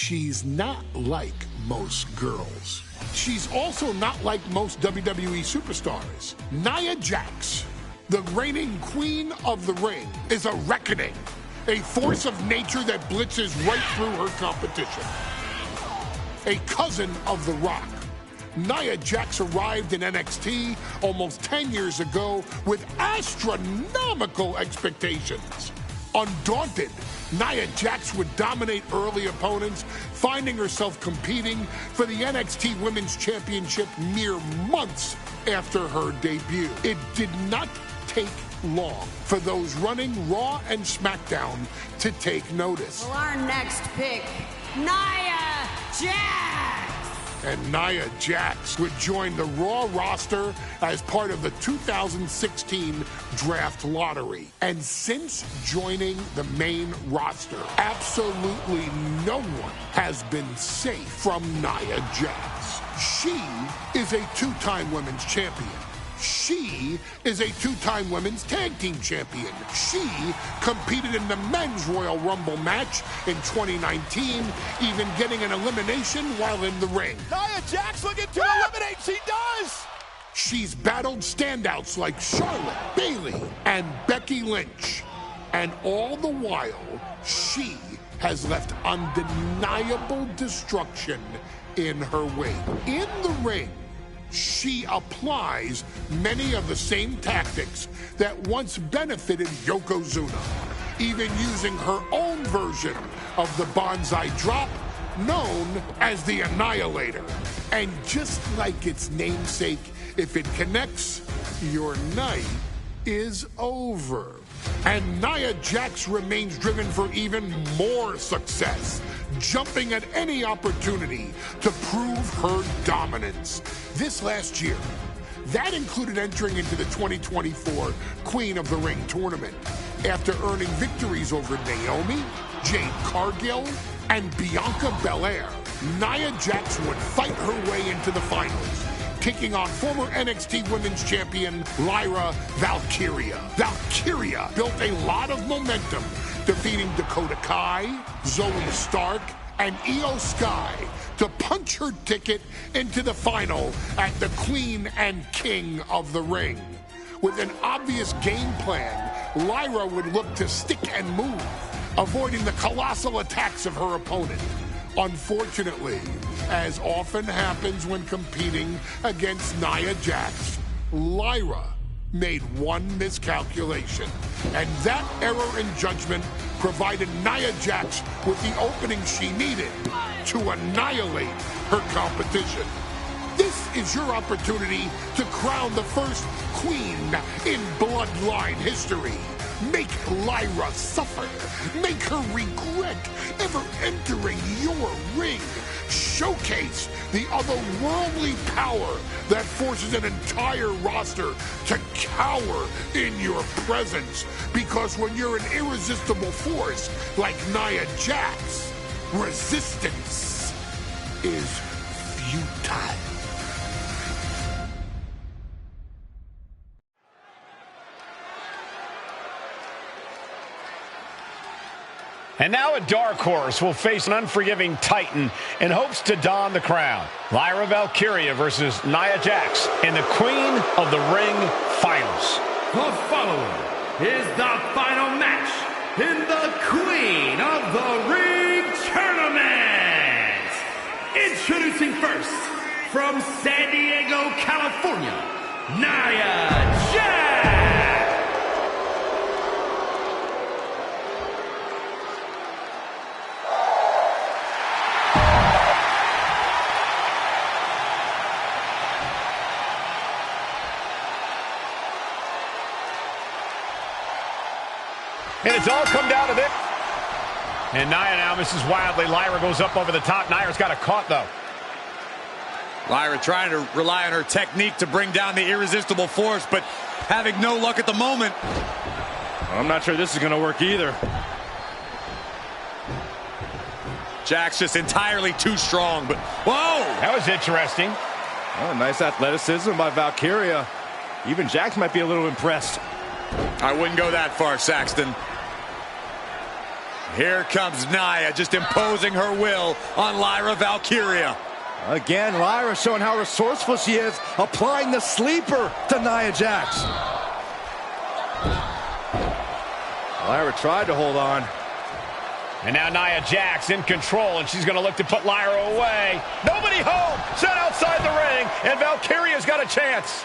she's not like most girls. She's also not like most WWE superstars. Nia Jax, the reigning queen of the ring, is a reckoning, a force of nature that blitzes right through her competition. A cousin of The Rock, Nia Jax arrived in NXT almost 10 years ago with astronomical expectations. Undaunted, Nia Jax would dominate early opponents, finding herself competing for the NXT Women's Championship mere months after her debut. It did not take long for those running Raw and SmackDown to take notice. Well, our next pick, Nia Jax! And Nia Jax would join the Raw roster as part of the 2016 draft lottery. And since joining the main roster, absolutely no one has been safe from Nia Jax. She is a two-time women's champion. She is a two-time women's tag team champion. She competed in the men's Royal Rumble match in 2019, even getting an elimination while in the ring. Nia Jax looking to eliminate, she does! She's battled standouts like Charlotte, Bayley, and Becky Lynch. And all the while, she has left undeniable destruction in her wake. In the ring, she applies many of the same tactics that once benefited Yokozuna, even using her own version of the Banzai Drop, known as the Annihilator. And just like its namesake, if it connects, your night is over. And Nia Jax remains driven for even more success, jumping at any opportunity to prove her dominance. This last year, that included entering into the 2024 Queen of the Ring tournament after earning victories over Naomi, Jade Cargill, and Bianca Belair. Nia Jax would fight her way into the finals, taking on former NXT Women's Champion Lyra Valkyria. Valkyria built a lot of momentum, defeating Dakota Kai, Zoe Stark, and Io Sky to punch her ticket into the final at the Queen and King of the Ring. With an obvious game plan, Lyra would look to stick and move, avoiding the colossal attacks of her opponent. Unfortunately, as often happens when competing against Nia Jax, Lyra made one miscalculation, and that error in judgment provided Nia Jax with the opening she needed to annihilate her competition. This is your opportunity to crown the first queen in Bloodline history. Make Lyra suffer. Make her regret ever entering your ring. Showcase the otherworldly power that forces an entire roster to cower in your presence. Because when you're an irresistible force like Nia Jax, resistance is futile. And now a dark horse will face an unforgiving titan in hopes to don the crown. Lyra Valkyria versus Nia Jax in the Queen of the Ring Finals. The following is the final match in the Queen of the Ring Tournament. Introducing first, from San Diego, California, Nia Jax. And it's all come down to this. And Nia now misses wildly. Lyra goes up over the top. Nia's got a caught, though. Lyra trying to rely on her technique to bring down the irresistible force, but having no luck at the moment. I'm not sure this is going to work either. Jax just entirely too strong, but whoa! That was interesting. Oh, nice athleticism by Valkyria. Even Jax might be a little impressed. I wouldn't go that far, Saxton. Here comes Nia, just imposing her will on Lyra Valkyria. Again, Lyra showing how resourceful she is, applying the sleeper to Nia Jax. Lyra tried to hold on. And now Nia Jax in control, and she's going to look to put Lyra away. Nobody home! Set outside the ring, and Valkyria's got a chance.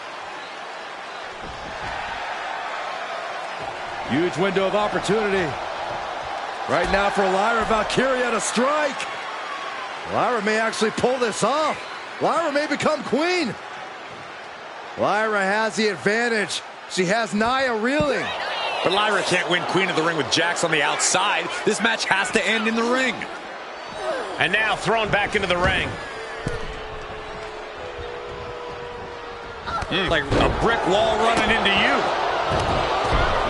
Huge window of opportunity. Right now for Lyra Valkyria to strike. Lyra may actually pull this off. Lyra may become queen. Lyra has the advantage. She has Nia reeling. But Lyra can't win Queen of the Ring with Jax on the outside. This match has to end in the ring. And now thrown back into the ring. Like a brick wall running into you.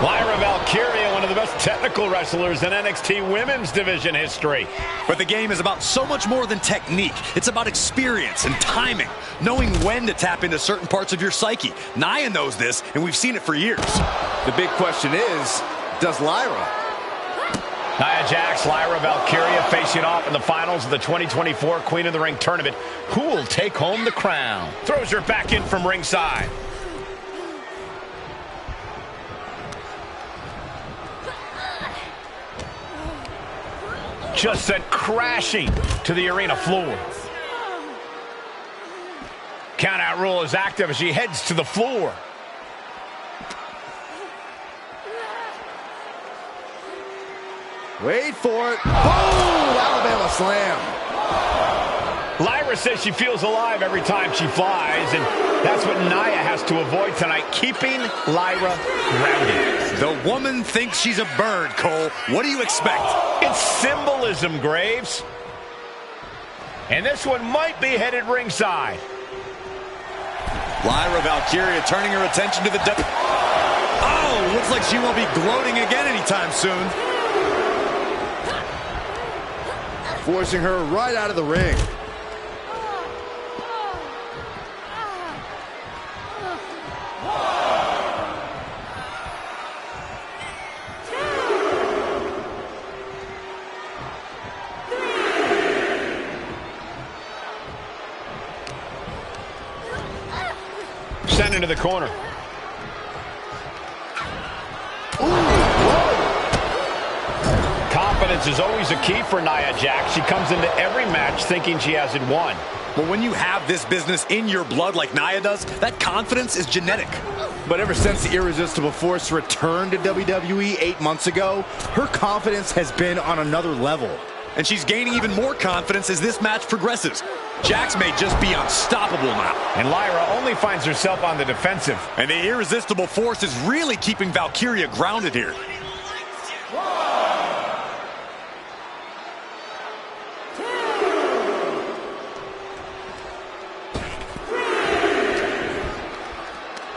Lyra Valkyria, one of the best technical wrestlers in NXT Women's Division history. But the game is about so much more than technique. It's about experience and timing, knowing when to tap into certain parts of your psyche. Nia knows this, and we've seen it for years. The big question is, does Lyra? Nia Jax, Lyra Valkyria facing off in the finals of the 2024 Queen of the Ring tournament. Who will take home the crown? Throws her back in from ringside. Just sent crashing to the arena floor. Countout rule is active as she heads to the floor. Wait for it. Boom! Alabama slam. Lyra says she feels alive every time she flies, and that's what Nia has to avoid tonight, keeping Lyra grounded. The woman thinks she's a bird, Cole. What do you expect? It's symbolism, Graves. And this one might be headed ringside. Lyra Valkyria turning her attention to the... Oh, looks like she won't be gloating again anytime soon. Forcing her right out of the ring. Sent into the corner. Confidence is always a key for Nia Jax. She comes into every match thinking she has it won. But when you have this business in your blood like Nia does, that confidence is genetic. But ever since the Irresistible Force returned to WWE 8 months ago, her confidence has been on another level. And she's gaining even more confidence as this match progresses. Jax may just be unstoppable now. And Lyra only finds herself on the defensive. And the Irresistible Force is really keeping Valkyria grounded here.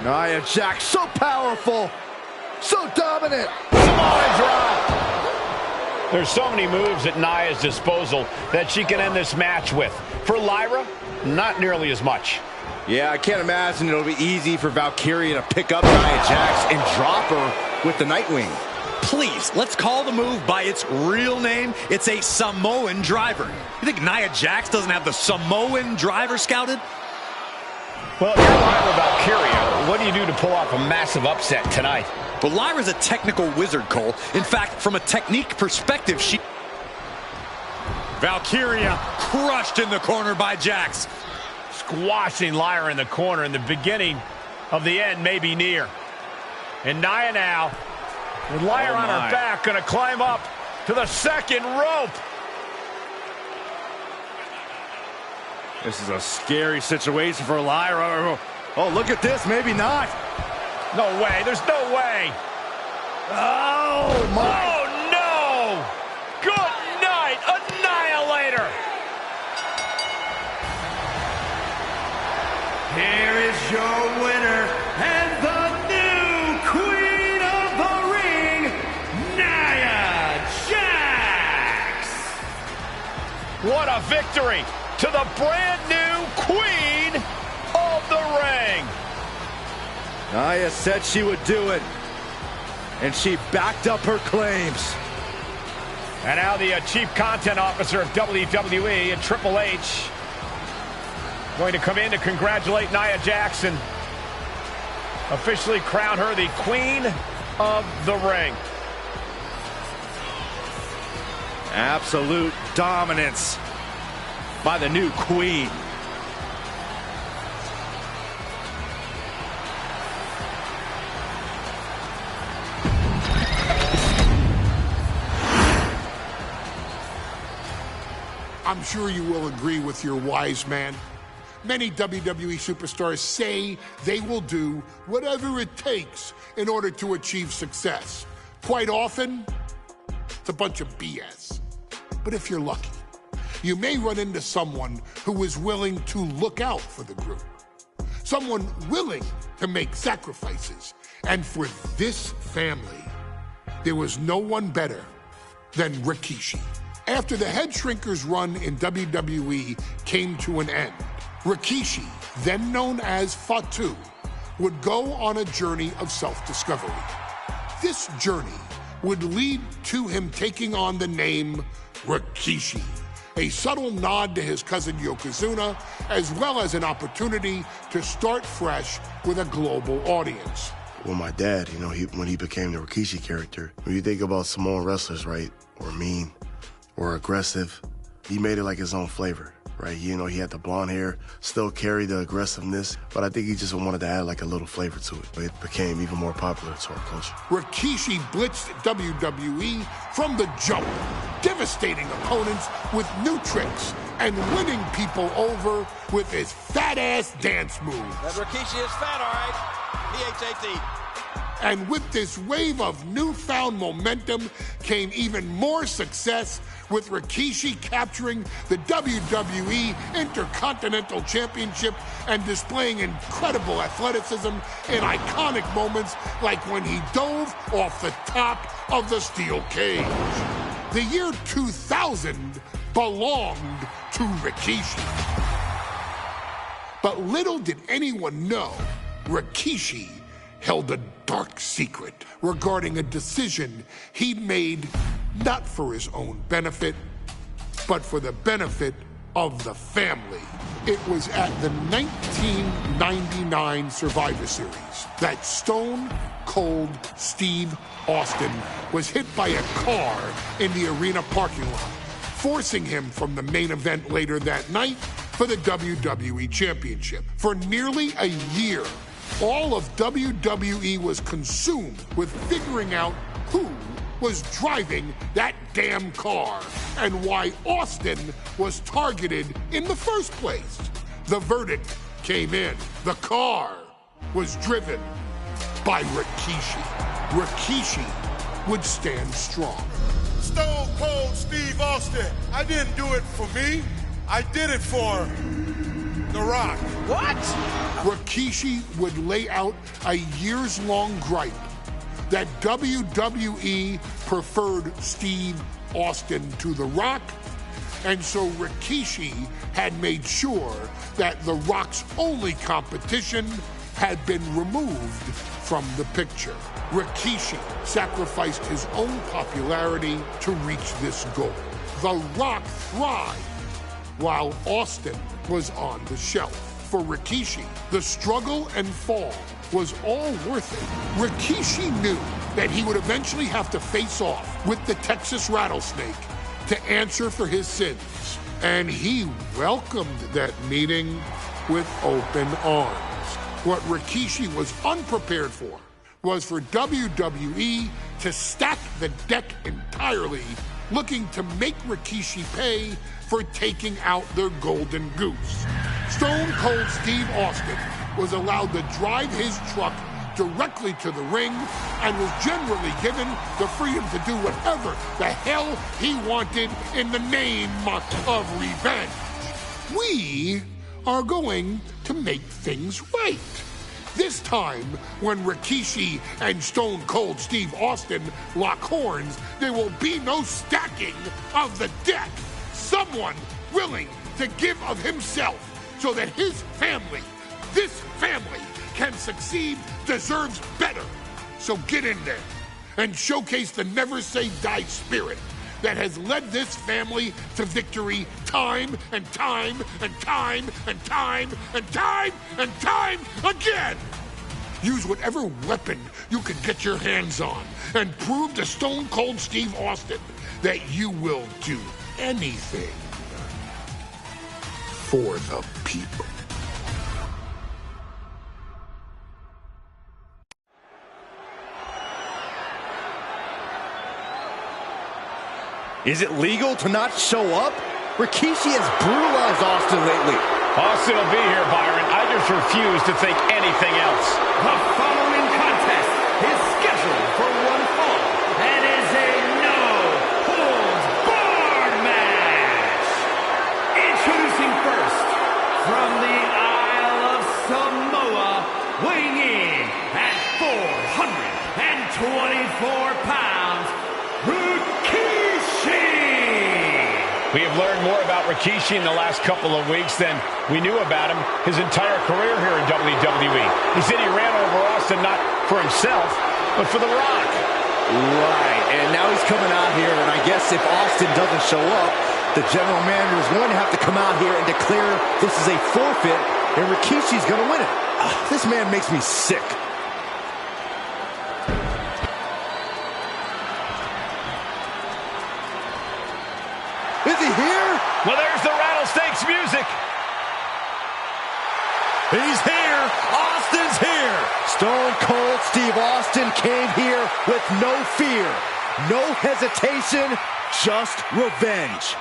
Nia Jax, so powerful, so dominant. Samoan drop. There's so many moves at Nia's disposal that she can end this match with. For Lyra, not nearly as much. Yeah, I can't imagine it'll be easy for Valkyria to pick up Nia Jax and drop her with the Nightwing. Please, let's call the move by its real name. It's a Samoan driver. You think Nia Jax doesn't have the Samoan driver scouted? Well, if you're Lyra Valkyria, what do you do to pull off a massive upset tonight? Well, Lyra's a technical wizard, Cole. In fact, from a technique perspective, Valkyria crushed in the corner by Jax. Squashing Lyra in the corner, and the beginning of the end may be near. And Nia now, with Lyra on her back, going to climb up to the second rope. This is a scary situation for Lyra. Oh, look at this. Maybe not. No way. There's no way. Oh, my. Oh, no. Good night, Annihilator. Here is your winner and the new Queen of the Ring, Nia Jax. What a victory to the brand new Queen of the Ring. Nia said she would do it, and she backed up her claims. And now the Chief Content Officer of WWE and Triple H going to come in to congratulate Nia Jax, officially crown her the Queen of the Ring. Absolute dominance by the new Queen. I'm sure you will agree with your wise man. Many WWE superstars say they will do whatever it takes in order to achieve success. Quite often, it's a bunch of BS. But if you're lucky, you may run into someone who is willing to look out for the group. Someone willing to make sacrifices. And for this family, there was no one better than Rikishi. After the Head Shrinkers run in WWE came to an end, Rikishi, then known as Fatu, would go on a journey of self-discovery. This journey would lead to him taking on the name Rikishi, a subtle nod to his cousin Yokozuna, as well as an opportunity to start fresh with a global audience. Well, my dad, when he became the Rikishi character, when you think about Samoan wrestlers, right, or mean, or aggressive, he made it like his own flavor, right? He had the blonde hair, still carried the aggressiveness, but I think he just wanted to add like a little flavor to it. It became even more popular to our culture. Rikishi blitzed WWE from the jump, devastating opponents with new tricks and winning people over with his fat-ass dance moves. That Rikishi is fat, all right. P-H-A-T. And with this wave of newfound momentum came even more success, with Rikishi capturing the WWE Intercontinental Championship and displaying incredible athleticism in iconic moments like when he dove off the top of the steel cage. The year 2000 belonged to Rikishi. But little did anyone know, Rikishi held a dark secret regarding a decision he'd made not for his own benefit, but for the benefit of the family. It was at the 1999 Survivor Series that Stone Cold Steve Austin was hit by a car in the arena parking lot, forcing him from the main event later that night for the WWE Championship. For nearly a year, all of WWE was consumed with figuring out who was driving that damn car and why Austin was targeted in the first place. The verdict came in. The car was driven by Rikishi. Rikishi would stand strong. Stone Cold Steve Austin, I didn't do it for me. I did it for The Rock. What? Rikishi would lay out a years-long gripe that WWE preferred Steve Austin to The Rock, and so Rikishi had made sure that The Rock's only competition had been removed from the picture. Rikishi sacrificed his own popularity to reach this goal. The Rock thrived while Austin was on the shelf. For Rikishi, the struggle and fall was all worth it. Rikishi knew that he would eventually have to face off with the Texas Rattlesnake to answer for his sins, and he welcomed that meeting with open arms. What Rikishi was unprepared for was for WWE to stack the deck entirely, looking to make Rikishi pay for taking out their golden goose. Stone Cold Steve Austin was allowed to drive his truck directly to the ring and was generally given the freedom to do whatever the hell he wanted in the name of revenge. We are going to make things right. This time, when Rikishi and Stone Cold Steve Austin lock horns, there will be no stacking of the deck. Someone willing to give of himself so that his family, this family, can succeed, deserves better. So get in there and showcase the never say die spirit that has led this family to victory time and time and time and time and time and time again. Use whatever weapon you can get your hands on and prove to Stone Cold Steve Austin that you will do anything for the people. Is it legal to not show up? Rikishi has brutalized Austin lately. Austin will be here, Byron. I just refuse to think anything else. The following contest is scheduled for one fall and is a no-holds-barred match. Introducing first, from the Isle of Samoa, weighing in at 424 pounds, Rikishi! We have learned more about Rikishi in the last couple of weeks than we knew about him his entire career here in WWE. He said he ran over Austin not for himself, but for The Rock. Right, and now he's coming out here, and I guess if Austin doesn't show up, the general manager is going to have to come out here and declare this is a forfeit, and Rikishi's going to win it. This man makes me sick. Is he here? Well, there's the Rattlesnakes music. He's here. Austin's here. Stone Cold Steve Austin came here with no fear, no hesitation, just revenge.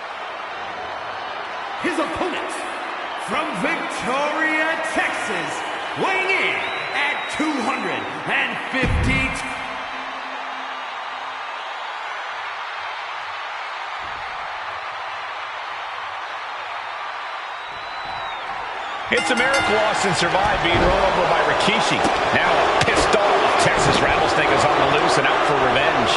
His opponent, from Victoria, Texas, weighing in at 252. It's a miracle Austin survived being run over by Rikishi. Now a pissed off Texas Rattlesnake is on the loose and out for revenge.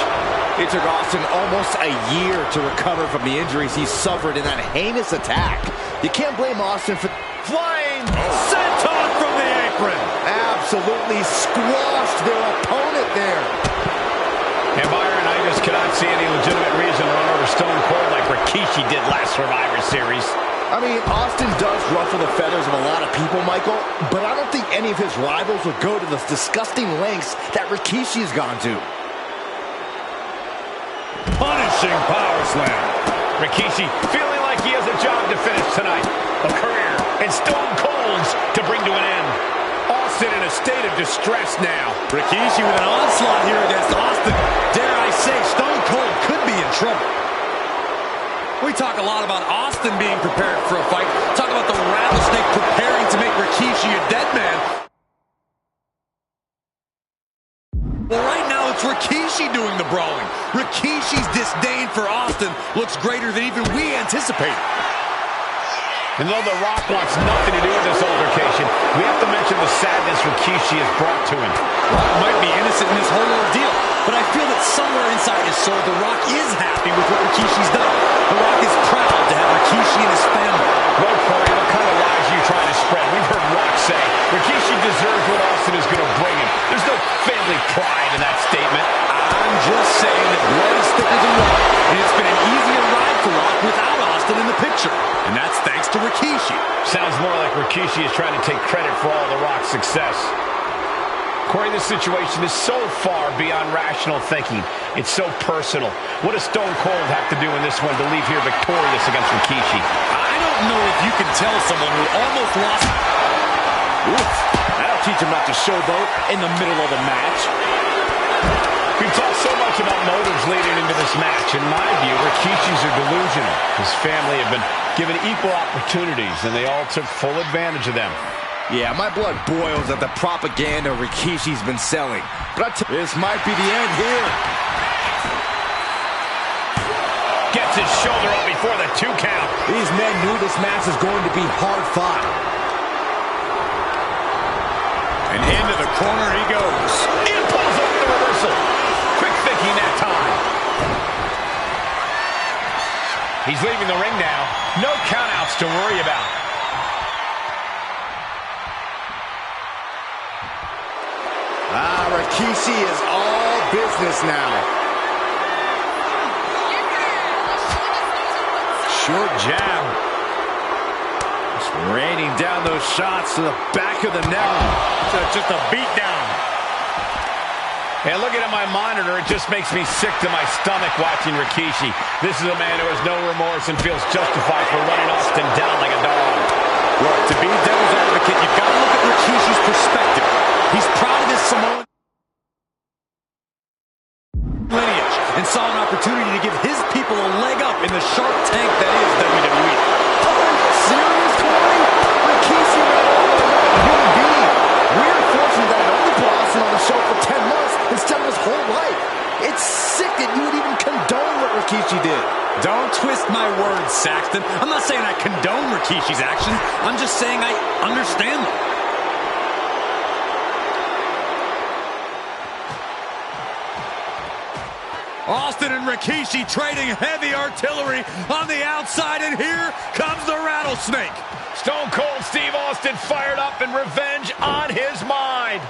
It took Austin almost a year to recover from the injuries he suffered in that heinous attack. You can't blame Austin for flying senton from the apron. Absolutely squashed their opponent there. And Byron, I just cannot see any legitimate reason to run over Stone Cold like Rikishi did last Survivor Series. I mean, Austin does ruffle the feathers of a lot of people, Michael, but I don't think any of his rivals would go to the disgusting lengths that Rikishi's gone to. Punishing power slam. Rikishi feeling like he has a job to finish tonight. A career and Stone Cold's to bring to an end. Austin in a state of distress now. Rikishi with an onslaught here against Austin. Dare I say, Stone Cold could be in trouble. We talk a lot about Austin being prepared for a fight. Talk about the Rattlesnake preparing to make Rikishi a dead man. Well, right now it's Rikishi doing the brawling. Rikishi's disdain for Austin looks greater than even we anticipated. And though The Rock wants nothing to do with this altercation, we have to mention the sadness Rikishi has brought to him. Rock might be innocent in this whole ordeal, but I feel that somewhere inside his soul, The Rock is happy with what Rikishi's done. The Rock is proud to have Rikishi and his family. Well, Corey, what kind of lies are you trying to spread? We've heard Rock say Rikishi deserves what Austin is going to bring him. There's no family pride in that statement. I'm just saying that blood is thicker than water, and it's been an easier ride for Rock without Austin in the picture. And that's thanks to Rikishi. Sounds more like Rikishi is trying to take credit for all The Rock's success. Corey, this situation is so far beyond rational thinking. It's so personal. What does Stone Cold have to do in this one to leave here victorious against Rikishi? I don't know if you can tell someone who almost lost. Oof, that'll teach him not to showboat in the middle of a match. We've talked so much about motives leading into this match. In my view, Rikishi's are delusional. His family have been given equal opportunities, and they all took full advantage of them. Yeah, my blood boils at the propaganda Rikishi's been selling. But this might be the end here. Gets his shoulder up before the 2 count. These men knew this match was going to be hard fought. And into the corner he goes. And pulls off the reversal. Quick thinking that time. He's leaving the ring now. No countouts to worry about. Rikishi is all business now. short jab. Just raining down those shots to the back of the neck. Just a beat down. And looking at my monitor, it just makes me sick to my stomach watching Rikishi. This is a man who has no remorse and feels justified for running Austin down like a dog. Look, to be devil's advocate, you've got to look at Rikishi's perspective. He's proud of his Samoan lineage and saw an opportunity to give his people a leg up in the shark tank that is WWE. Serious, Corey? Rikishi ran all the way like a human being. We're fortunate that it only put Austin on the show for 10 months instead of his whole life. It's sick that you would even condone what Rikishi did. Don't twist my words, Saxton. I'm not saying I condone Rikishi's actions. I'm just saying I understand them. Austin and Rikishi trading heavy artillery on the outside, and here comes the rattlesnake. Stone Cold Steve Austin fired up and revenge on his mind.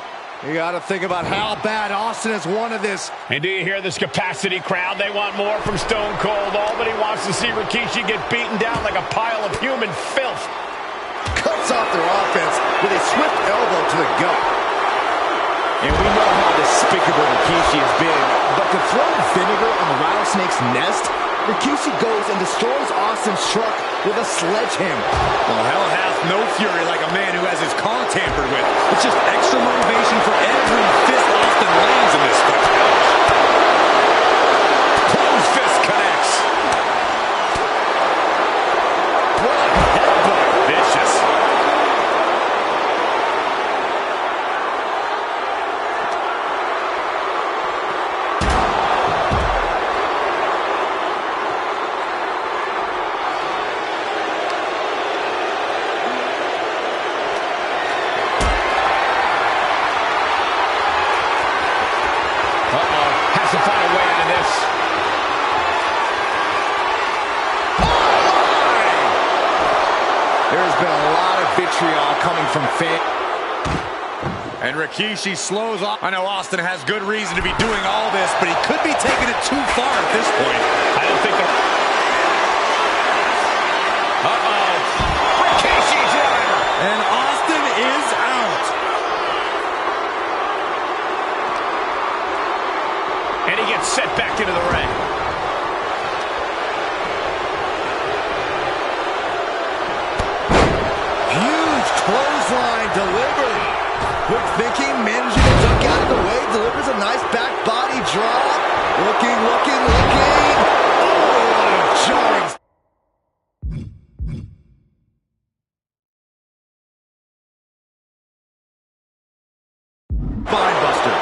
You got to think about how bad Austin has wanted this. And do you hear this capacity crowd? They want more from Stone Cold. All but he wants to see Rikishi get beaten down like a pile of human filth. Cuts off their offense with a swift elbow to the gut. And we know how despicable Rikishi has been, but to throw vinegar on the rattlesnake's nest, Rikishi goes and destroys Austin's truck with a sledgehammer. Well, hell hath no fury like a man who has his car tampered with. It's just extra motivation for every fist Austin lands in this fight. Closed fist connects. What a headbutt. Vicious. Has to find a way out of this. There's been a lot of vitriol coming from fans. And Rikishi slows off. I know Austin has good reason to be doing all this, but he could be taking it too far at this point. I don't think the... Rikishi driver! And Austin is out. And he gets set back into the ring. Huge clothesline delivery. Quick thinking, managing to duck out of the way, delivers a nice back body drop. Looking. Oh, what a jarring. Spinebuster.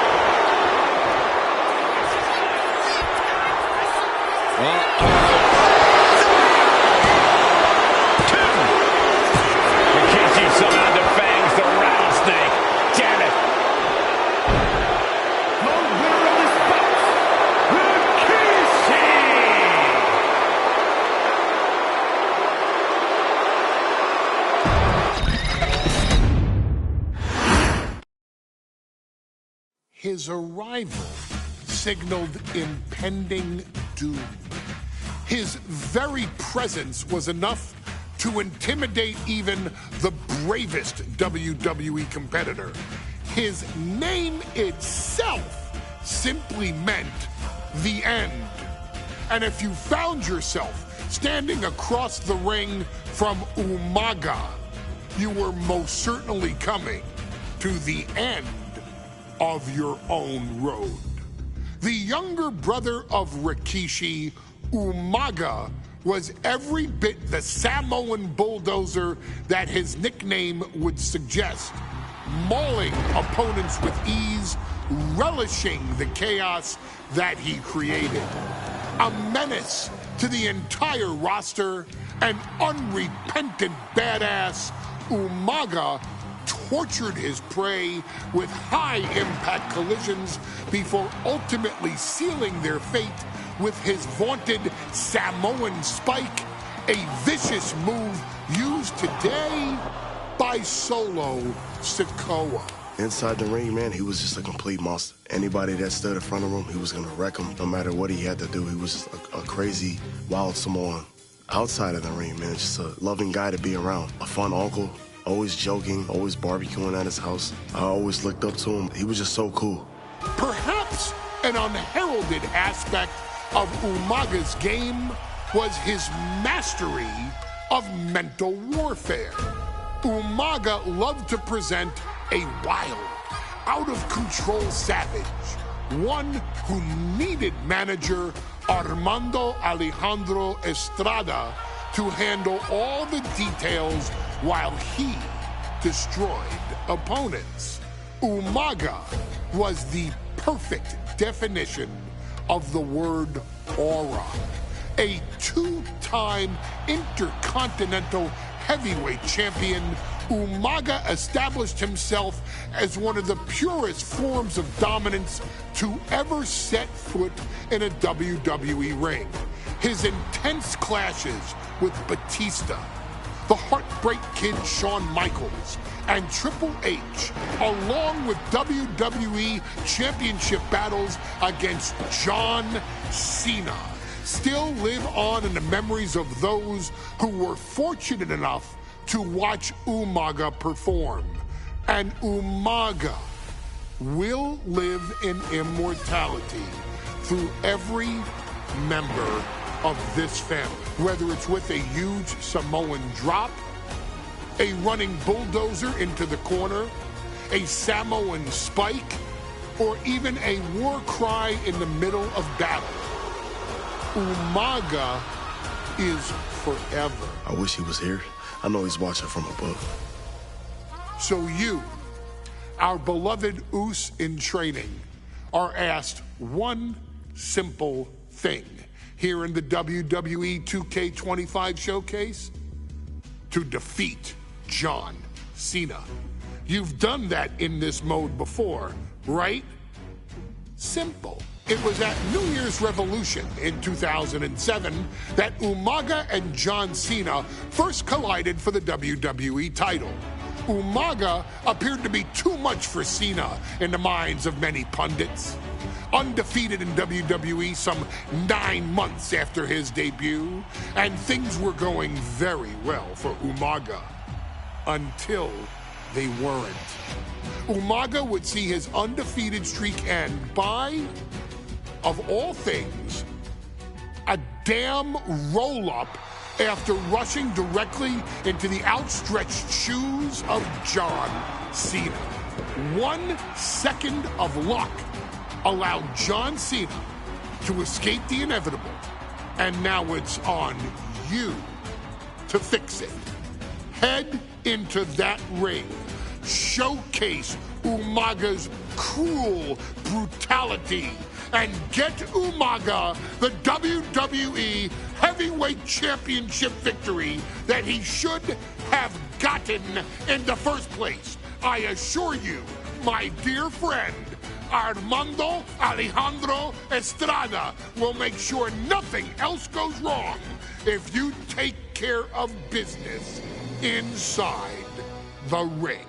Rikishi somehow defangs the rattlesnake. Damn it. The winner of this bout, Rikishi! His arrival signaled impending doom. His very presence was enough to intimidate even the bravest WWE competitor. His name itself simply meant the end. And if you found yourself standing across the ring from Umaga, you were most certainly coming to the end of your own road. The younger brother of Rikishi, Umaga, was every bit the Samoan bulldozer that his nickname would suggest, mauling opponents with ease, relishing the chaos that he created. A menace to the entire roster, an unrepentant badass, Umaga tortured his prey with high-impact collisions before ultimately sealing their fate with his vaunted Samoan spike, a vicious move used today by Solo Sikoa. Inside the ring, man, he was just a complete monster. Anybody that stood in front of him, he was going to wreck him no matter what he had to do. He was just a crazy, wild Samoan. outside of the ring, man. Just a loving guy to be around. A fun uncle, always joking, always barbecuing at his house. I always looked up to him. He was just so cool. Perhaps an unheralded aspect of Umaga's game was his mastery of mental warfare. Umaga loved to present a wild, out-of-control savage, one who needed manager Armando Alejandro Estrada to handle all the details while he destroyed opponents. Umaga was the perfect definition of the word aura. A two-time intercontinental heavyweight champion, Umaga established himself as one of the purest forms of dominance to ever set foot in a WWE ring. His intense clashes with Batista, the Heartbreak Kid Shawn Michaels, and Triple H, along with WWE Championship battles against John Cena, still live on in the memories of those who were fortunate enough to watch Umaga perform. And Umaga will live in immortality through every member of this family, whether it's with a huge Samoan drop, a running bulldozer into the corner, a Samoan spike, or even a war cry in the middle of battle. Umaga is forever. I wish he was here. I know he's watching from above. So you, our beloved Us in training, are asked one simple thing here in the WWE 2K25 showcase: to defeat John Cena. You've done that in this mode before, right? Simple. It was at New Year's Revolution in 2007 that Umaga and John Cena first collided for the WWE title. Umaga appeared to be too much for Cena in the minds of many pundits. Undefeated in WWE some 9 months after his debut, and things were going very well for Umaga. Until they weren't. Umaga would see his undefeated streak end by, of all things, a damn roll-up after rushing directly into the outstretched shoes of John Cena. 1 second of luck allowed John Cena to escape the inevitable, and now it's on you to fix it. Head into that ring. Showcase Umaga's cruel brutality and get Umaga the WWE Heavyweight Championship victory that he should have gotten in the first place. I assure you, my dear friend, Armando Alejandro Estrada will make sure nothing else goes wrong if you take care of business inside the ring.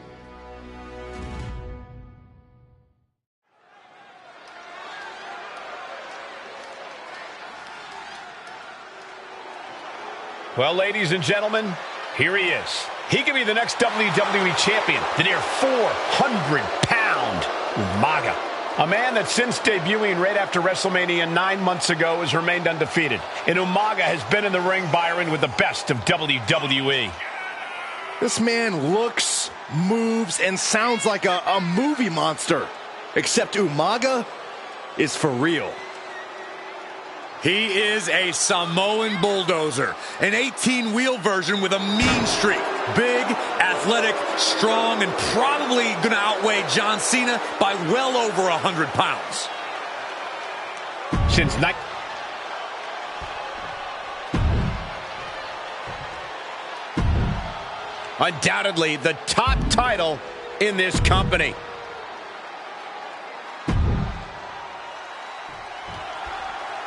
Well, ladies and gentlemen, here he is. He could be the next WWE champion, the near 400-pound Umaga. A man that since debuting right after WrestleMania 9 months ago has remained undefeated. And Umaga has been in the ring, Byron, with the best of WWE. This man looks, moves, and sounds like a movie monster. Except Umaga is for real. He is a Samoan bulldozer, an 18-wheel version with a mean streak. Big, athletic, strong, and probably going to outweigh John Cena by well over 100 pounds. Since undoubtedly the top title in this company.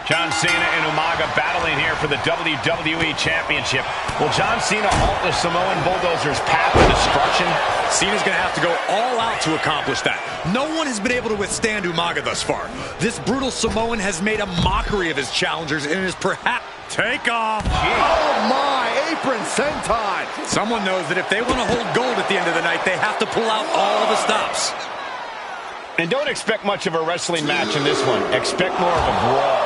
John Cena and Umaga battling here for the WWE Championship. Will John Cena halt the Samoan Bulldozer's path of destruction? Cena's going to have to go all out to accomplish that. No one has been able to withstand Umaga thus far. This brutal Samoan has made a mockery of his challengers and is perhaps Take off. Oh my, apron senton. Someone knows that if they want to hold gold at the end of the night, they have to pull out all the stops. And don't expect much of a wrestling match in this one. Expect more of a brawl.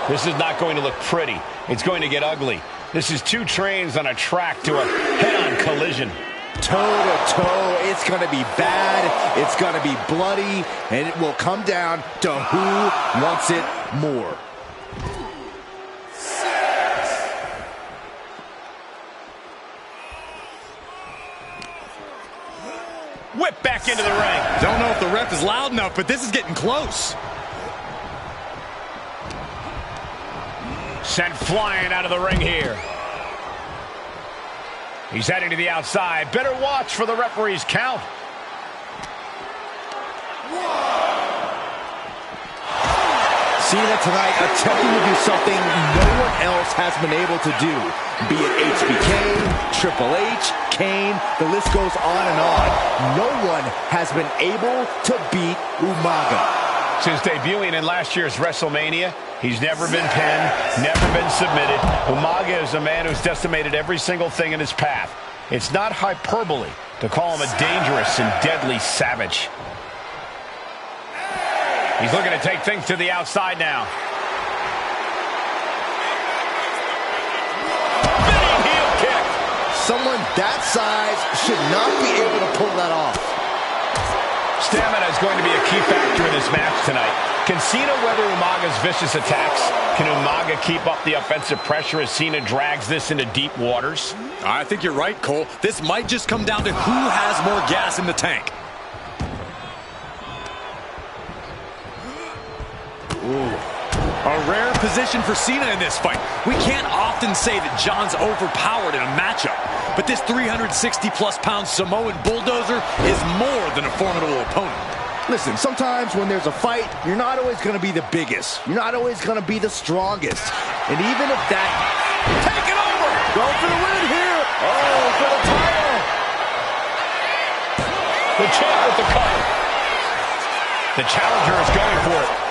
This is not going to look pretty. It's going to get ugly. This is two trains on a track to a head-on collision. Toe-to-toe, it's going to be bad, it's going to be bloody, and it will come down to who wants it more. Whip back into the ring. Don't know if the ref is loud enough, but this is getting close. Sent flying out of the ring here. He's heading to the outside. Better watch for the referee's count. Cena tonight attempting to do something no one else has been able to do. Be it HBK, Triple H, Kane, the list goes on and on. No one has been able to beat Umaga. Since debuting in last year's WrestleMania, he's never been pinned, never been submitted. Umaga is a man who's decimated every single thing in his path. It's not hyperbole to call him a dangerous and deadly savage. He's looking to take things to the outside now. Big heel kick. Someone that size should not be able to pull that off. Stamina is going to be a key factor in this match tonight. Can Cena weather Umaga's vicious attacks? Can Umaga keep up the offensive pressure as Cena drags this into deep waters? I think you're right, Cole. This might just come down to who has more gas in the tank. Ooh. A rare position for Cena in this fight. We can't often say that John's overpowered in a matchup, but this 360-plus pound Samoan bulldozer is more than a formidable opponent. Listen, sometimes when there's a fight, you're not always going to be the biggest. You're not always going to be the strongest. And even if that... Take it over! Go for the win here! Oh, for the title! The champ with the cover. The challenger is going for it.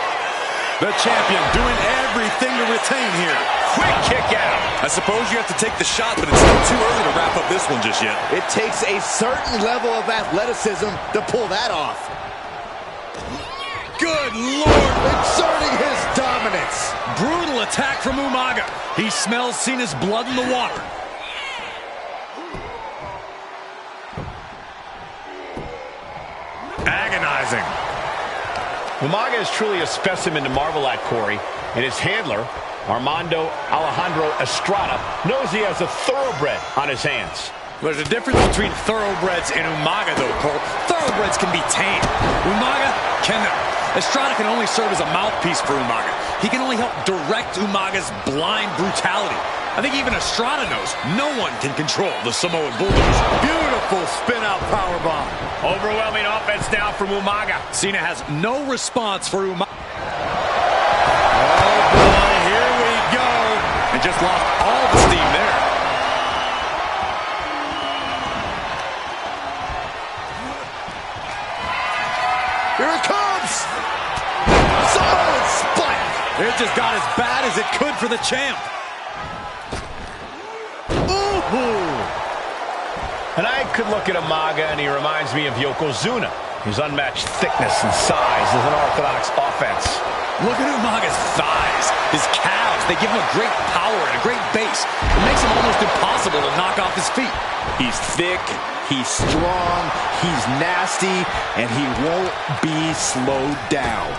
The champion doing everything to retain here. Quick kick out. I suppose you have to take the shot, but it's still too early to wrap up this one just yet. It takes a certain level of athleticism to pull that off. Good Lord! Exerting his dominance. Brutal attack from Umaga. He smells Cena's blood in the water. Agonizing. Umaga is truly a specimen to marvel at, Corey, and his handler, Armando Alejandro Estrada, knows he has a thoroughbred on his hands. There's a difference between thoroughbreds and Umaga, though, Cole. Thoroughbreds can be tamed. Umaga cannot. Estrada can only serve as a mouthpiece for Umaga. He can only help direct Umaga's blind brutality. I think even Estrada knows no one can control the Samoan bulldozer. Beautiful spin-out powerbomb. Overwhelming offense now from Umaga. Cena has no response for Umaga. Oh, boy, here we go. And just lost all the steam there. Here it comes. Samoan spike. It just got as bad as it could for the champ. And I could look at Umaga and he reminds me of Yokozuna. His unmatched thickness and size is an orthodox offense. Look at Umaga's thighs, his calves. They give him a great power and a great base. It makes him almost impossible to knock off his feet. He's thick, he's strong, he's nasty, and he won't be slowed down.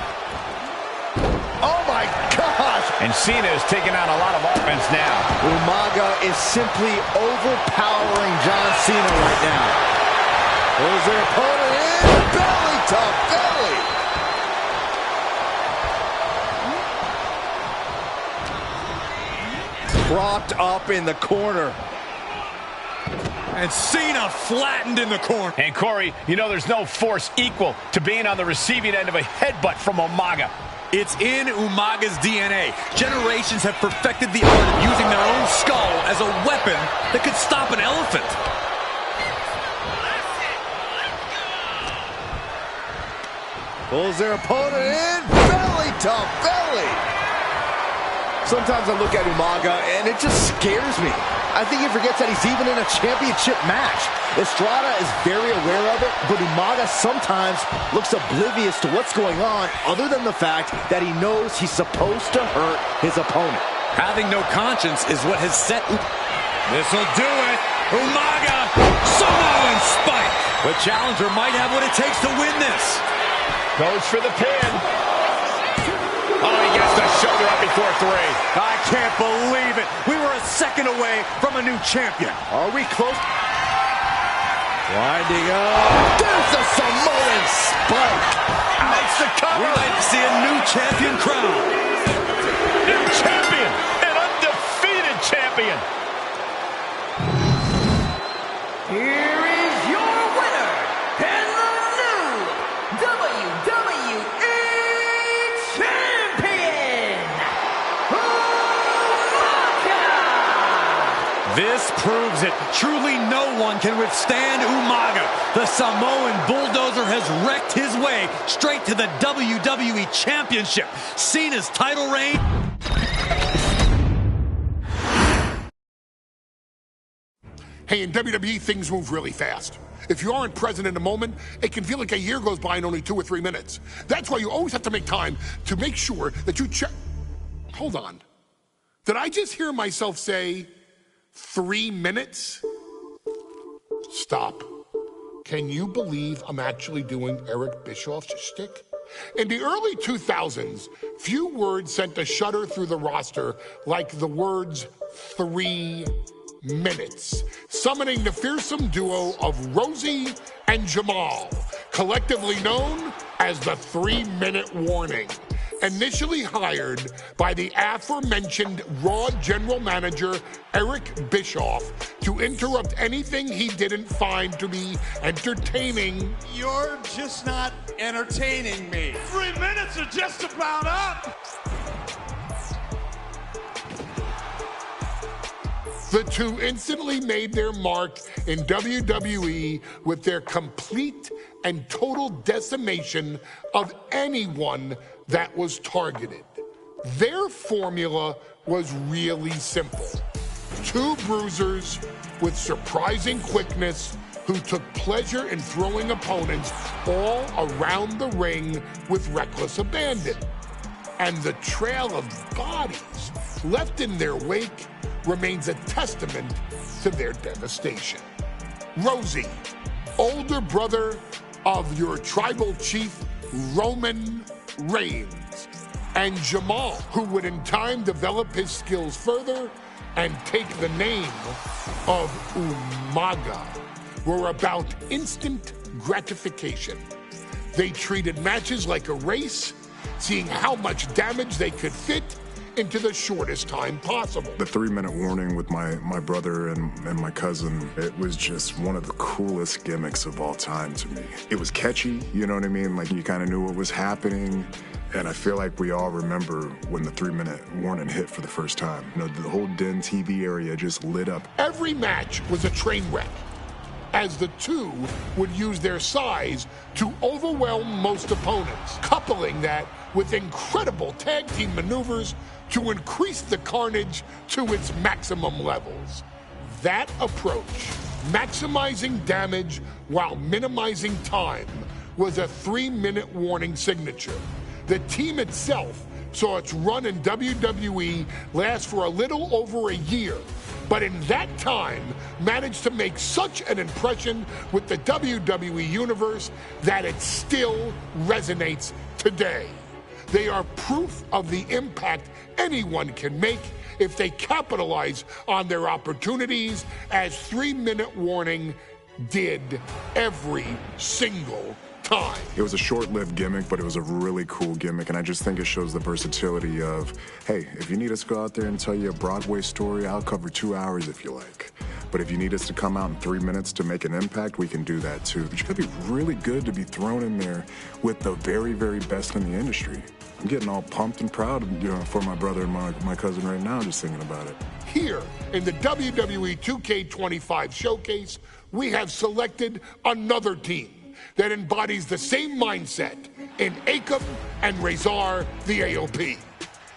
Oh my gosh! And Cena is taking out a lot of offense now. Umaga is simply overpowering John Cena right now. Pulls their opponent in, belly to belly. Propped up in the corner. And Cena flattened in the corner. And Corey, you know there's no force equal to being on the receiving end of a headbutt from Umaga. It's in Umaga's DNA. Generations have perfected the art of using their own skull as a weapon that could stop an elephant. Pulls their opponent in, belly to belly. Sometimes I look at Umaga and it just scares me. I think he forgets that he's even in a championship match. Estrada is very aware of it, but Umaga sometimes looks oblivious to what's going on, other than the fact that he knows he's supposed to hurt his opponent. Having no conscience is what has set... This'll do it. Umaga, Samoan spike. The challenger might have what it takes to win this. Goes for the pin. Oh, he gets the shoulder up before 3. I can't believe it. We were a second away from a new champion. Are we close? Winding up. There's a Samoan spike. Makes the cover. We might see a new champion crown. New champion. An undefeated champion. Here is your winner, and the new WWE Champion, Umaga! This proves it. Truly no one can withstand Umaga. The Samoan bulldozer has wrecked his way straight to the WWE Championship. Cena's title reign. Hey, in WWE, things move really fast. If you aren't present in the moment, it can feel like a year goes by in only 2 or 3 minutes. That's why you always have to make time to make sure that you check. Hold on. Did I just hear myself say 3 minutes? Stop. Can you believe I'm actually doing Eric Bischoff's shtick? In the early 2000s, few words sent a shudder through the roster like the words 3 minutes, summoning the fearsome duo of Rosie and Jamal, collectively known as the 3-minute warning. Initially hired by the aforementioned Raw general manager Eric Bischoff to interrupt anything he didn't find to be entertaining. You're just not entertaining me. 3 minutes are just about up. The two instantly made their mark in WWE with their complete and total decimation of anyone that was targeted. Their formula was really simple. 2 bruisers with surprising quickness who took pleasure in throwing opponents all around the ring with reckless abandon. And the trail of bodies left in their wake remains a testament to their devastation. Rosie, older brother of your tribal chief, Roman Reigns, and Jamal, who would in time develop his skills further and take the name of Umaga, were about instant gratification. They treated matches like a race, seeing how much damage they could fit into the shortest time possible. The 3-minute warning with my brother and my cousin, it was just one of the coolest gimmicks of all time to me. It was catchy, you know what I mean? Like, you kind of knew what was happening. And I feel like we all remember when the 3-minute warning hit for the first time. You know, the whole Den TV area just lit up. Every match was a train wreck, as the two would use their size to overwhelm most opponents, coupling that with incredible tag team maneuvers to increase the carnage to its maximum levels. That approach, maximizing damage while minimizing time, was a 3-minute warning signature. The team itself saw its run in WWE last for a little over a year, but in that time managed to make such an impression with the WWE Universe that it still resonates today. They are proof of the impact anyone can make if they capitalize on their opportunities, as 3-minute warning did every single time. It was a short-lived gimmick, but it was a really cool gimmick, and I just think it shows the versatility of, hey, if you need us to go out there and tell you a Broadway story, I'll cover 2 hours if you like. But if you need us to come out in 3 minutes to make an impact, we can do that too. But you gotta be really good to be thrown in there with the very, very best in the industry. I'm getting all pumped and proud, you know, for my brother and my cousin right now, just thinking about it. Here in the WWE 2K25 showcase, we have selected another team that embodies the same mindset in Akam and Razor the AOP.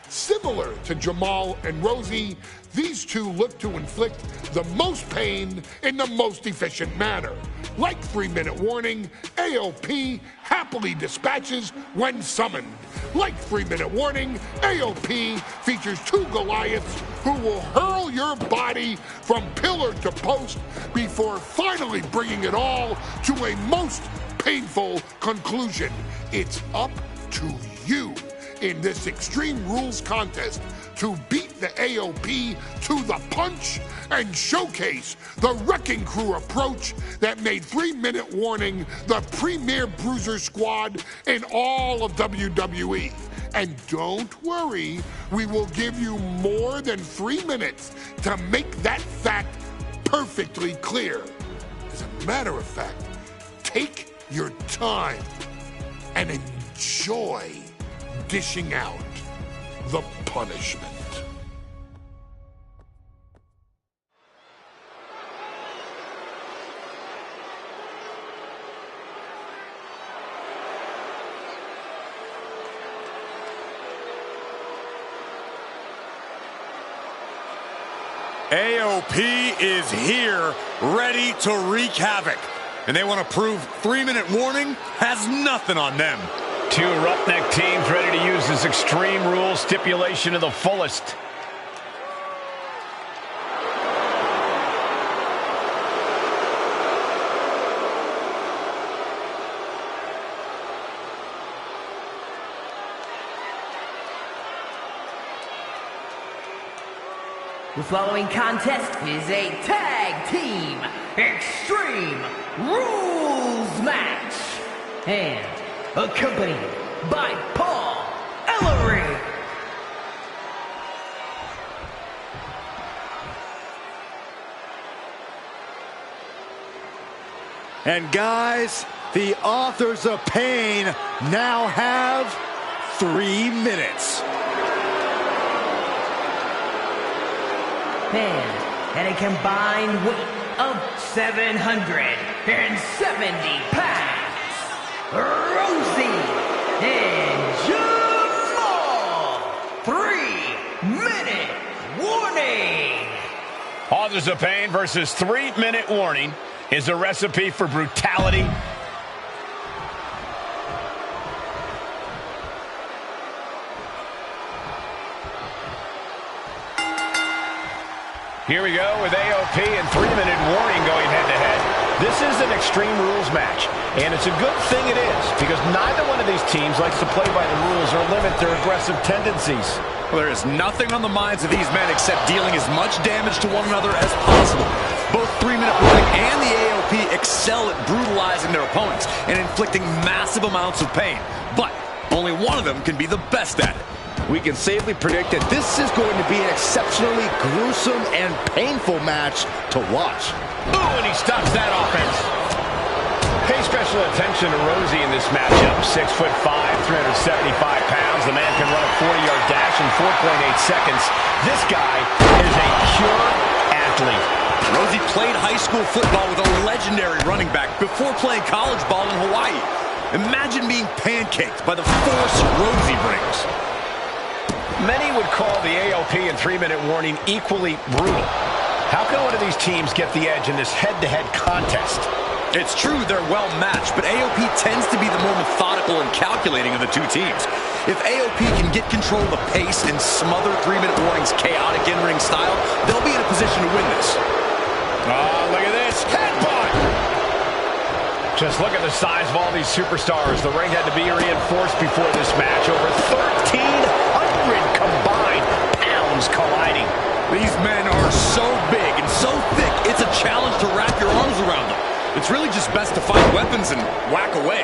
Similar to Jamal and Rosie, these two look to inflict the most pain in the most efficient manner. Like 3-minute warning, AOP happily dispatches when summoned. Like 3-minute warning, AOP features two Goliaths who will hurl your body from pillar to post before finally bringing it all to a most painful conclusion. It's up to you in this Extreme Rules contest to beat the AOP to the punch and showcase the Wrecking Crew approach that made 3-minute warning the premier bruiser squad in all of WWE. And don't worry, we will give you more than 3 minutes to make that fact perfectly clear. As a matter of fact, take your time and enjoy dishing out the punishment. AOP is here, ready to wreak havoc. And they want to prove 3-minute warning has nothing on them. Two roughneck teams ready to use this Extreme Rules stipulation to the fullest. The following contest is a tag team Extreme Rules match. And accompanied by Paul Ellering. And guys, the authors of pain now have 3 minutes. And at a combined weight of 770 pounds, Rosie and Jamal. 3-minute warning. Authors of Pain versus 3-minute warning is a recipe for brutality. Here we go with AOP and 3-minute warning going head-to-head. This is an Extreme Rules match, and it's a good thing it is, because neither one of these teams likes to play by the rules or limit their aggressive tendencies. Well, there is nothing on the minds of these men except dealing as much damage to one another as possible. Both 3-minute warning and the AOP excel at brutalizing their opponents and inflicting massive amounts of pain. But only one of them can be the best at it. We can safely predict that this is going to be an exceptionally gruesome and painful match to watch. Ooh, and he stops that offense. Pay special attention to Rosie in this matchup. 6'5", 375 pounds. The man can run a 40-yard dash in 4.8 seconds. This guy is a pure athlete. Rosie played high school football with a legendary running back before playing college ball in Hawaii. Imagine being pancaked by the force Rosie brings. Many would call the AOP and 3-minute warning equally brutal. How can one of these teams get the edge in this head-to-head contest? It's true they're well matched, but AOP tends to be the more methodical and calculating of the two teams. If AOP can get control of the pace and smother 3-minute warning's chaotic in-ring style, they'll be in a position to win this. Oh, look at this. Headbutt! Just look at the size of all these superstars. The ring had to be reinforced before this match. Over 1,300 combined pounds colliding. These men are so big and so thick, it's a challenge to wrap your arms around them. It's really just best to find weapons and whack away.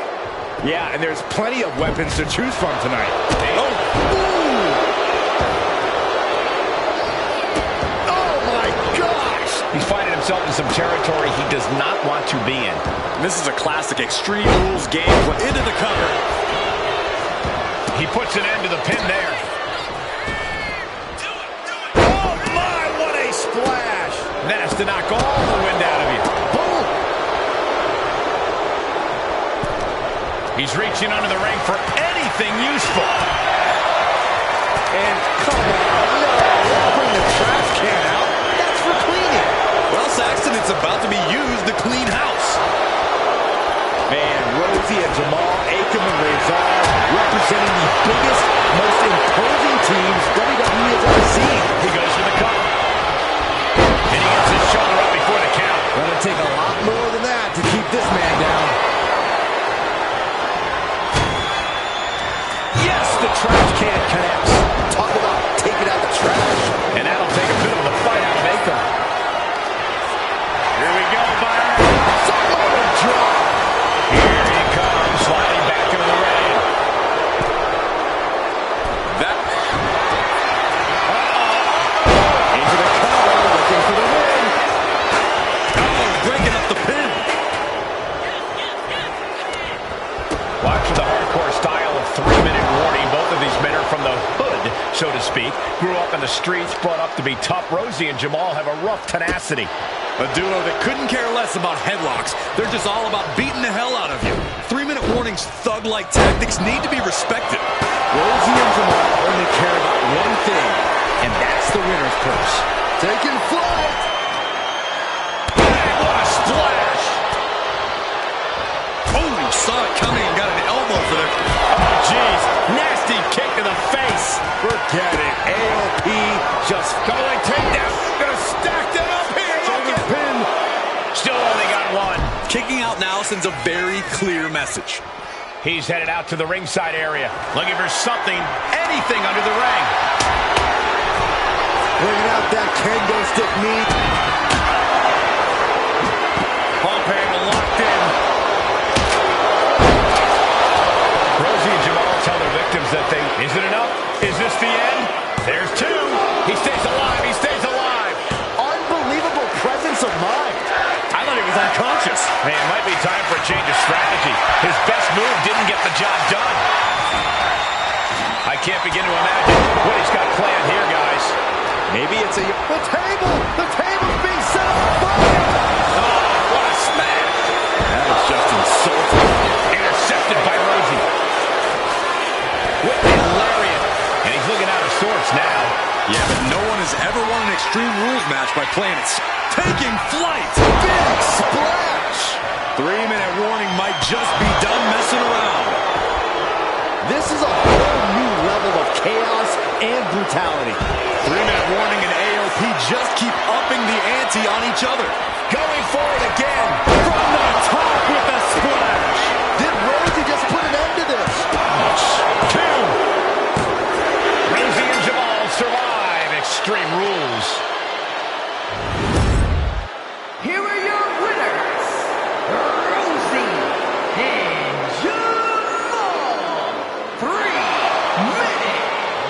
Yeah, and there's plenty of weapons to choose from tonight. Oh, ooh. Oh my gosh! He's finding himself in some territory he does not want to be in. This is a classic Extreme Rules game. Into the cover. He puts an end to the pin there. Oh my, what a splash! That has to knock all the wind out of you. Boom! He's reaching under the ring for anything useful. And come on, no, don't bring the trash can out. That's for cleaning. Well, Saxton, it's about to be used to clean house. Man, Rosie and Jamal, Akam and Rezar representing the biggest, most imposing teams WWE has ever seen. He goes for the cover. And he gets his shoulder up before the count. Gonna take a lot more than that to keep this man down. Yes, the trash can connects. Talk about taking out the trash. And that'll take a bit of the fight out of Akam. Here we go, Byron. Samoan drop. Here he comes, sliding back into the ring. That... Into the cover, looking for the win. Oh, breaking up the pin. Watch the hardcore style of 3-minute warning. Both of these men are from the hood, so to speak. Grew up in the streets, brought up to be tough. Rosie and Jamal have a rough tenacity. A duo that couldn't care less about headlocks. They're just all about beating the hell out of you. 3-minute warnings, thug-like tactics need to be respected. Rosie and Jamal only care about one thing, and that's the winner's purse. Taking flight. Bang, what a splash! Oh, saw it coming and got an elbow for the... Oh, jeez. Nasty kick to the face. Forget it. AOP just... Doubling takedown. Gonna stack that up here. Look at pin. Still only got one. Kicking out now sends a very clear message. He's headed out to the ringside area, looking for something, anything under the ring. Bringing out that kendo stick meat. Pump handle locked in. Rosie and Jamal tell their victims that is it enough? Is this the end? There's two. He stays alive. He stays alive. Unbelievable presence of mind. I thought he was unconscious. Man, it might be time for a change of strategy. His best move didn't get the job done. I can't begin to imagine what he's got planned here, guys. Maybe it's the table. The table's being set on fire. Oh, what a smash. That is just insulting. Intercepted by Rosie. Whipping lariat. And he's looking out of sorts now. Yeah, but no one has ever won an Extreme Rules match by playing it. Taking flight. Big splash. 3-minute warning might just be done messing around. This is a whole new level of chaos and brutality. 3-minute warning and AOP just keep upping the ante on each other. Going for it again. From the top with a splash. Did Rosie just put an end to this? Two. Rosie and Jamal survive Extreme Rules. Here are your winners, Rosie and Jamal. 3-minute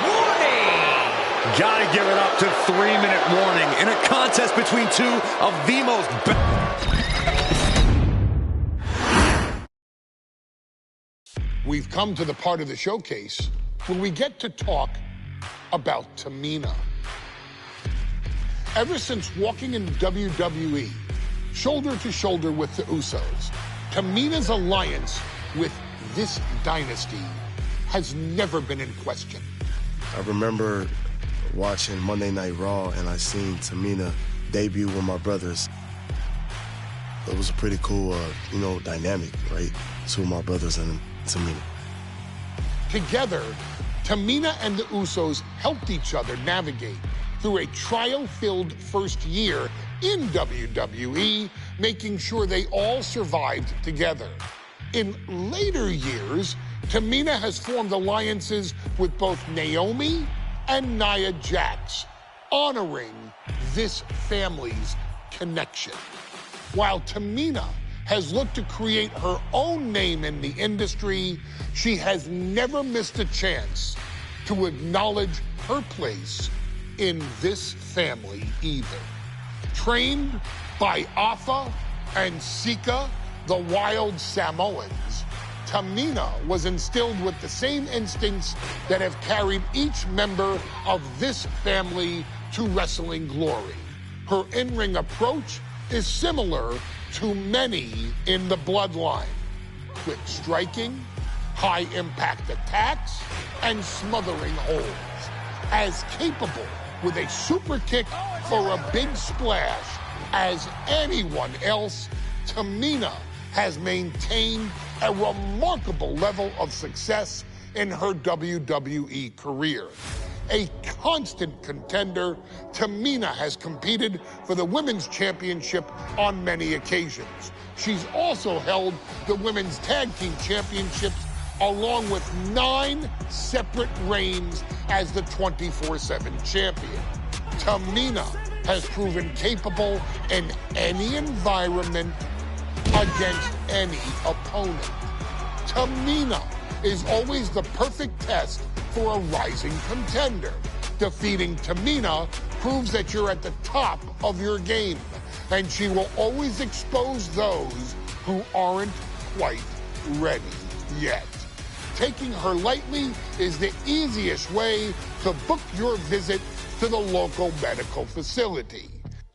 warning. Gotta give it up to 3-minute warning in a contest between two of the most... We've come to the part of the showcase where we get to talk about Tamina. Ever since walking in WWE, shoulder to shoulder with the Usos, Tamina's alliance with this dynasty has never been in question. I remember watching Monday Night Raw and I seen Tamina debut with my brothers. It was a pretty cool, dynamic, right? Two of my brothers and Tamina. Together, Tamina and the Usos helped each other navigate through a trial-filled first year in WWE, making sure they all survived together. In later years, Tamina has formed alliances with both Naomi and Nia Jax, honoring this family's connection. While Tamina has looked to create her own name in the industry, she has never missed a chance to acknowledge her place in this family either. Trained by Afa and Sika, the wild Samoans, Tamina was instilled with the same instincts that have carried each member of this family to wrestling glory. Her in-ring approach is similar to many in the bloodline. Quick striking, high-impact attacks, and smothering holds. as capable with a super kick or a big splash as anyone else, Tamina has maintained a remarkable level of success in her WWE career. A constant contender, Tamina has competed for the Women's Championship on many occasions. She's also held the Women's Tag Team Championships along with 9 separate reigns as the 24/7 champion. Tamina has proven capable in any environment against any opponent. Tamina is always the perfect test for a rising contender. Defeating Tamina proves that you're at the top of your game, and she will always expose those who aren't quite ready yet. Taking her lightly is the easiest way to book your visit to the local medical facility.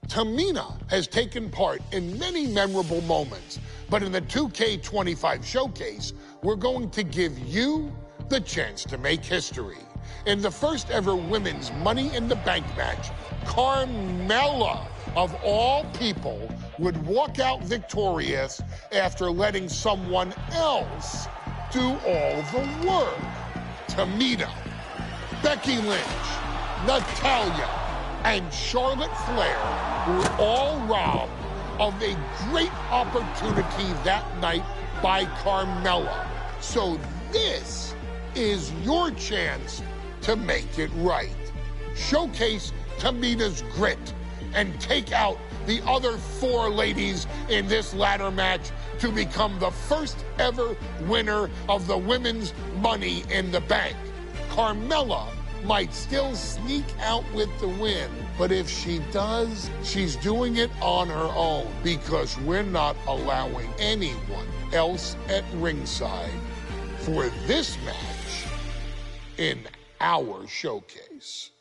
Tamina has taken part in many memorable moments, but in the 2K25 showcase, we're going to give you the chance to make history. In the first ever women's Money in the Bank match, Carmella, of all people, would walk out victorious after letting someone else do all the work. Tamina, Becky Lynch, Natalya, and Charlotte Flair were all robbed of a great opportunity that night by Carmella. So this is your chance to make it right. Showcase Tamina's grit and take out the other 4 ladies in this ladder match to become the first ever winner of the Women's Money in the Bank. Carmella might still sneak out with the win, but if she does, she's doing it on her own because we're not allowing anyone else at ringside for this match in our showcase.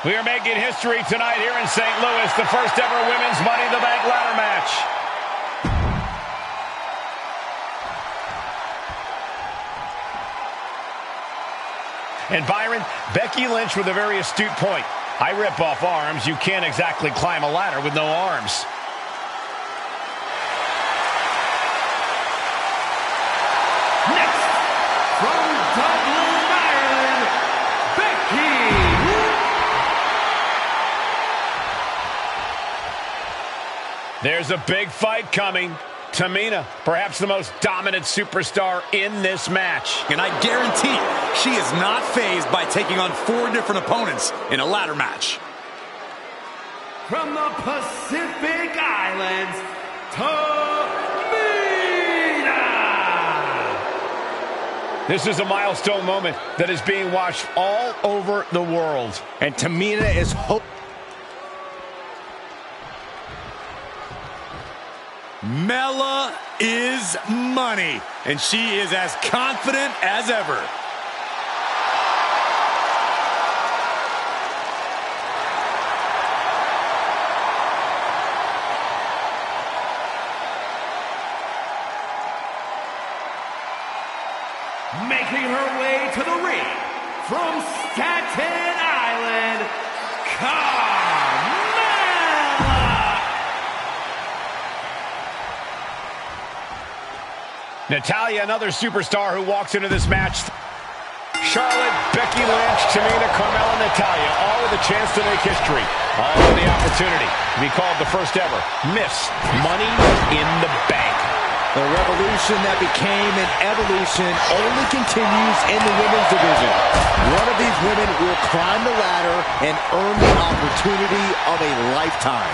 We are making history tonight here in St. Louis, the first ever Women's Money in the Bank ladder match. And Byron, Becky Lynch with a very astute point. I rip off arms. You can't exactly climb a ladder with no arms. Next, from Dublin, Ireland, Becky. There's a big fight coming. Tamina, perhaps the most dominant superstar in this match. And I guarantee she is not fazed by taking on 4 different opponents in a ladder match. From the Pacific Islands, Tamina! This is a milestone moment that is being watched all over the world. And Tamina is Mella is money, and she is as confident as ever. Making her way to the ring from Staten Island, Carmella! Natalya, another superstar who walks into this match. Charlotte, Becky Lynch, Tamina, Carmella, Natalya, all with a chance to make history. All with the opportunity to be called the first ever Miss Money in the Bank. The revolution that became an evolution only continues in the women's division. One of these women will climb the ladder and earn the opportunity of a lifetime.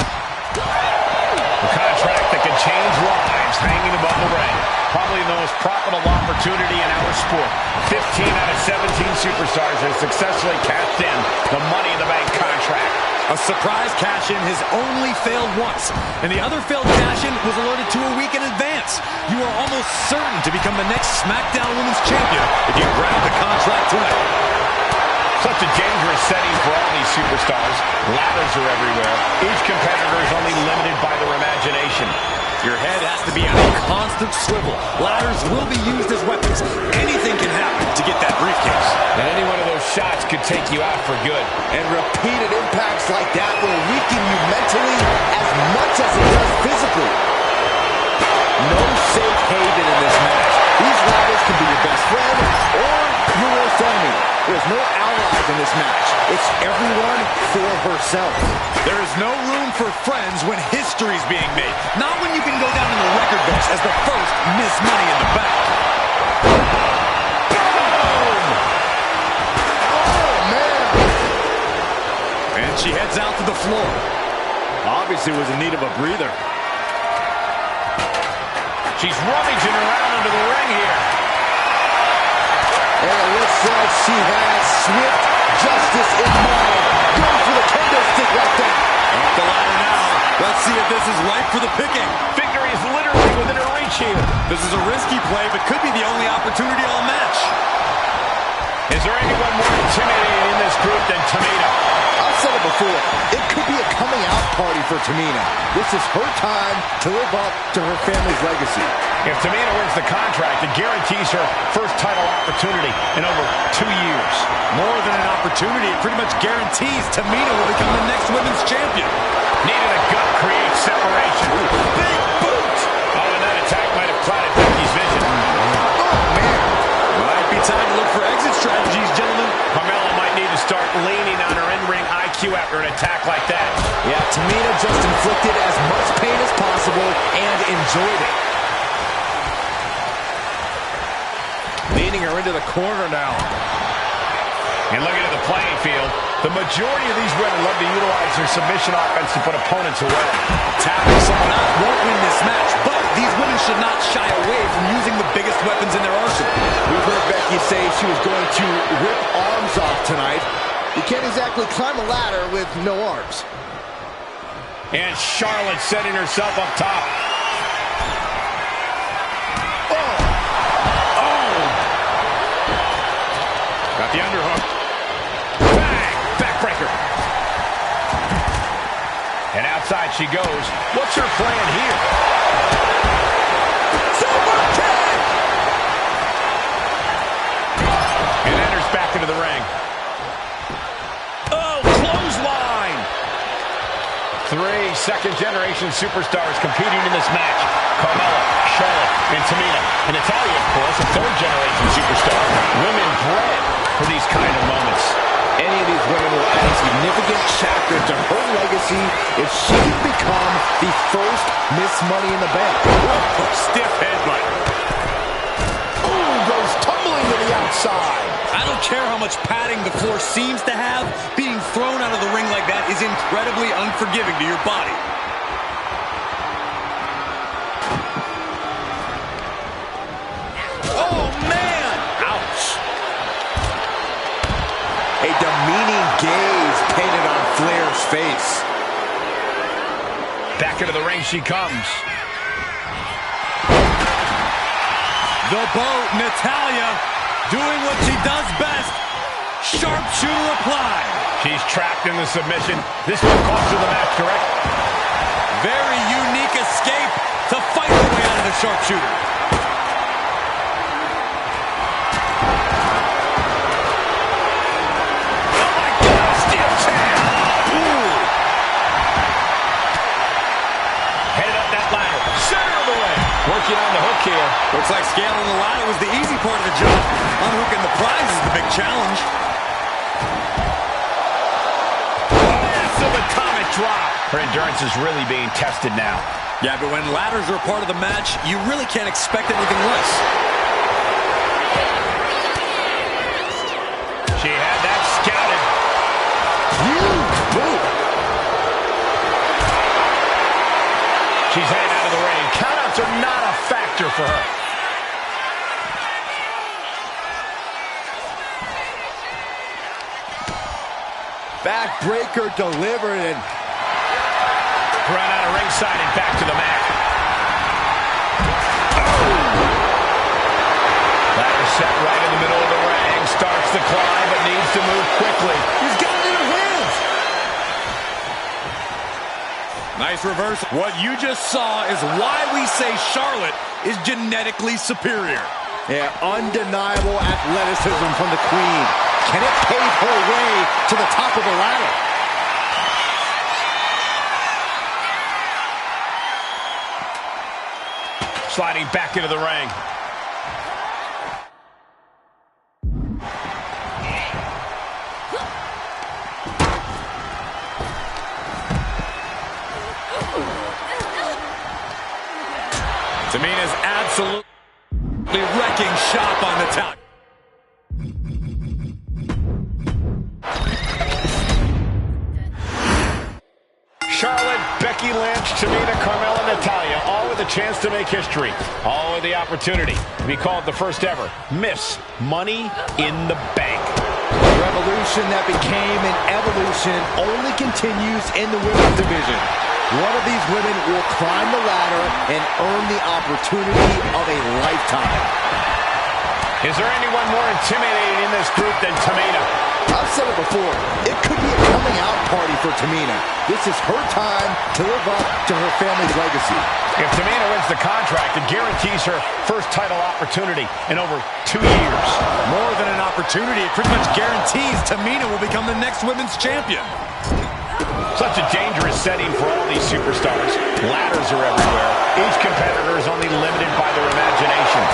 A contract that can change lives hanging above the ring. Probably the most profitable opportunity in our sport. 15 out of 17 superstars have successfully cashed in the Money in the Bank contract. A surprise cash-in has only failed once, and the other failed cash-in was alerted to a week in advance. You are almost certain to become the next SmackDown Women's Champion if you grab the contract tonight. Such a dangerous setting for all these superstars. Ladders are everywhere. Each competitor is only limited by their imagination. Your head has to be on a constant swivel. Ladders will be used as weapons. Anything can happen to get that briefcase. And any one of those shots could take you out for good. And repeated impacts like that will weaken you mentally as much as it does physically. No safe haven in this match. These rivals can be your best friend or your worst enemy. There's no allies in this match. It's everyone for herself. There is no room for friends when history's being made. Not when you can go down in the record books as the first Miss Money in the Bank. Boom! Oh, man! And she heads out to the floor. Obviously was in need of a breather. She's rummaging around under the ring here. And it looks like she has swift justice in mind. Going for the kendo stick like that. Up the ladder now. Let's see if this is ripe for the picking. Victory is literally within her reach here. This is a risky play, but could be the only opportunity all match. Is there anyone more intimidating in this group than Tamina? I've said it before. It could be a coming out party for Tamina. This is her time to live up to her family's legacy. If Tamina wins the contract, it guarantees her first title opportunity in over 2 years. More than an opportunity, it pretty much guarantees Tamina will become the next women's champion. Needed a gut create separation. Ooh, big boot! Oh, and that attack might have clouded Becky's vision. Oh, man. Might be time to look for exit strategies, gentlemen. Carmella might need to start leaning on her in-ring IQ after an attack like that. Yeah, Tamina just inflicted as much pain as possible and enjoyed it. Leading her into the corner now. And looking at the playing field, the majority of these women love to utilize their submission offense to put opponents away. Tapping someone out won't win this match, but these women should not shy away from using the biggest weapons in their arsenal. We've heard Becky say she was going to rip arms off tonight. You can't exactly climb a ladder with no arms. And Charlotte setting herself up top. Got the underhook. Bang! Backbreaker. And outside she goes. What's her plan here? Super kick! And enters back into the ring. Oh, clothesline! 3 second-generation superstars competing in this match. Carmella, Charlotte, and Tamina. And Natalya, of course, a 3rd-generation superstar. Women bred for these kind of moments. Any of these women will add a significant chapter to her legacy if she can become the first Miss Money in the Bank. Whoa, stiff headbutt. Ooh, goes tumbling to the outside. I don't care how much padding the floor seems to have. Being thrown out of the ring like that is incredibly unforgiving to your body. Oh, man! Ouch. A demeaning gaze painted on Flair's face. Back into the ring she comes. The boat, Natalya, doing what she does best. Sharpshooter applied. She's trapped in the submission. This will cost her the match, correct? Very unique escape to fight her way out of the sharpshooter. Oh my God, steel chair! Ooh. Headed up that ladder, center of the ring. Working on the hook here. Looks like scaling the ladder was the easy part of the job. Unhooking the prize is the big challenge. Massive atomic drop. Her endurance is really being tested now. Yeah, but when ladders are a part of the match, you really can't expect anything less. She had that scouted. She's heading out of the ring. Countouts are not a factor for her. Backbreaker delivered and Run out of ringside and back to the mat. Ladder set right in the middle of the ring. Starts the climb, but needs to move quickly. He's got it in her hands. Nice reverse. What you just saw is why we say Charlotte is genetically superior. Yeah, undeniable athleticism from the Queen. Can it pave her way to the top of the ladder? Sliding back into the ring. Tamina's absolutely wrecking shop on the top. Charlotte, Becky Lynch, Tamina, Carmella, Natalya, all with a chance to make history. All with the opportunity to be called the first ever Miss Money in the Bank. The revolution that became an evolution only continues in the women's division. One of these women will climb the ladder and earn the opportunity of a lifetime. Is there anyone more intimidating in this group than Tamina? I've said it before, it could be a coming out party for Tamina. This is her time to live up to her family's legacy. If Tamina wins the contract, it guarantees her first title opportunity in over 2 years. More than an opportunity, it pretty much guarantees Tamina will become the next women's champion. Such a dangerous setting for all these superstars. Ladders are everywhere. Each competitor is only limited by their imagination.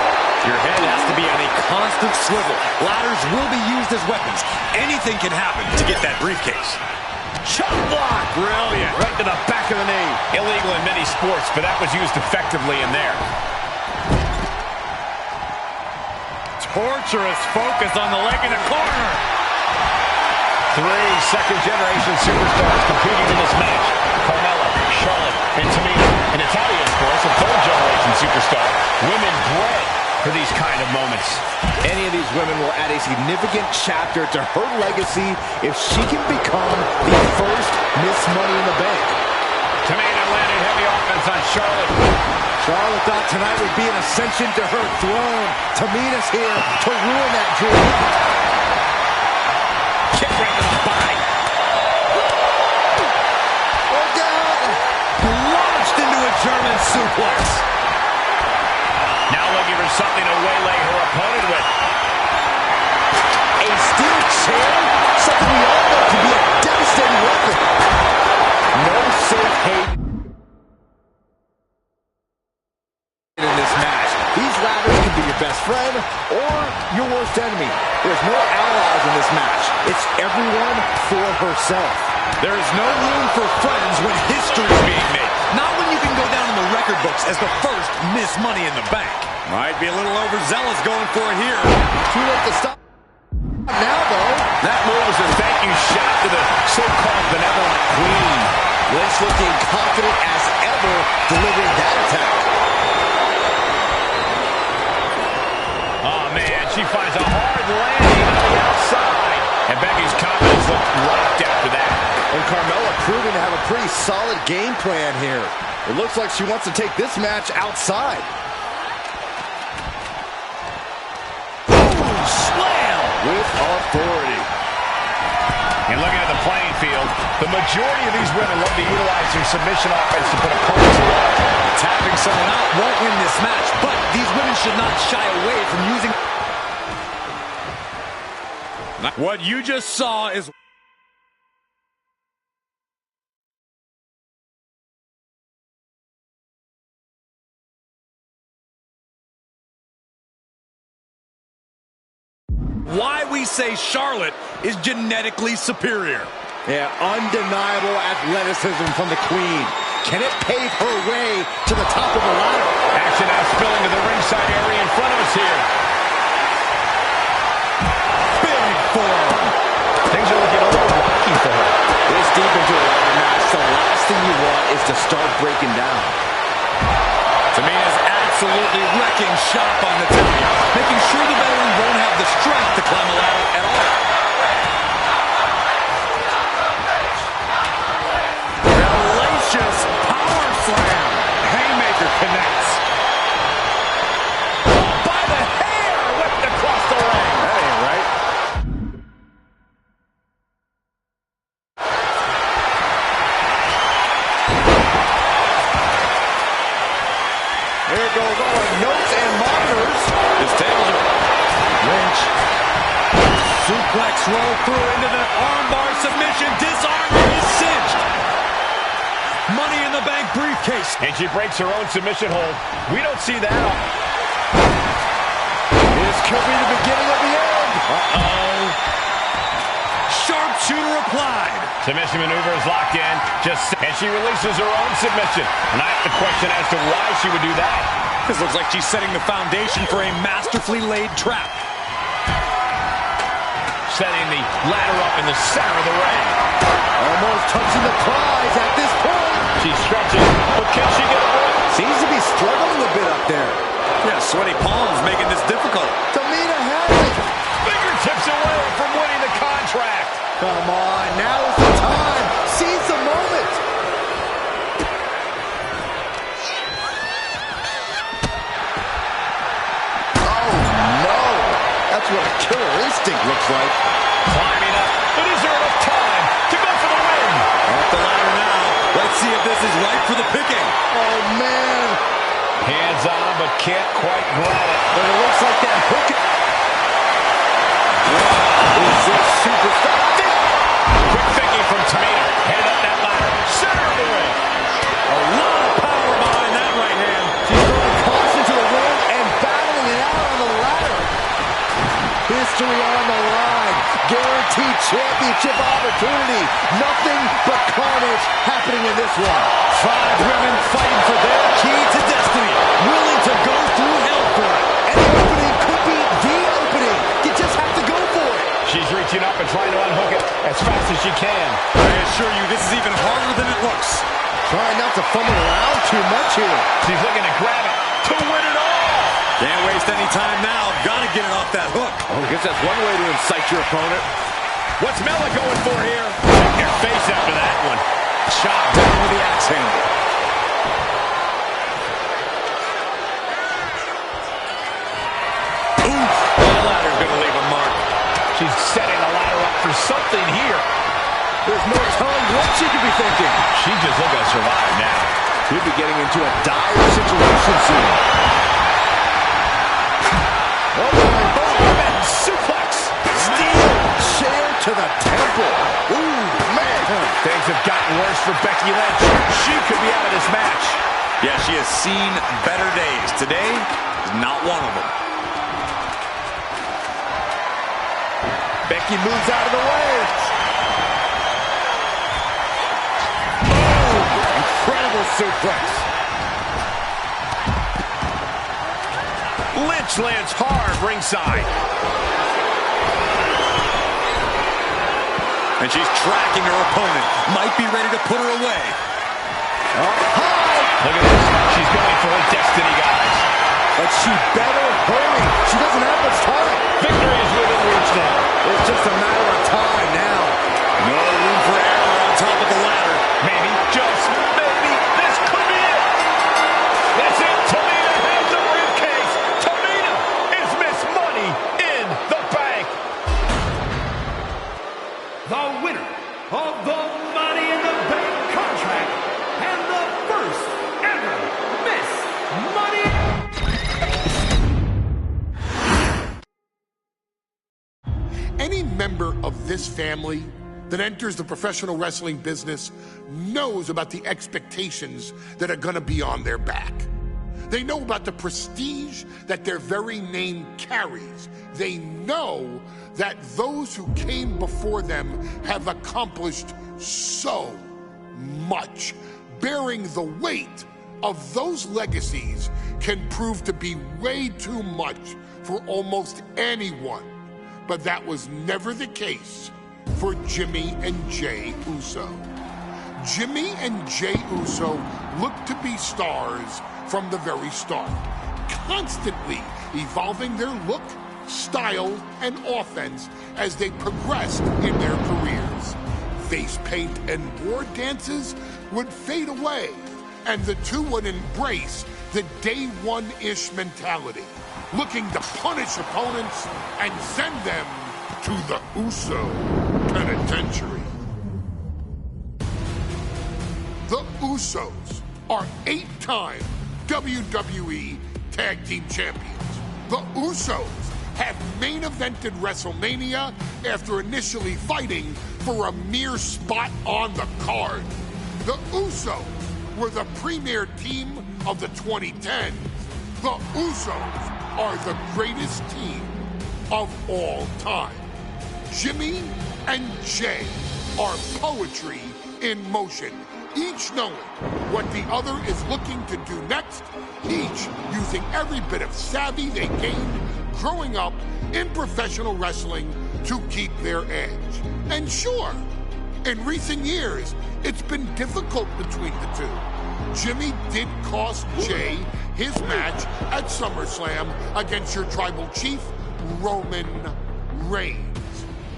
Your head has to be on a constant swivel. Ladders will be used as weapons. Anything can happen to get that briefcase. Chop block! Brilliant. Right to the back of the knee. Illegal in many sports, but that was used effectively in there. Torturous focus on the leg in the corner. 3 second-generation superstars competing in this match. Carmella, Charlotte, and Tamina. And Natalya, of course, a third-generation superstar. Women bred for these kind of moments. Any of these women will add a significant chapter to her legacy if she can become the first Miss Money in the Bank. Tamina landed heavy offense on Charlotte. Charlotte thought tonight would be an ascension to her throne. Tamina's here to ruin that dream. Kick right to the body. Look out! Launched into a German suplex. Now looking for something to waylay her opponent with. A steel chair? Something we all know could be a devastating weapon. No safe haven in this match. These ladders can be your best friend or your worst enemy. There's no allies in this match. It's everyone for herself. There is no room for friends when history is being made. Not when you can go down in the record books as the first Miss Money in the Bank. Might be a little overzealous going for it here. Too late to stop now, though. That move was a thank you shot to the so-called benevolent queen. Lynch looking confident as ever, delivering that attack. Oh, man, she finds a hard landing on the outside. And Becky's confidence looked rocked after that. And Carmella proving to have a pretty solid game plan here. It looks like she wants to take this match outside. Boom, slam! With authority. And looking at the playing field, the majority of these women love to utilize their submission offense to put opponents away. Tapping someone out won't win this match, but these women should not shy away from using... What you just saw is... why we say Charlotte is genetically superior. Yeah, undeniable athleticism from the Queen. Can it pave her way to the top of the ladder? Action now spilling to the ringside area in front of us here. Big form. Things are looking a little rocky for her. This deep into a ladder match, the last thing you want is to start breaking down. Tamina's absolutely wrecking shop on Natalya, making sure the veteran won't have the strength to climb a ladder at all. Hellacious power slam. Haymaker connects. By the hair, whipped across the ring. That ain't right. suplex roll through into the armbar submission. Disarmer is cinched. Money in the Bank briefcase. And she breaks her own submission hold. We don't see that. This could be the beginning of the end. Uh-oh. Sharpshooter applied. Submission maneuver is locked in. And she releases her own submission. And I have to question as to why she would do that. This looks like she's setting the foundation for a masterfully laid trap. Setting the ladder up in the center of the ring. Almost touching the prize at this point. She's stretching, but can she get a win? Seems to be struggling a bit up there. Yeah, sweaty palms making this difficult. Tamina has it. Fingertips away from winning the contract. Come on, now is the time. Seize the moment. Oh, no. That's what a killer instinct looks like. Climbing up, but is there enough time to go for the win? Off the ladder now. Let's see if this is right for the picking. Oh, man. Hands on, but can't quite grab it. But it looks like that hook. Is this superstar? Quick thinking from Tamina. Headed up that ladder. Center of the ring. A lot of power behind that right hand. She's throwing caution to the ring and battling it out on the ladder. History on the line. Guaranteed championship opportunity. Nothing but carnage happening in this one. 5 women fighting for their key to destiny. Willing to go through hell for it. And the opening could be the opening. You just have to go for it. She's reaching up and trying to unhook it as fast as she can. I assure you, this is even harder than it looks. Trying not to fumble around too much here. She's looking to grab it to win it all. Can't waste any time now. Gotta get it off that hook. Oh, I guess that's one way to incite your opponent. What's Mella going for here? Check your face after that one. Chop down with the axe handle. Oof. The ladder's going to leave a mark. She's setting the ladder up for something here. There's no telling what she could be thinking. She's just looking to survive now. Could be getting into a dire situation soon. Oh, my God. Suplex. Steel chair to the temple. Ooh, man. Things have gotten worse for Becky Lynch. She could be out of this match. Yeah, she has seen better days. Today is not one of them. Becky moves out of the way. Incredible suplex. Lynch lands hard ringside. And she's tracking her opponent. Might be ready to put her away. Look at this. She's going for her destiny, guys. But she better hurry. She doesn't have much time. Victory is within reach now. It's just a matter of time now. No room for error on top of the ladder. Maybe, just maybe, this could be it. That's it. Tamina has the briefcase. Tamina is Miss Money in the Bank. The winner of the Money in the Bank contract and the first ever Miss Money. Any member of this family that enters the professional wrestling business knows about the expectations that are going to be on their back. They know about the prestige that their very name carries. They know that those who came before them have accomplished so much. Bearing the weight of those legacies can prove to be way too much for almost anyone. But that was never the case for Jimmy and Jey Uso. Jimmy and Jey Uso looked to be stars from the very start, constantly evolving their look, style, and offense as they progressed in their careers. Face paint and war dances would fade away, and the two would embrace the day one-ish mentality, looking to punish opponents and send them to the Uso Penitentiary. The Usos are 8-time WWE Tag Team Champions. The Usos have main evented WrestleMania after initially fighting for a mere spot on the card. The Usos were the premier team of the 2010s. The Usos are the greatest team of all time. Jimmy and Jay are poetry in motion, each knowing what the other is looking to do next, each using every bit of savvy they gained growing up in professional wrestling to keep their edge. And sure, in recent years, it's been difficult between the two. Jimmy did cost Jay his match at SummerSlam against your tribal chief, Roman Reigns.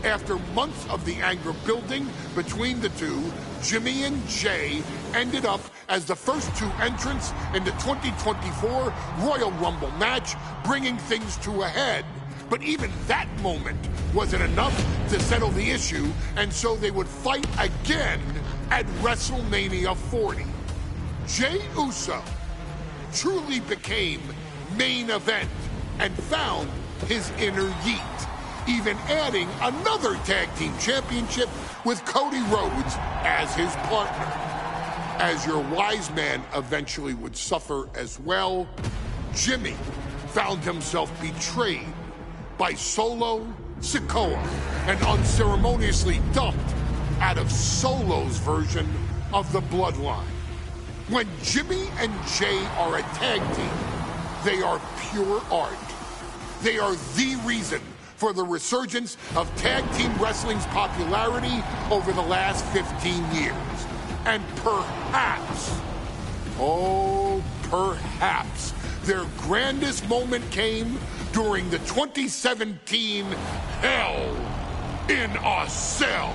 After months of the anger building between the two, Jimmy and Jay ended up as the first two entrants in the 2024 Royal Rumble match, bringing things to a head. But even that moment wasn't enough to settle the issue, and so they would fight again at WrestleMania 40. Jey Uso truly became main event and found his inner yeet, even adding another tag team championship with Cody Rhodes as his partner. As your wise man eventually would suffer as well, Jimmy found himself betrayed by Solo Sikoa and unceremoniously dumped out of Solo's version of the Bloodline. When Jimmy and Jay are a tag team, they are pure art. They are the reason for the resurgence of tag team wrestling's popularity over the last 15 years. And perhaps, oh, perhaps, their grandest moment came during the 2017 Hell in a Cell,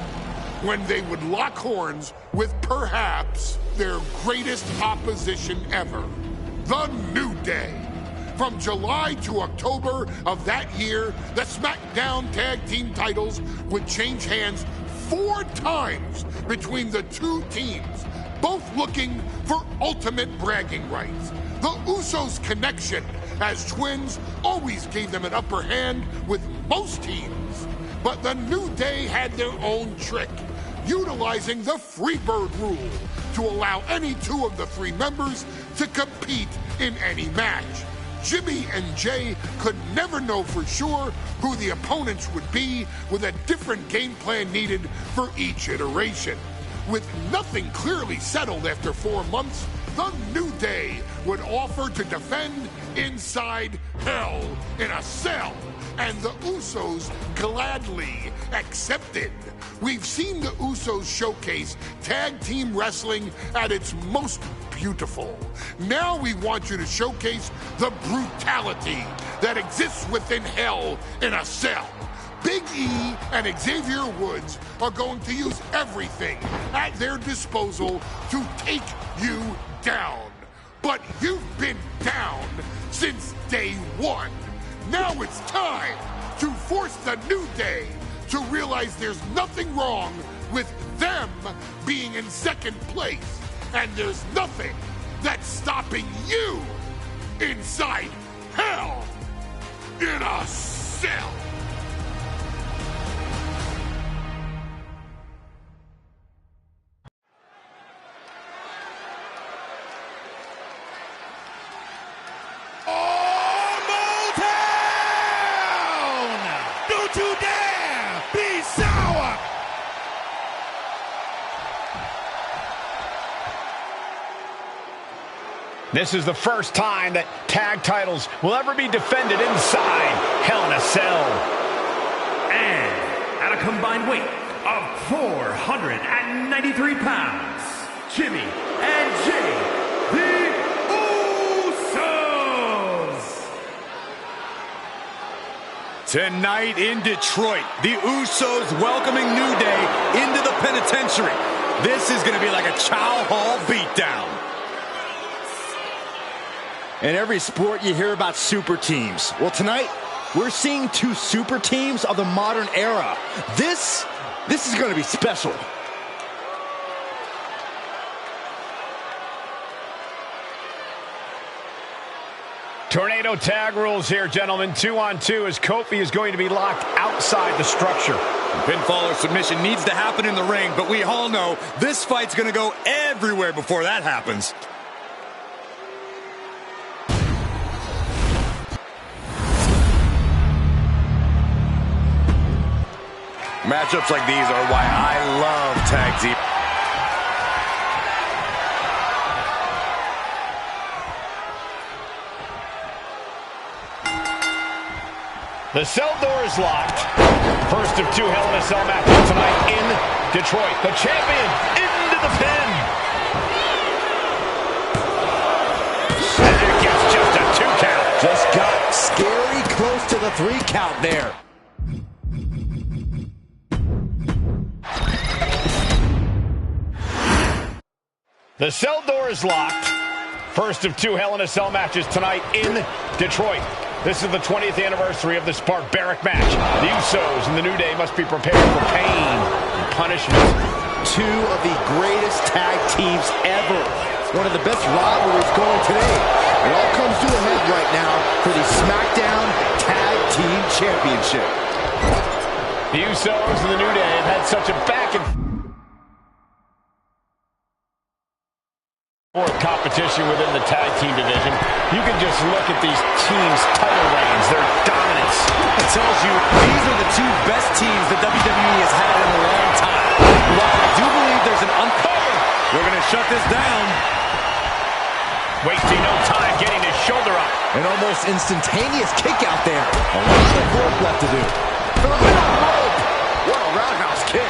when they would lock horns with perhaps their greatest opposition ever, The New Day. From July to October of that year, the SmackDown Tag Team titles would change hands 4 times between the two teams, both looking for ultimate bragging rights. The Usos' connection as twins always gave them an upper hand with most teams. But the New Day had their own trick, utilizing the Freebird rule to allow any 2 of the 3 members to compete in any match. Jimmy and Jay could never know for sure who the opponents would be, with a different game plan needed for each iteration. With nothing clearly settled after 4 months, the New Day would offer to defend inside Hell in a Cell, and the Usos gladly accepted. We've seen the Usos showcase tag team wrestling at its most beautiful. Now we want you to showcase the brutality that exists within Hell in a Cell. Big E and Xavier Woods are going to use everything at their disposal to take you down. But you've been down since day 1. Now it's time to force the New Day to realize there's nothing wrong with them being in second place, and there's nothing that's stopping you inside Hell in a Cell. This is the first time that tag titles will ever be defended inside Hell in a Cell. And at a combined weight of 493 pounds, Jimmy and Jay, the Usos. Tonight in Detroit, the Usos welcoming New Day into the penitentiary. This is going to be like a Chow Hall beatdown. In every sport, you hear about super teams. Well, tonight, we're seeing 2 super teams of the modern era. This is going to be special. Tornado tag rules here, gentlemen. 2-on-2 as Kofi is going to be locked outside the structure. Pinfall or submission needs to happen in the ring, but we all know this fight's going to go everywhere before that happens. Matchups like these are why I love tag team. The cell door is locked. First of 2 Hell in a Cell matches tonight in Detroit. The champion into the pin. And that gets just a 2 count. Just got scary close to the 3 count there. The cell door is locked. First of 2 Hell in a Cell matches tonight in Detroit. This is the 20th anniversary of this barbaric match. The Usos and the New Day must be prepared for pain and punishment. 2 of the greatest tag teams ever. One of the best rivalries going today. It all comes to a head right now for the SmackDown Tag Team Championship. The Usos and the New Day have had such a back and forth competition within the tag team division. You can just look at these teams' title reigns, their dominance. It tells you these are the 2 best teams that WWE has had in a long time. While I do believe there's an uncover, we're going to shut this down. Wasting no time getting his shoulder up. An almost instantaneous kick out there. A lot of work left to do. For the rope. What a roundhouse kick.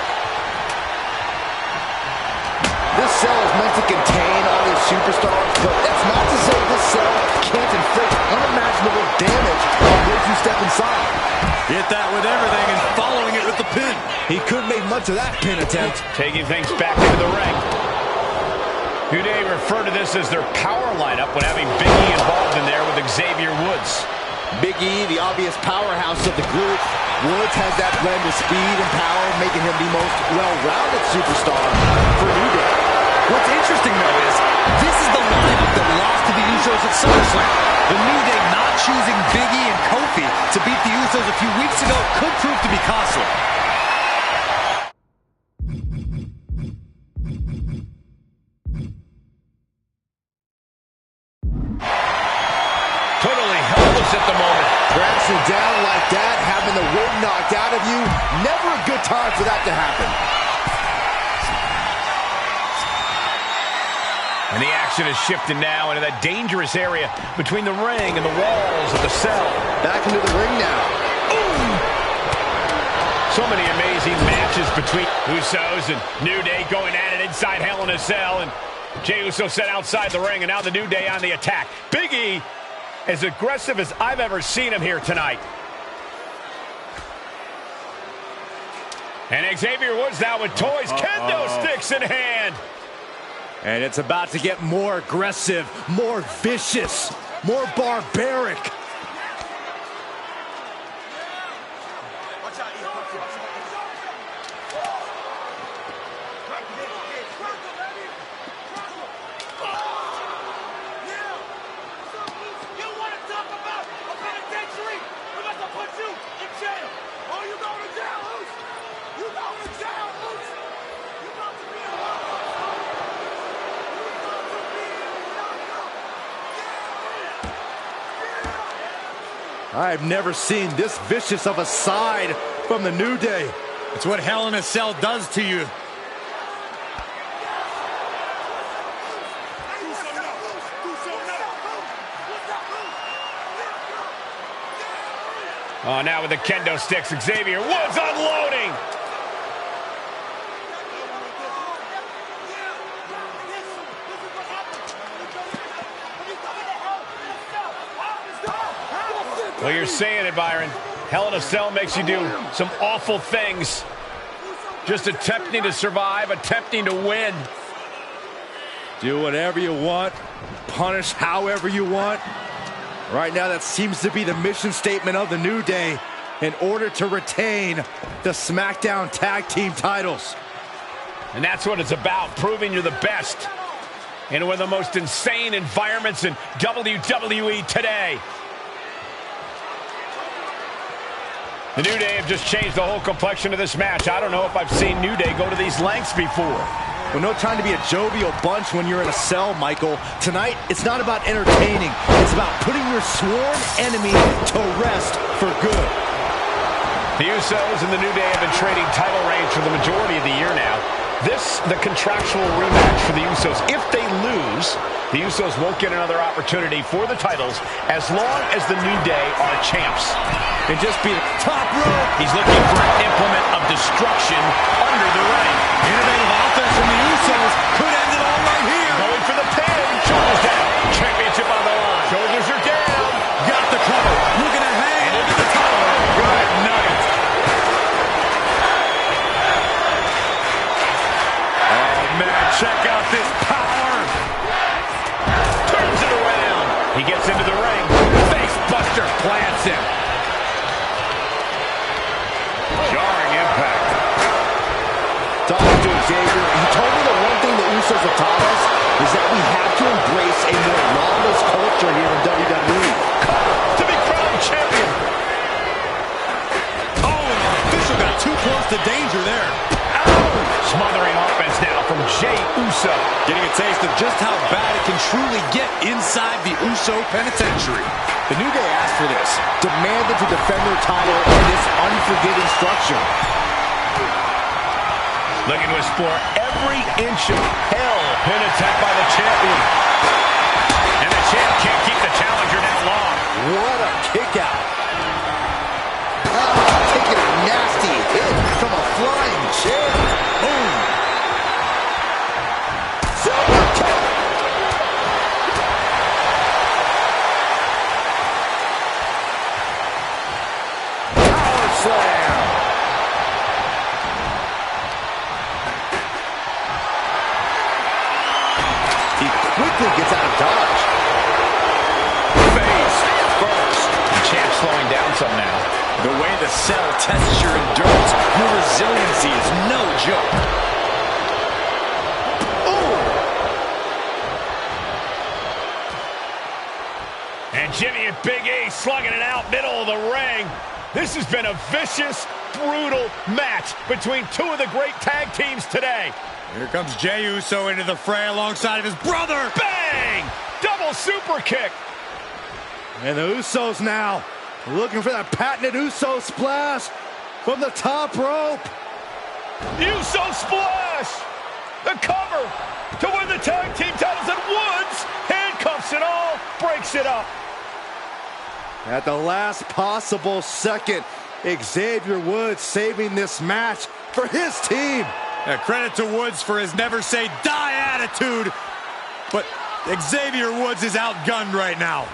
This cell is meant to contain all these superstars, but that's not to say this cell can't inflict unimaginable damage on those who step inside. Hit that with everything and following it with the pin. He couldn't make much of that pin attempt. Taking things back into the ring. New Day refer to this as their power lineup when having Big E involved in there with Xavier Woods. Big E, the obvious powerhouse of the group. Woods has that blend of speed and power, making him the most well-rounded superstar for New Day. What's interesting, though, is this is the lineup that lost to the Usos at SummerSlam. The New Day not choosing Big E and Kofi to beat the Usos a few weeks ago could prove to be costly. Totally helpless at the moment. Crashing down like that, having the wind knocked out of you, never a good time for that to happen. And the action is shifting now into that dangerous area between the ring and the walls of the cell. Back into the ring now. Ooh. So many amazing matches between Usos and New Day going at it inside Hell in a Cell. And Jey Uso set outside the ring, and now the New Day on the attack. Big E, as aggressive as I've ever seen him here tonight. And Xavier Woods now with toys, kendo sticks in hand. And it's about to get more aggressive, more vicious, more barbaric. I've never seen this vicious of a side from the New Day. It's what Hell in a Cell does to you. Oh, now with the kendo sticks, Xavier Woods unloading. Well, you're saying it, Byron. Hell in a Cell makes you do some awful things. Just attempting to survive, attempting to win. Do whatever you want, punish however you want. Right now, that seems to be the mission statement of the New Day in order to retain the SmackDown Tag Team titles. And that's what it's about, proving you're the best. into one of the most insane environments in WWE today. The New Day have just changed the whole complexion of this match. I don't know if I've seen New Day go to these lengths before. Well, no time to be a jovial bunch when you're in a cell, Michael. Tonight, it's not about entertaining. It's about putting your sworn enemy to rest for good. The Usos and the New Day have been trading title reigns for the majority of the year now. This, the contractual rematch for the Usos. If they lose, the Usos won't get another opportunity for the titles as long as the New Day are champs. And just be the top rope. He's looking for an implement of destruction under the ring. Innovative offense from the Usos could end it all right here. Going for the pin. Shoulders down. Championship on the line. Shoulders are down. Got the cover. Looking to hang into the title. Good night. Oh, man, check out this power. Turns it around. He gets into the ring. Face buster plants him. Jarring impact. Talking to Xavier, he told me the one thing the Usos have taught us is that we have to embrace a more lawless culture here in WWE. To be crowned champion. Oh, and the official got too close to danger there. Smothering offense now from Jey Uso. Getting a taste of just how bad it can truly get inside the Uso penitentiary. The New Day asked for this, demanded to defend their title in this unforgiving structure. Looking to explore every inch of hell. Pin attempt by the champion. And the champ can't keep the challenger down long. What a kick out. Taking a nasty hit from a flying chair. Boom. Super kick. Power slam. He quickly gets out of dodge. Face first. The champ slowing down some now. The way the cell tests your endurance, your resiliency is no joke. And Jimmy and Big E slugging it out middle of the ring. This has been a vicious, brutal match between two of the great tag teams today. Here comes Jey Uso into the fray alongside of his brother. Bang! Double super kick. And the Usos now looking for that patented Uso splash from the top rope. Uso splash. The cover to win the tag team titles, and Woods handcuffs it all, breaks it up. At the last possible second, Xavier Woods saving this match for his team. Credit to Woods for his never say die attitude, but Xavier Woods is outgunned right now.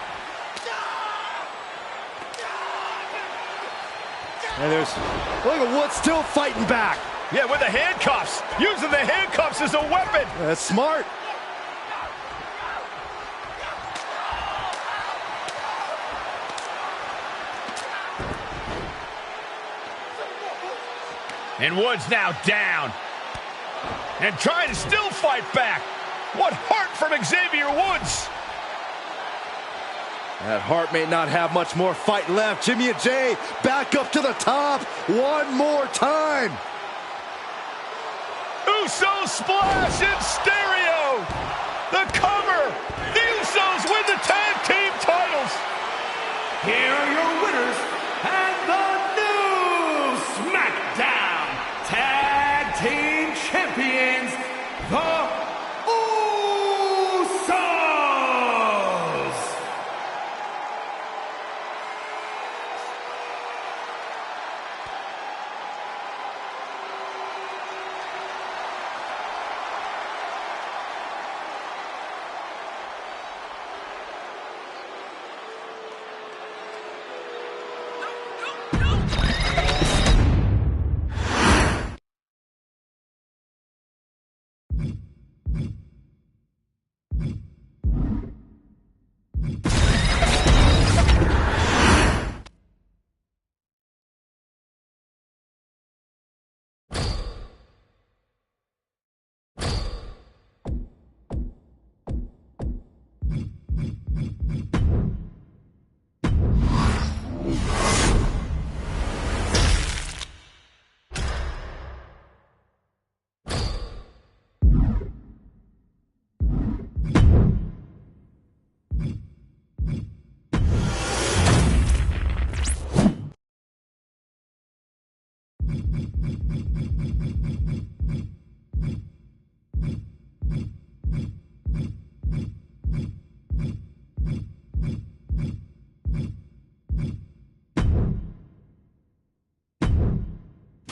And there's, look at Woods still fighting back. Yeah, with the handcuffs. Using the handcuffs as a weapon. That's smart. And Woods now down. And trying to still fight back. What heart from Xavier Woods. That Hart may not have much more fight left. Jimmy and Jey back up to the top one more time. Uso splash in stereo. The cover. The Usos win the tag team titles. Here are your winners and the new SmackDown Tag Team Champions, the Usos.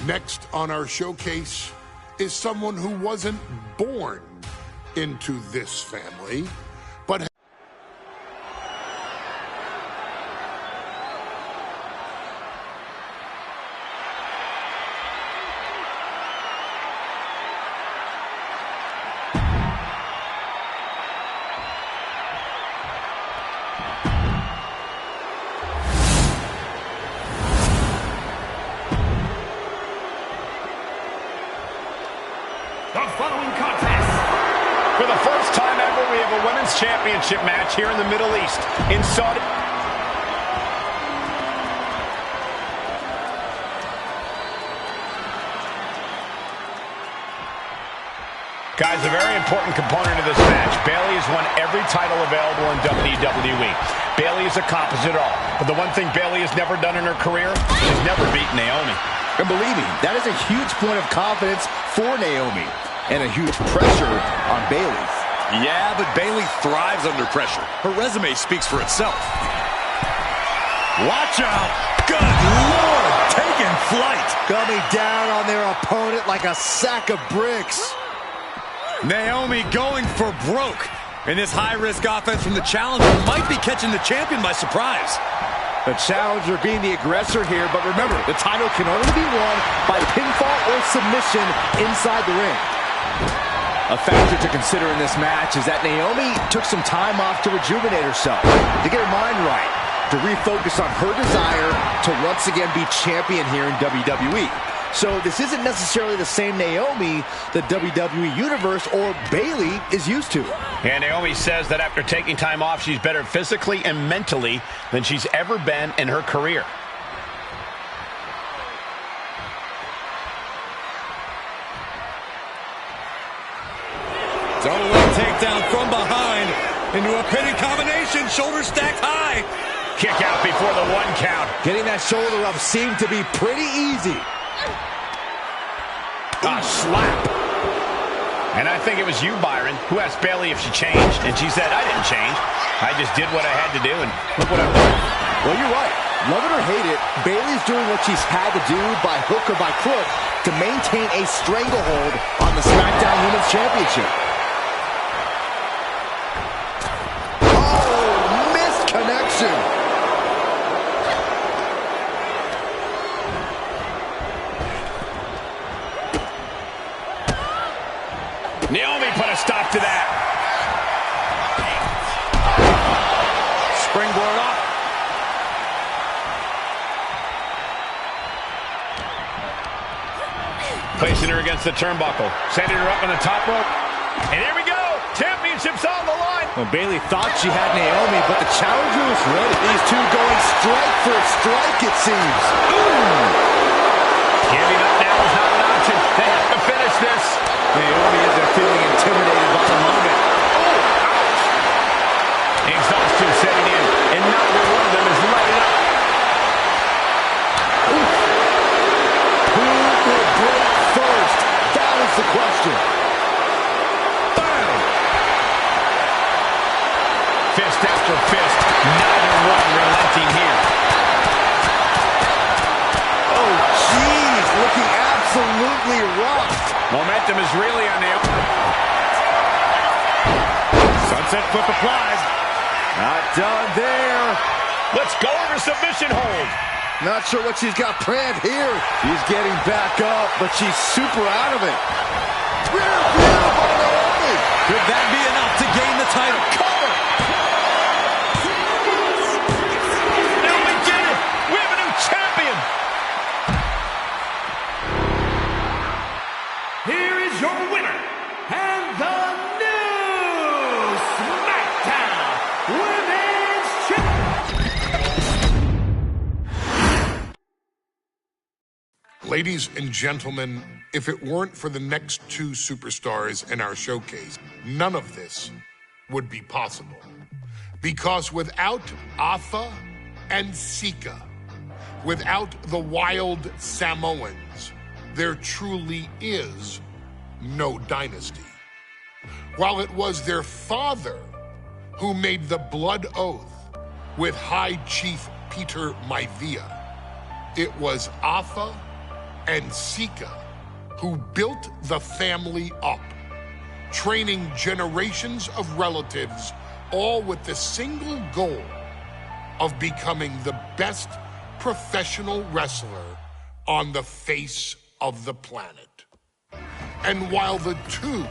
Next on our showcase is someone who wasn't born into this family, but The following contest. For the first time ever, we have a women's championship match here in the Middle East. In Saudi... Guys, a very important component of this match. Bayley has won every title available in WWE. Bayley has accomplished it all. But the one thing Bayley has never done in her career, she's never beaten Naomi. And believe me, that is a huge point of confidence for Naomi and a huge pressure on Bayley. Yeah, but Bayley thrives under pressure. Her resume speaks for itself. Watch out! Good Lord! Taking flight! Coming down on their opponent like a sack of bricks. Naomi going for broke. And this high-risk offense from the challenger might be catching the champion by surprise. The challenger being the aggressor here, but remember, the title can only be won by pinfall or submission inside the ring. A factor to consider in this match is that Naomi took some time off to rejuvenate herself, to get her mind right, to refocus on her desire to once again be champion here in WWE. So this isn't necessarily the same Naomi the WWE Universe or Bayley is used to. And Naomi says that after taking time off, she's better physically and mentally than she's ever been in her career. Double leg takedown from behind into a pinning combination, shoulder stacked high. Kick out before the 1 count. Getting that shoulder up seemed to be pretty easy. A slap. And I think it was you, Byron, who asked Bayley if she changed, and she said, I didn't change. I just did what I had to do, and look what I've done. Well, you're right. Love it or hate it, Bayley's doing what she's had to do by hook or by crook to maintain a stranglehold on the SmackDown Women's Championship. Oh, missed connection. Naomi put a stop to that. Springboard up. Placing her against the turnbuckle. Sending her up on the top rope. And here we go. Championship's on the line. Well, Bayley thought she had Naomi, but the challenger was ready. These two going strike for strike, it seems. Giving up now is not an option. They have to finish this. Naomi isn't feeling intimidated by the moment. Exhaustion setting in, and neither one of them is letting up. Who will break first? That is the question. Bang! Fist after fist, neither one relenting here. Oh, jeez, looking absolutely rough. Momentum is really on the... Sunset flip applied. Not done there. Let's go over submission hold. Not sure what she's got planned here. She's getting back up, but she's super out of it. Rear view by Naomi. Could that be enough to gain the title? Cover. Naomi did it. We have a new champion. Here is your winner, and the new SmackDown Women's Champion. ladies and gentlemen, if it weren't for the next 2 superstars in our showcase, none of this would be possible. Because without Afa and Sika, without the Wild Samoans, there truly is no dynasty. While it was their father who made the blood oath with High Chief Peter Maivia, it was Afa and Sika, who built the family up, training generations of relatives, all with the single goal of becoming the best professional wrestler on the face of the planet. And while the two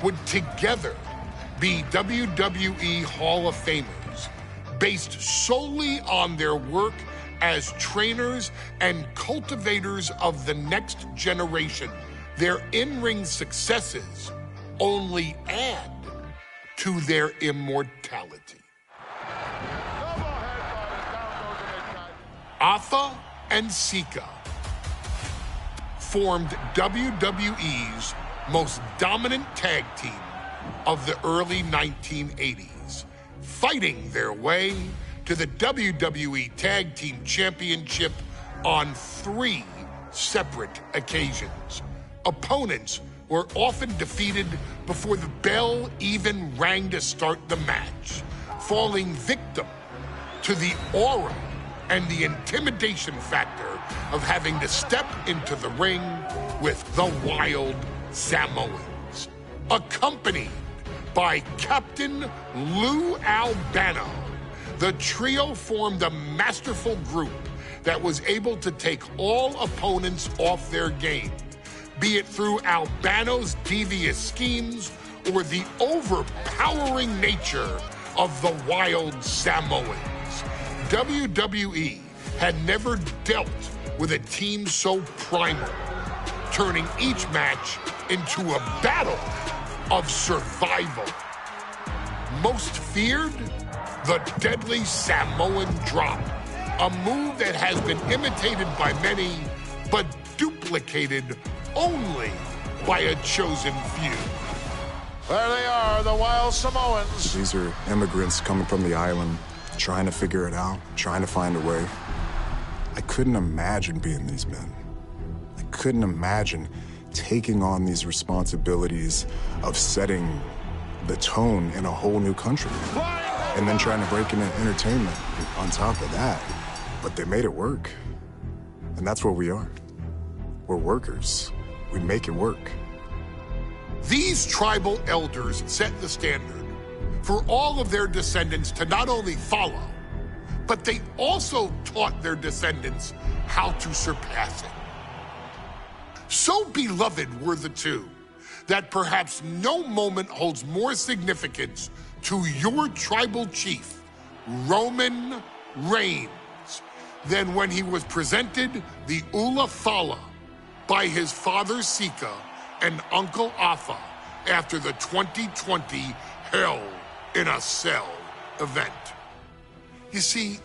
would together be WWE Hall of Famers, based solely on their work as trainers and cultivators of the next generation, their in-ring successes only add to their immortality. Afa and Sika formed WWE's most dominant tag team of the early 1980s, fighting their way to the WWE Tag Team Championship on 3 separate occasions. Opponents were often defeated before the bell even rang to start the match, falling victim to the aura and the intimidation factor of having to step into the ring with the Wild Samoans. Accompanied by Captain Lou Albano, the trio formed a masterful group that was able to take all opponents off their game, be it through Albano's devious schemes or the overpowering nature of the Wild Samoans. WWE had never dealt with a team so primal, turning each match into a battle of survival. Most feared, the deadly Samoan drop, a move that has been imitated by many, but duplicated only by a chosen few. There they are, the Wild Samoans. These are immigrants coming from the island, trying to figure it out, trying to find a way. I couldn't imagine being these men. I couldn't imagine taking on these responsibilities of setting the tone in a whole new country. And then trying to break into entertainment on top of that. But they made it work. And that's what we are. We're workers. We make it work. These tribal elders set the standard for all of their descendants to not only follow, but they also taught their descendants how to surpass it. So beloved were the two that perhaps no moment holds more significance to your tribal chief, Roman Reigns, than when he was presented the Ula Fala by his father Sika and Uncle Afa after the 2020 Hell in a Cell event. You see,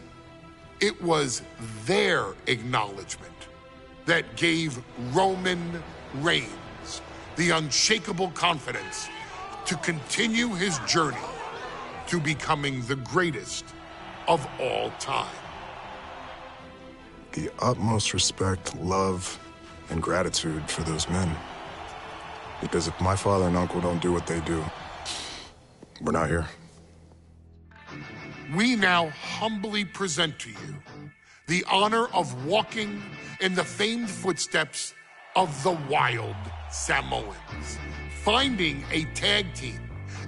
it was their acknowledgement that gave Roman Reigns the unshakable confidence to continue his journey to becoming the greatest of all time. The utmost respect, love, and gratitude for those men. Because if my father and uncle don't do what they do, we're not here. We now humbly present to you the honor of walking in the famed footsteps of the Wild Samoans, finding a tag team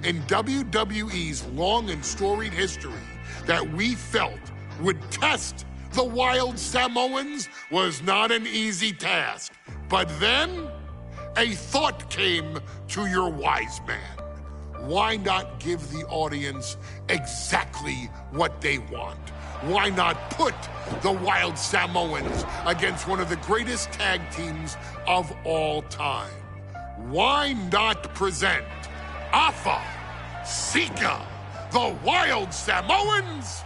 in WWE's long and storied history that we felt would test the Wild Samoans was not an easy task. But then a thought came to your wise man. Why not give the audience exactly what they want? Why not put the Wild Samoans against one of the greatest tag teams of all time? Why not present Afa, Sika, the Wild Samoans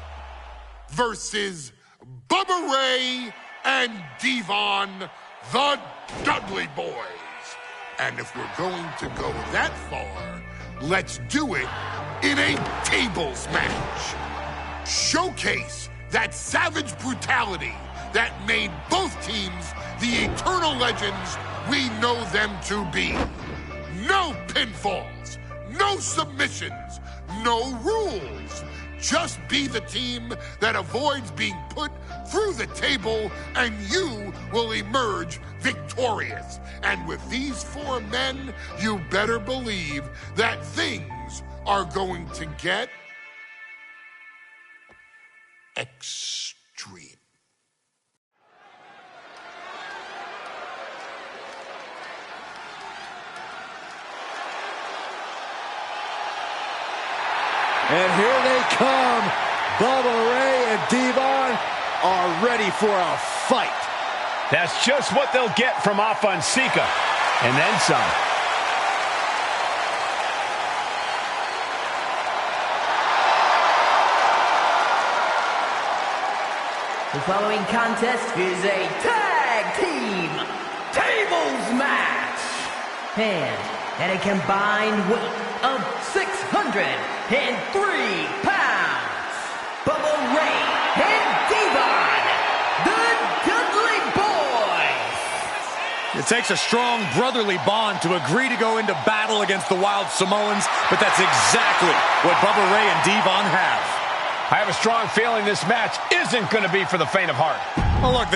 versus Bubba Ray and Devon, the Dudley Boys? And if we're going to go that far, let's do it in a tables match. Showcase that savage brutality that made both teams the eternal legends we know them to be. No pinfalls, no submissions, no rules. Just be the team that avoids being put through the table, and you will emerge victorious. And with these 4 men, you better believe that things are going to get extreme. And here they come. Bubba Ray and Devon are ready for a fight. That's just what they'll get from Afonseca, and then some. The following contest is a tag team tables match. And at a combined weight of 603 pounds, Bubba Ray and Devon, the Dudley Boys. It takes a strong brotherly bond to agree to go into battle against the Wild Samoans, but that's exactly what Bubba Ray and Devon have. I have a strong feeling this match isn't going to be for the faint of heart. Oh, look.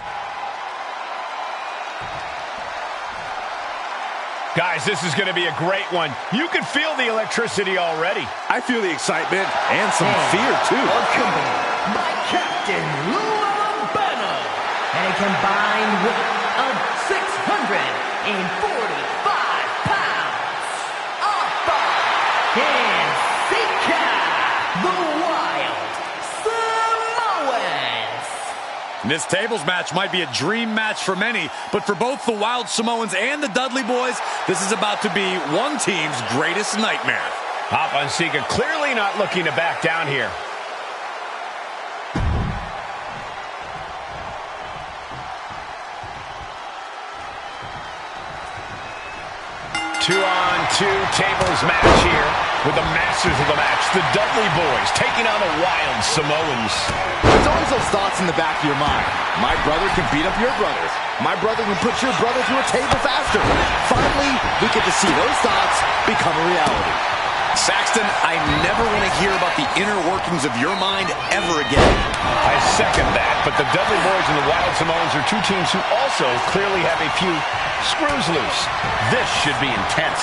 Guys, this is going to be a great one. You can feel the electricity already. I feel the excitement and some fear, too. Accompanied by Captain Lou Albano and a combined weight of 645 pounds. Afonseca, the Wild Samoans. This tables match might be a dream match for many, but for both the Wild Samoans and the Dudley Boys, this is about to be one team's greatest nightmare. Afonseca clearly not looking to back down here. 2-on-2 tables match here with the masters of the match, the Dudley Boys, taking on the Wild Samoans. There's always those thoughts in the back of your mind. My brother can beat up your brothers. My brother can put your brother through a table faster. Finally, we get to see those thoughts become a reality. Saxton, I never want to hear about the inner workings of your mind ever again. I second that, but the Dudley Boys and the Wild Samoans are two teams who also clearly have a few screws loose. This should be intense.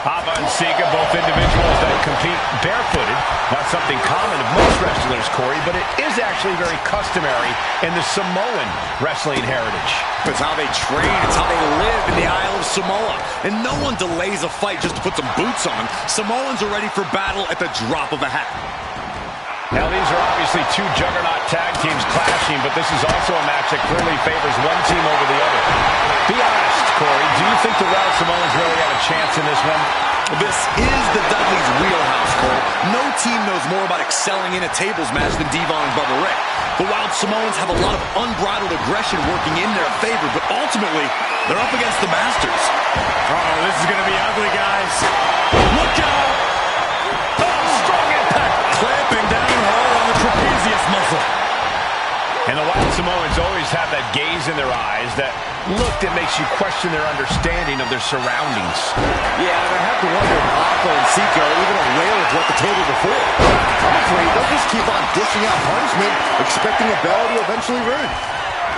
Afonseca, both individuals that compete barefooted. Not something common of most wrestlers, Corey, but it is actually very customary in the Samoan wrestling heritage. It's how they train, it's how they live in the Isle of Samoa. And no one delays a fight just to put some boots on. Samoans are ready for battle at the drop of a hat. Now, these are obviously two juggernaut tag teams clashing, but this is also a match that clearly favors one team over the other. Be honest, Corey, do you think the Wild Samoans really have a chance in this one? This is the Dudley's wheelhouse, Cole. No team knows more about excelling in a tables match than Devon and Bubba Ray. The Wild Samoans have a lot of unbridled aggression working in their favor, but ultimately, they're up against the Masters. Uh-oh, this is going to be ugly, guys. Look out! Oh, strong impact! Clamping down hard on the trapezius muscle. And the Wild Samoans always have that gaze in their eyes, that look that makes you question their understanding of their surroundings. Yeah, and I have to wonder if Afonseca are even aware of what the table before. I'm afraid they'll just keep on dishing out punishment, expecting a bell to eventually ring.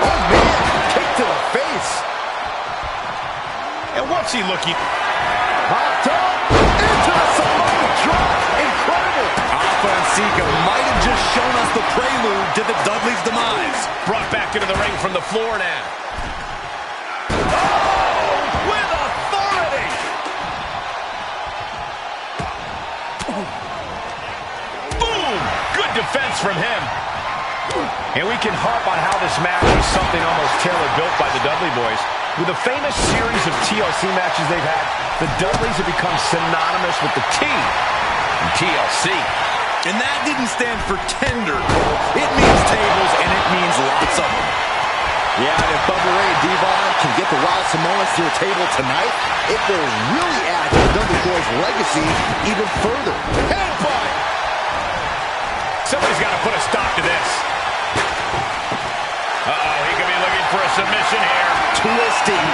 Oh, man, kick to the face. And what's he looking? Hot top, into the Samoan drop. Incredible. Afonseca might have just shown us the prelude to the Dudley's demise. Brought back into the ring from the floor now. With authority! Boom! Good defense from him. And we can harp on how this match is something almost tailor-built by the Dudley Boys. With a famous series of TLC matches they've had, the Dudleys have become synonymous with the T in TLC. And that didn't stand for tender, Cole. It means tables, and it means lots of them. Yeah, and if Bubba Ray and Devon can get the Wild Samoans to a table tonight, it will really add to the Dudley Boys' legacy even further. Headbutt! Somebody's got to put a stop to this. Uh-oh, he could be looking for a submission here. Twisting.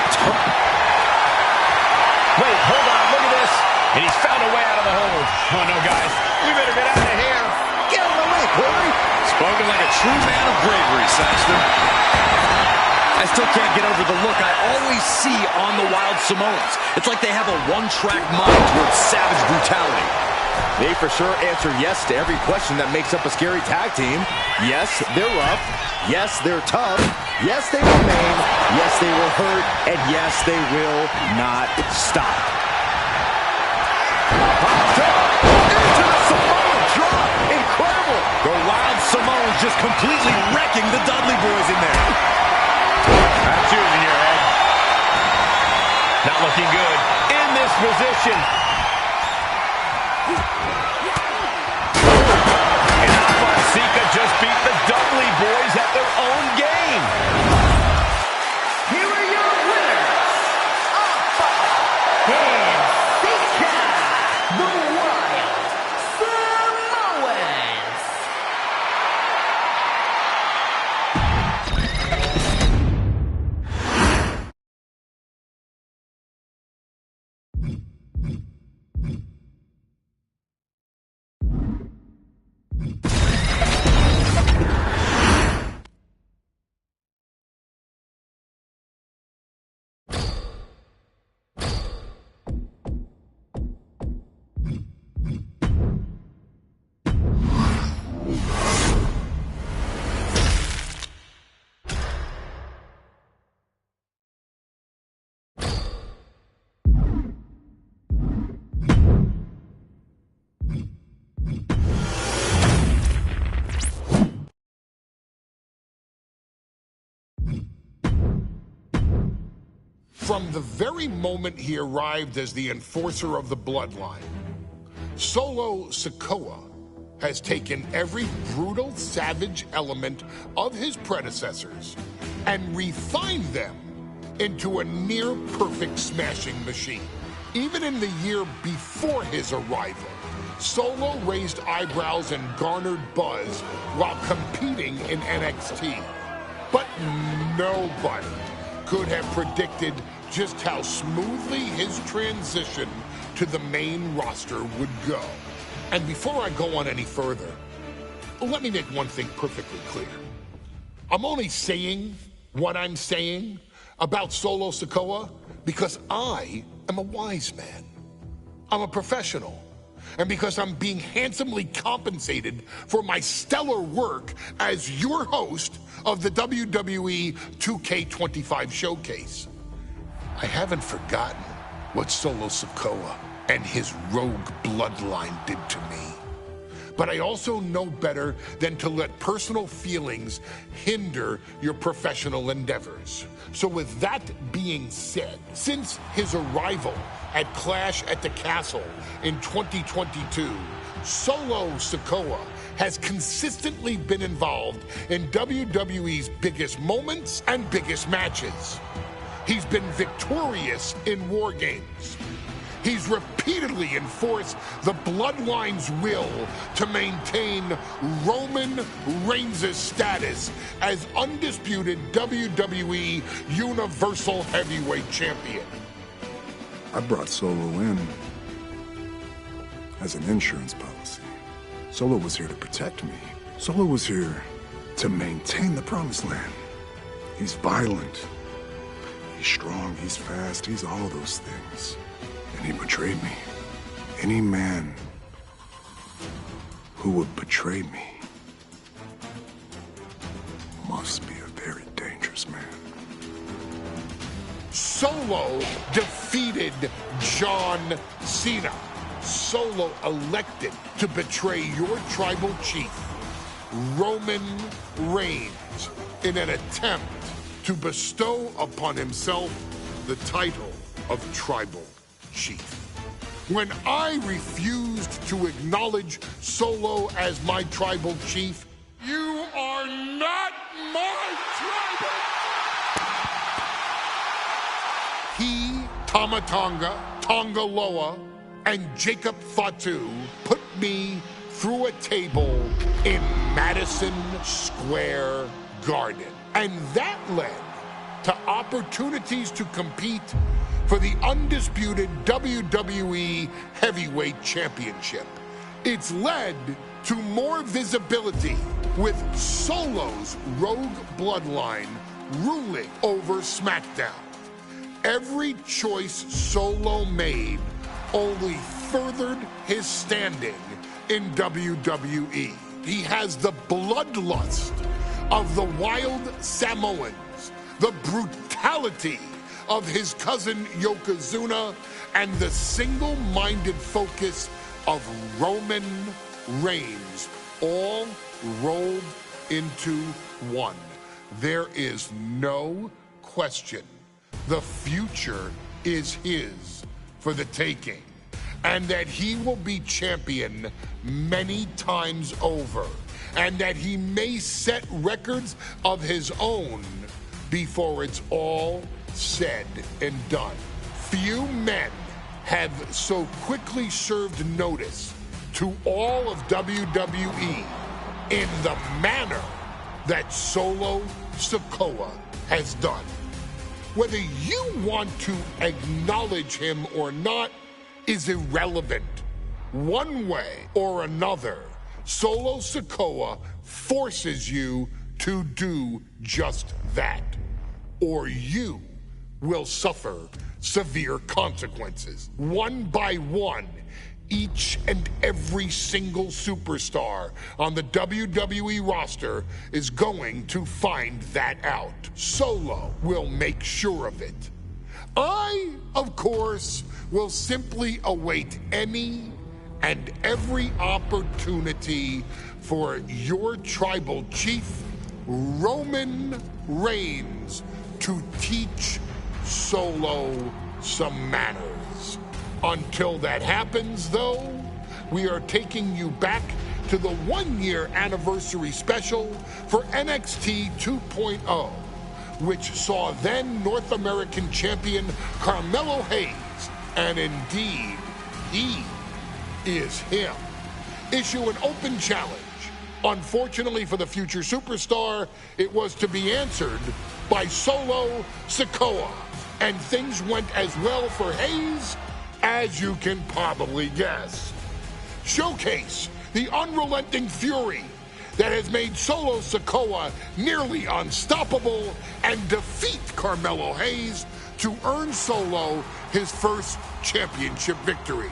Wait, hold on, look at this. And he's found a way out of the hold. Oh, no, guys. We better get out of here. Get out of the way, Corey. Spoken like a true man of bravery, Saxton. As still can't get over the look I always see on the Wild Samoans. It's like they have a one-track mind towards savage brutality. They for sure answer yes to every question that makes up a scary tag team. Yes, they're rough. Yes, they're tough. Yes, they will maim. Yes, they will hurt. And yes, they will not stop. Into the Samoan drop. Incredible. The Wild Samoans just completely wrecking the Dudley Boys in there. That's you in your head. Not looking good in this position. And Sika just beat the Dudley Boys at their own game. Here are your winners, and Sika, the Wild Samoans. From the very moment he arrived as the enforcer of the bloodline, Solo Sikoa has taken every brutal, savage element of his predecessors and refined them into a near-perfect smashing machine. Even in the year before his arrival, Solo raised eyebrows and garnered buzz while competing in NXT. But nobody could have predicted just how smoothly his transition to the main roster would go. And before I go on any further, let me make one thing perfectly clear. I'm only saying what I'm saying about Solo Sikoa because I am a wise man. I'm a professional. And because I'm being handsomely compensated for my stellar work as your host of the WWE 2K25 showcase. I haven't forgotten what Solo Sikoa and his rogue bloodline did to me. But I also know better than to let personal feelings hinder your professional endeavors. So with that being said, since his arrival at Clash at the Castle in 2022, Solo Sikoa has consistently been involved in WWE's biggest moments and biggest matches. He's been victorious in War Games. He's repeatedly enforced the Bloodline's will to maintain Roman Reigns' status as undisputed WWE Universal Heavyweight Champion. I brought Solo in as an insurance policy. Solo was here to protect me. Solo was here to maintain the promised land. He's violent. He's strong, he's fast, he's all those things. And he betrayed me. Any man who would betray me must be a very dangerous man. Solo defeated John Cena. Solo elected to betray your tribal chief, Roman Reigns, in an attempt to bestow upon himself the title of tribal chief. When I refused to acknowledge Solo as my tribal chief, you are not my tribal. He, Tama Tonga, Tonga Loa, and Jacob Fatu put me through a table in Madison Square Garden. And that led to opportunities to compete for the undisputed WWE Heavyweight Championship. It's led to more visibility with Solo's rogue bloodline ruling over SmackDown. Every choice Solo made only furthered his standing in WWE. He has the bloodlust of the wild Samoans, the brutality of his cousin Yokozuna, and the single-minded focus of Roman Reigns, all rolled into one. There is no question the future is his for the taking, and that he will be champion many times over, and that he may set records of his own before it's all said and done. Few men have so quickly served notice to all of WWE in the manner that Solo Sikoa has done. Whether you want to acknowledge him or not is irrelevant. One way or another, Solo Sikoa forces you to do just that, or you will suffer severe consequences. One by one, each and every single superstar on the WWE roster is going to find that out. Solo will make sure of it. I, of course, will simply await any and every opportunity for your tribal chief, Roman Reigns, to teach Solo some manners. Until that happens, though, we are taking you back to the one-year anniversary special for NXT 2.0, which saw then North American champion Carmelo Hayes, and indeed, he is him, issue an open challenge. Unfortunately for the future superstar, it was to be answered by Solo Sikoa, and things went as well for Hayes as you can probably guess. Showcase the unrelenting fury that has made Solo Sikoa nearly unstoppable and defeat Carmelo Hayes to earn Solo his first championship victory.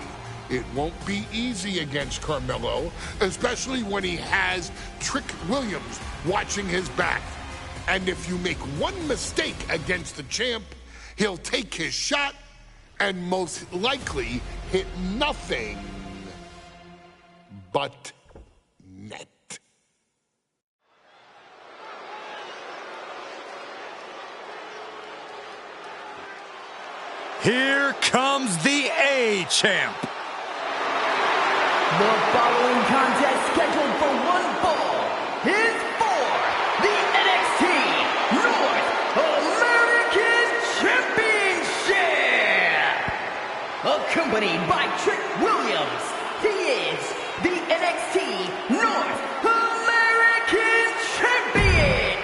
It won't be easy against Carmelo, especially when he has Trick Williams watching his back. And if you make one mistake against the champ, he'll take his shot and most likely hit nothing but net. Here comes the A-Champ. The following contest scheduled for one fall is for the NXT North American Championship. Accompanied by Trick Williams, he is the NXT North American Champion.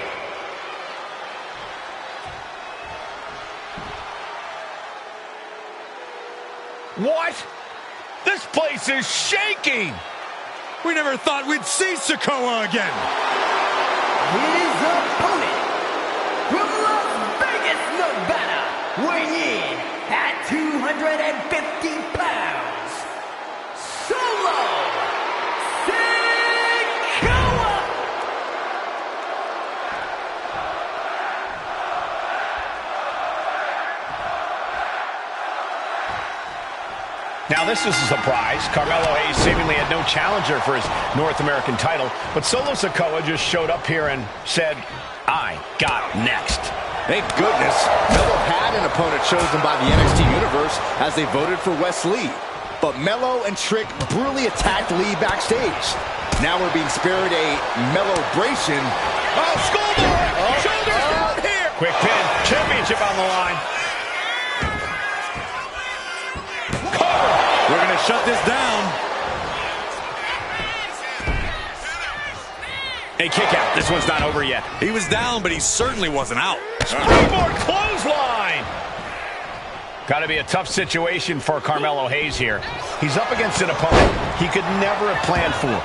What? This place is shaking! We never thought we'd see Sikoa again. His opponent from Las Vegas, Nevada, weighing in at 250 pounds, Solo Sikoa! Now this is a surprise. Carmelo Hayes seemingly had no challenger for his North American title, but Solo Sikoa just showed up here and said, I got next. Thank goodness, Melo had an opponent chosen by the NXT Universe as they voted for Wes Lee. But Melo and Trick brutally attacked Lee backstage. Now we're being spared a Melo-bration. Oh, schoolboy! Shoulders down here! Quick pin, championship on the line. We're going to shut this down. A kick out. This one's not over yet. He was down, but he certainly wasn't out. Springboard clothesline. Got to be a tough situation for Carmelo Hayes here. He's up against an opponent he could never have planned for.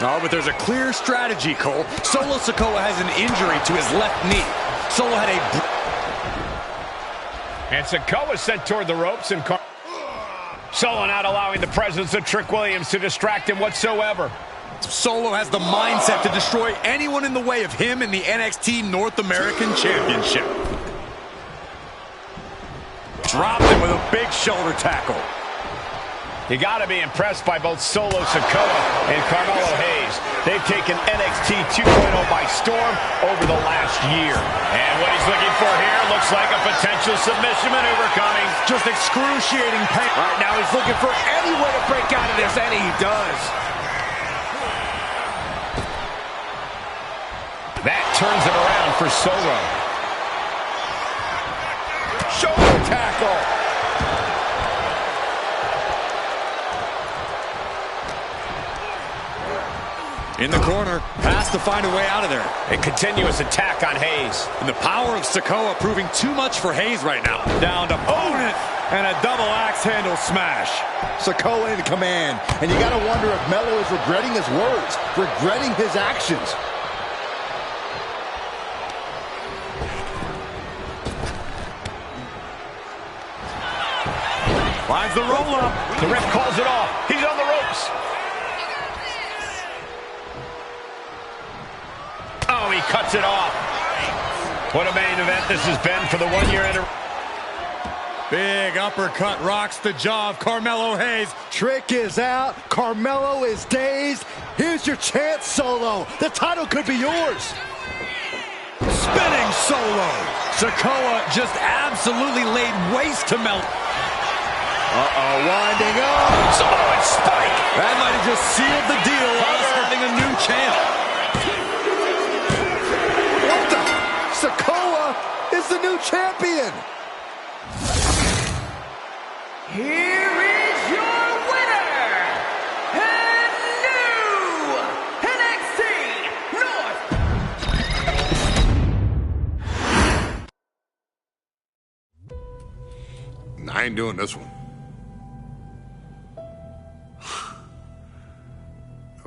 Oh, but there's a clear strategy, Cole. Solo Sikoa has an injury to his left knee. Solo had a... And Sikoa sent toward the ropes, and Solo not allowing the presence of Trick Williams to distract him whatsoever. Solo has the mindset to destroy anyone in the way of him in the NXT North American Championship. Dropped him with a big shoulder tackle. You got to be impressed by both Solo Sikoa and Carmelo Hayes. They've taken NXT 2.0 by storm over the last year. And what he's looking for here looks like a potential submission maneuver coming. Just excruciating pain. Right now he's looking for any way to break out of this, and he does. That turns it around for Solo. Shoulder tackle. In the corner, has to find a way out of there. A continuous attack on Hayes. And the power of Sikoa proving too much for Hayes right now. Down to opponent and a double axe handle smash. Sikoa in command, and you got to wonder if Melo is regretting his words, regretting his actions. Finds the roll up. The ref calls it off. He's on the ropes. Oh, he cuts it off. What a main event this has been for the 1 year anniversary. Big uppercut rocks the jaw of Carmelo Hayes. Trick is out. Carmelo is dazed. Here's your chance, Solo. The title could be yours. Spinning Solo. Sikoa just absolutely laid waste to Melo. Winding up. Solo and Spike. That might have just sealed the deal on us having a new champ. What the? Sikoa is the new champion. Here is your winner, and new NXT North. I ain't doing this one.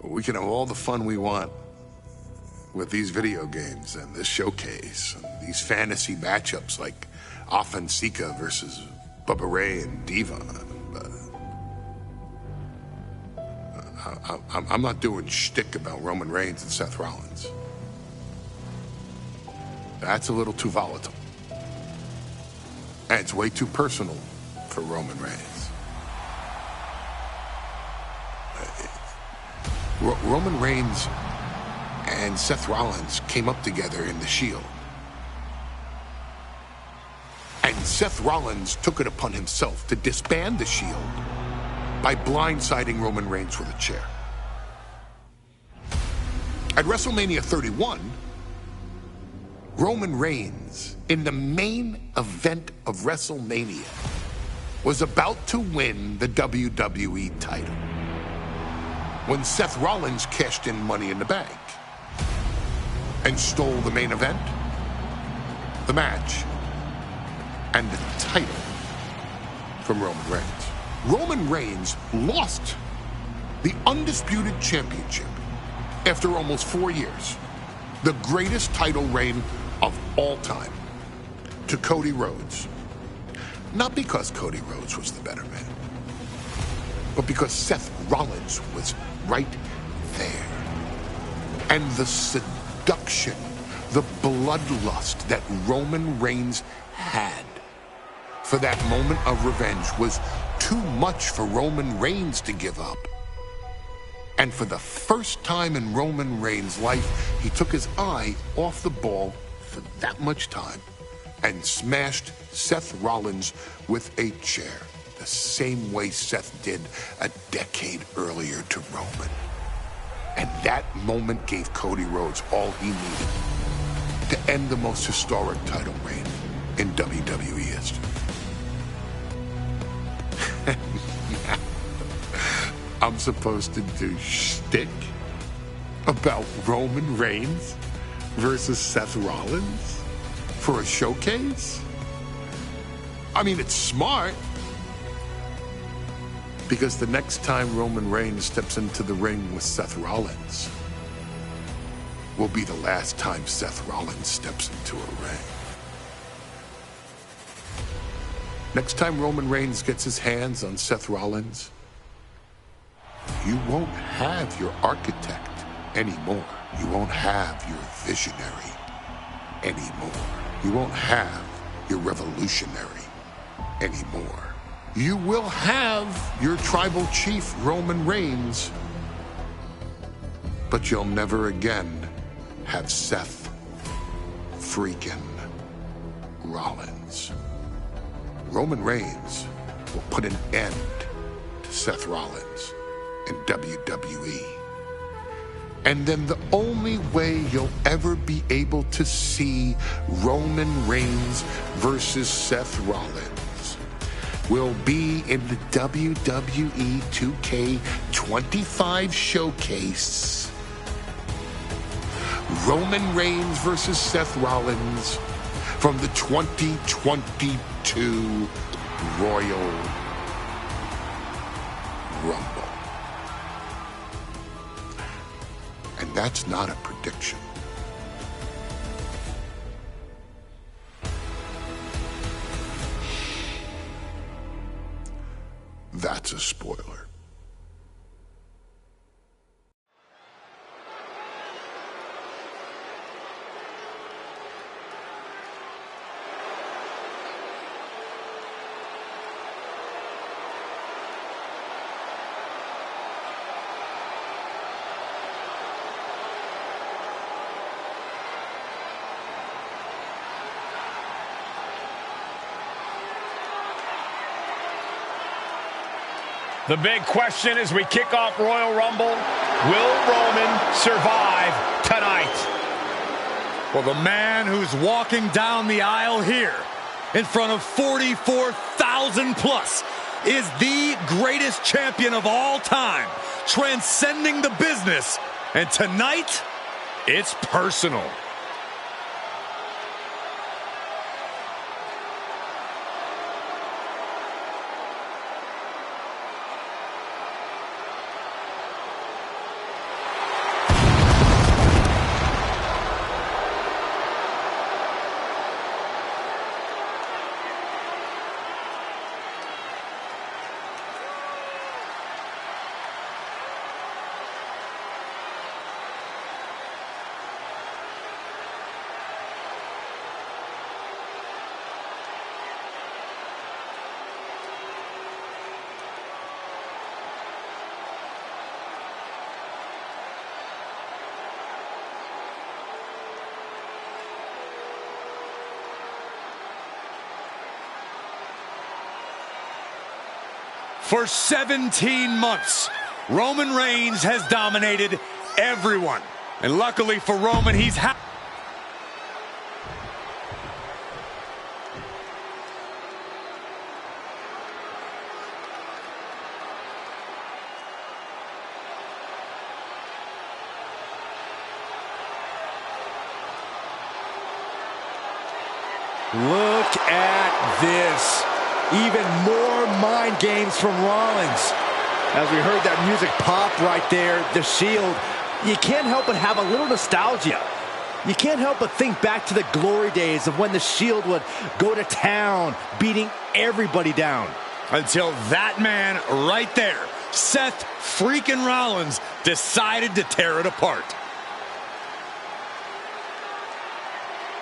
We can have all the fun we want with these video games and this showcase and these fantasy matchups like Offensica versus Bubba Ray and Diva. I'm not doing shtick about Roman Reigns and Seth Rollins. That's a little too volatile. And it's way too personal for Roman Reigns. Roman Reigns and Seth Rollins came up together in the Shield. And Seth Rollins took it upon himself to disband the Shield by blindsiding Roman Reigns with a chair. At WrestleMania 31, Roman Reigns, in the main event of WrestleMania, was about to win the WWE title when Seth Rollins cashed in Money in the Bank and stole the main event, the match, and the title from Roman Reigns. Roman Reigns lost the undisputed championship after almost 4 years, the greatest title reign of all time, to Cody Rhodes. Not because Cody Rhodes was the better man, but because Seth Rollins was right there. And the seduction, the bloodlust that Roman Reigns had for that moment of revenge was too much for Roman Reigns to give up. And for the first time in Roman Reigns' life, he took his eye off the ball for that much time and smashed Seth Rollins with a chair, the same way Seth did a decade earlier to Roman. And that moment gave Cody Rhodes all he needed to end the most historic title reign in WWE history. Now, I'm supposed to do shtick about Roman Reigns versus Seth Rollins for a showcase? I mean, it's smart, because the next time Roman Reigns steps into the ring with Seth Rollins will be the last time Seth Rollins steps into a ring. Next time Roman Reigns gets his hands on Seth Rollins, you won't have your architect anymore. You won't have your visionary anymore. You won't have your revolutionary anymore. You will have your tribal chief, Roman Reigns, but you'll never again have Seth freaking Rollins. Roman Reigns will put an end to Seth Rollins in WWE. And then the only way you'll ever be able to see Roman Reigns versus Seth Rollins will be in the WWE 2K25 showcase. Roman Reigns versus Seth Rollins from the 2022 Royal Rumble. And that's not a prediction. That's a spoiler. The big question as we kick off Royal Rumble, will Roman survive tonight? Well, the man who's walking down the aisle here in front of 44,000 plus is the greatest champion of all time, transcending the business. And tonight, it's personal. For 17 months, Roman Reigns has dominated everyone. And luckily for Roman, he's Look at this. Even more mind games from Rollins. As we heard that music pop right there, the Shield, you can't help but have a little nostalgia. You can't help but think back to the glory days of when the Shield would go to town, beating everybody down. until that man right there, Seth freaking Rollins, decided to tear it apart.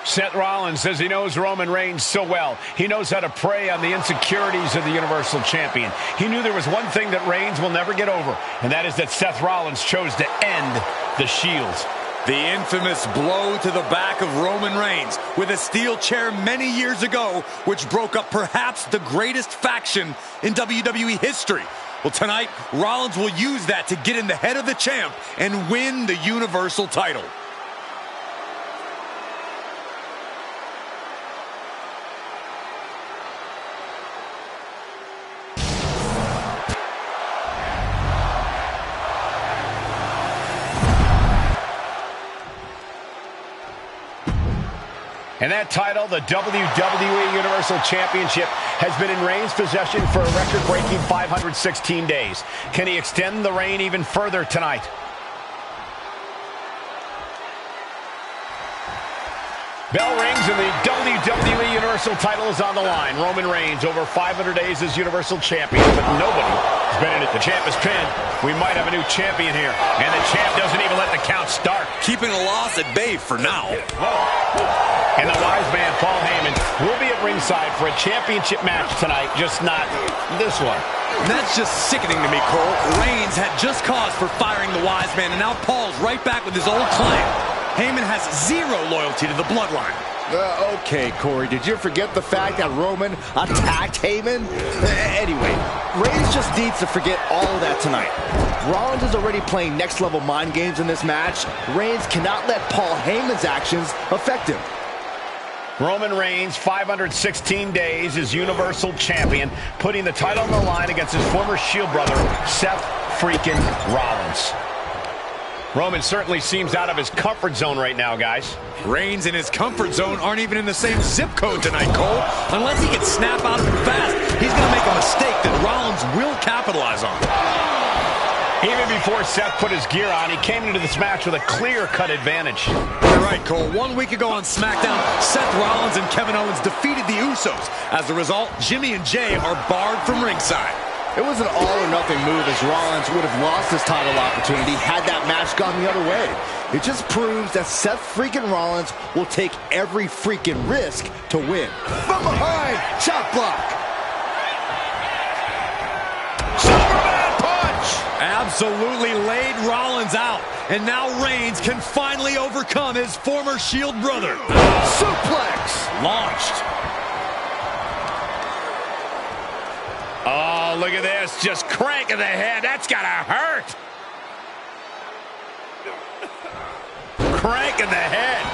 Seth Rollins says he knows Roman Reigns so well. He knows how to prey on the insecurities of the Universal Champion. He knew there was one thing that Reigns will never get over, and that is that Seth Rollins chose to end the Shield. The infamous blow to the back of Roman Reigns with a steel chair many years ago, which broke up perhaps the greatest faction in WWE history. Well, tonight, Rollins will use that to get in the head of the champ and win the Universal title. And that title, the WWE Universal Championship, has been in Reigns' possession for a record-breaking 516 days. Can he extend the reign even further tonight? Bell rings and the WWE Universal Universal title is on the line. Roman Reigns over 500 days as Universal Champion, but nobody has been in it. The champ is pinned. We might have a new champion here. And the champ doesn't even let the count start. Keeping a loss at bay for now. And the wise man, Paul Heyman, will be at ringside for a championship match tonight, just not this one. And that's just sickening to me, Cole. Reigns had just cause for firing the wise man, and now Paul's right back with his old claim. Heyman has zero loyalty to the bloodline. Okay, Corey, did you forget the fact that Roman attacked Heyman? Anyway, Reigns just needs to forget all of that tonight. Rollins is already playing next-level mind games in this match. Reigns cannot let Paul Heyman's actions affect him. Roman Reigns, 516 days as Universal Champion, putting the title on the line against his former Shield brother, Seth freaking Rollins. Roman certainly seems out of his comfort zone right now, guys. Reigns and his comfort zone aren't even in the same zip code tonight, Cole. Unless he can snap out of it fast, he's going to make a mistake that Rollins will capitalize on. Even before Seth put his gear on, he came into this match with a clear-cut advantage. You're right, Cole. 1 week ago on SmackDown, Seth Rollins and Kevin Owens defeated the Usos. As a result, Jimmy and Jay are barred from ringside. It was an all-or-nothing move, as Rollins would have lost his title opportunity had that match gone the other way. It just proves that Seth freaking Rollins will take every freaking risk to win. From behind, chop block. Superman punch! Absolutely laid Rollins out. And now Reigns can finally overcome his former Shield brother. Suplex! Launched. Oh, look at this. Just cranking the head. That's got to hurt. Cranking the head.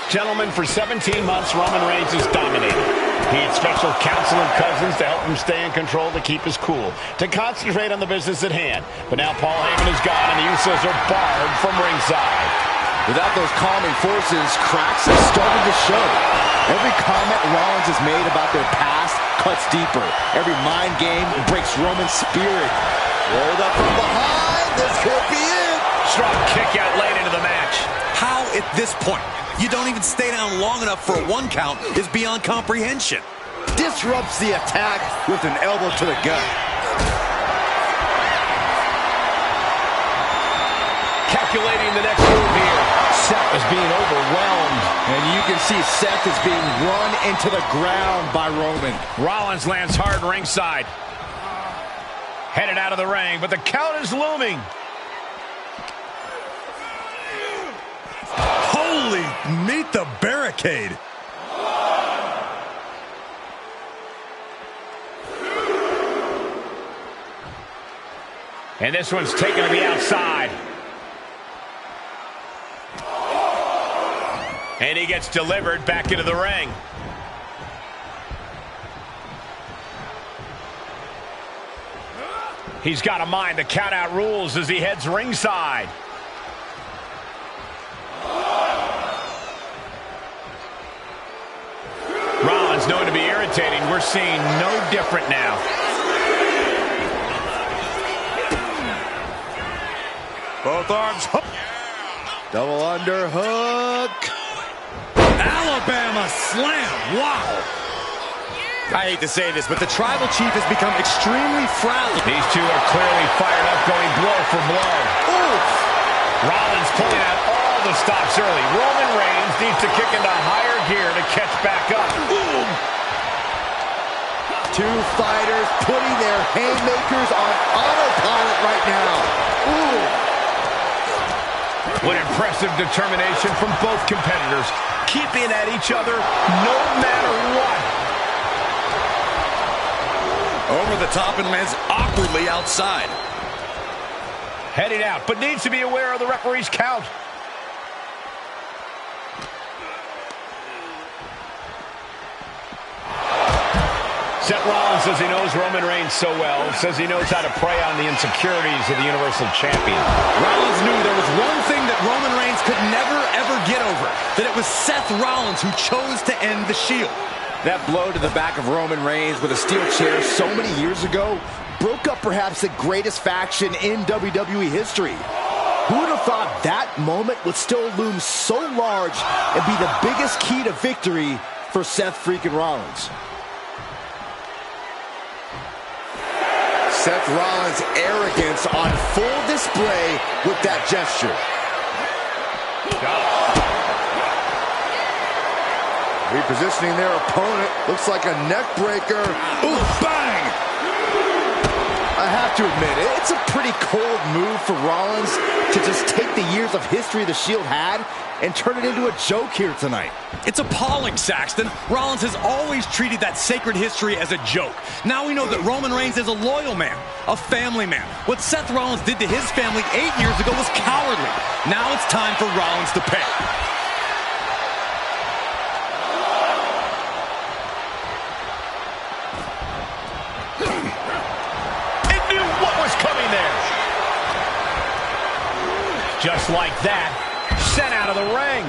Gentlemen, for 17 months, Roman Reigns has dominated. He had special counsel and cousins to help him stay in control, to keep his cool, to concentrate on the business at hand. But now Paul Heyman is gone, and the Usos are barred from ringside. Without those calming forces, cracks have started to show. Every comment Rollins has made about their past cuts deeper. Every mind game breaks Roman's spirit. Rolled up from behind. This could be it. Strong kick out late into the match. How at this point you don't even stay down long enough for a 1 count is beyond comprehension. Disrupts the attack with an elbow to the gut. Calculating the next move here. Seth is being overwhelmed. And you can see Seth is being run into the ground by Roman. Rollins lands hard ringside. Headed out of the ring, but the count is looming. Holy, meet the barricade. And this one's taken to the outside. And he gets delivered back into the ring. He's got to mind the count-out rules as he heads ringside. Rollins known to be irritating. We're seeing no different now. Both arms. Double underhook. Alabama slam. Wow. I hate to say this, but the Tribal Chief has become extremely frazzled. These two are clearly fired up, going blow for blow. Oof. Rollins pulling out all the stops early. Roman Reigns needs to kick into higher gear to catch back up. Ooh. Two fighters putting their haymakers on autopilot right now. Ooh. What impressive determination from both competitors, keeping at each other no matter what. Over the top and lands awkwardly outside. Heading out, but needs to be aware of the referee's count. Seth Rollins says he knows Roman Reigns so well, says he knows how to prey on the insecurities of the Universal Champion. Rollins knew there was one thing that Roman Reigns could never, ever get over, that it was Seth Rollins who chose to end the Shield. That blow to the back of Roman Reigns with a steel chair so many years ago broke up perhaps the greatest faction in WWE history. Who would have thought that moment would still loom so large and be the biggest key to victory for Seth freaking Rollins. Seth Rollins' arrogance on full display with that gesture. Repositioning their opponent. Looks like a neck breaker. Ooh, bang! I have to admit, it's a pretty cold move for Rollins to just take the years of history the Shield had and turn it into a joke here tonight. It's appalling, Saxton. Rollins has always treated that sacred history as a joke. Now we know that Roman Reigns is a loyal man, a family man. What Seth Rollins did to his family 8 years ago was cowardly. Now it's time for Rollins to pay. Just like that, sent out of the ring.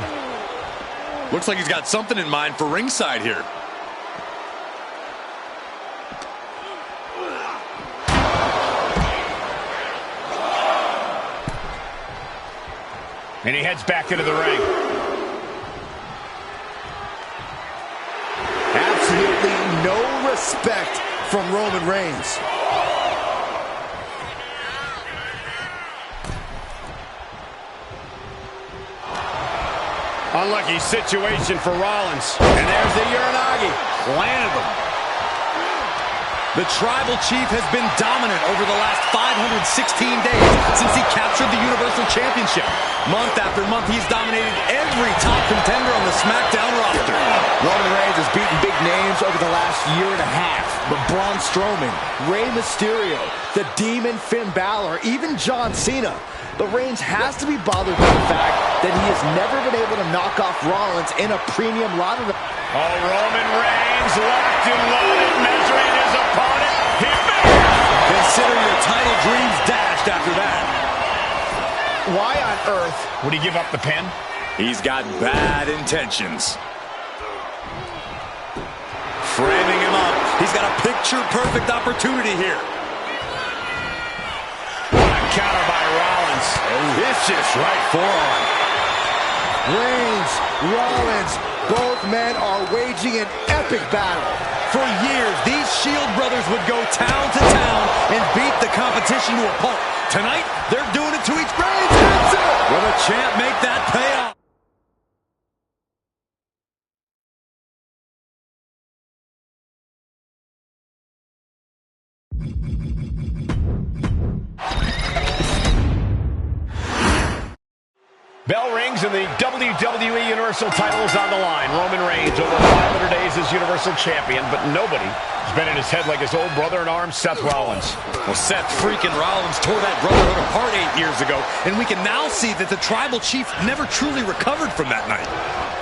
Looks like he's got something in mind for ringside here. And he heads back into the ring. Absolutely no respect from Roman Reigns. Unlucky situation for Rollins. And there's the Uranagi. Landed him. The Tribal Chief has been dominant over the last 516 days since he captured the Universal Championship. Month after month, he's dominated every top contender on the SmackDown roster. Roman Reigns has beaten big names over the last year and a half. But Braun Strowman, Rey Mysterio, the Demon Finn Balor, even John Cena. But Reigns has to be bothered by the fact that he has never been able to knock off Rollins in a premium lot of the... Oh, Roman Reigns locked and loaded, measuring his opponent. He missed! Consider your title dreams dashed after that. Why on earth would he give up the pin? He's got bad intentions. Framing him up. He's got a picture-perfect opportunity here. What a counter by Rollins. Vicious right forearm. Reigns, Rollins, both men are waging an epic battle. For years, these Shield brothers would go town to town and beat the competition to a pulp. Tonight, they're doing it to each Reigns. Hits it! Will the champ make that pay off? Bell rings and the WWE Universal title is on the line. Roman Reigns over 500 days as Universal Champion, but nobody has been in his head like his old brother-in-arms, Seth Rollins. Well, Seth freaking Rollins tore that brotherhood apart 8 years ago, and we can now see that the Tribal Chief never truly recovered from that night.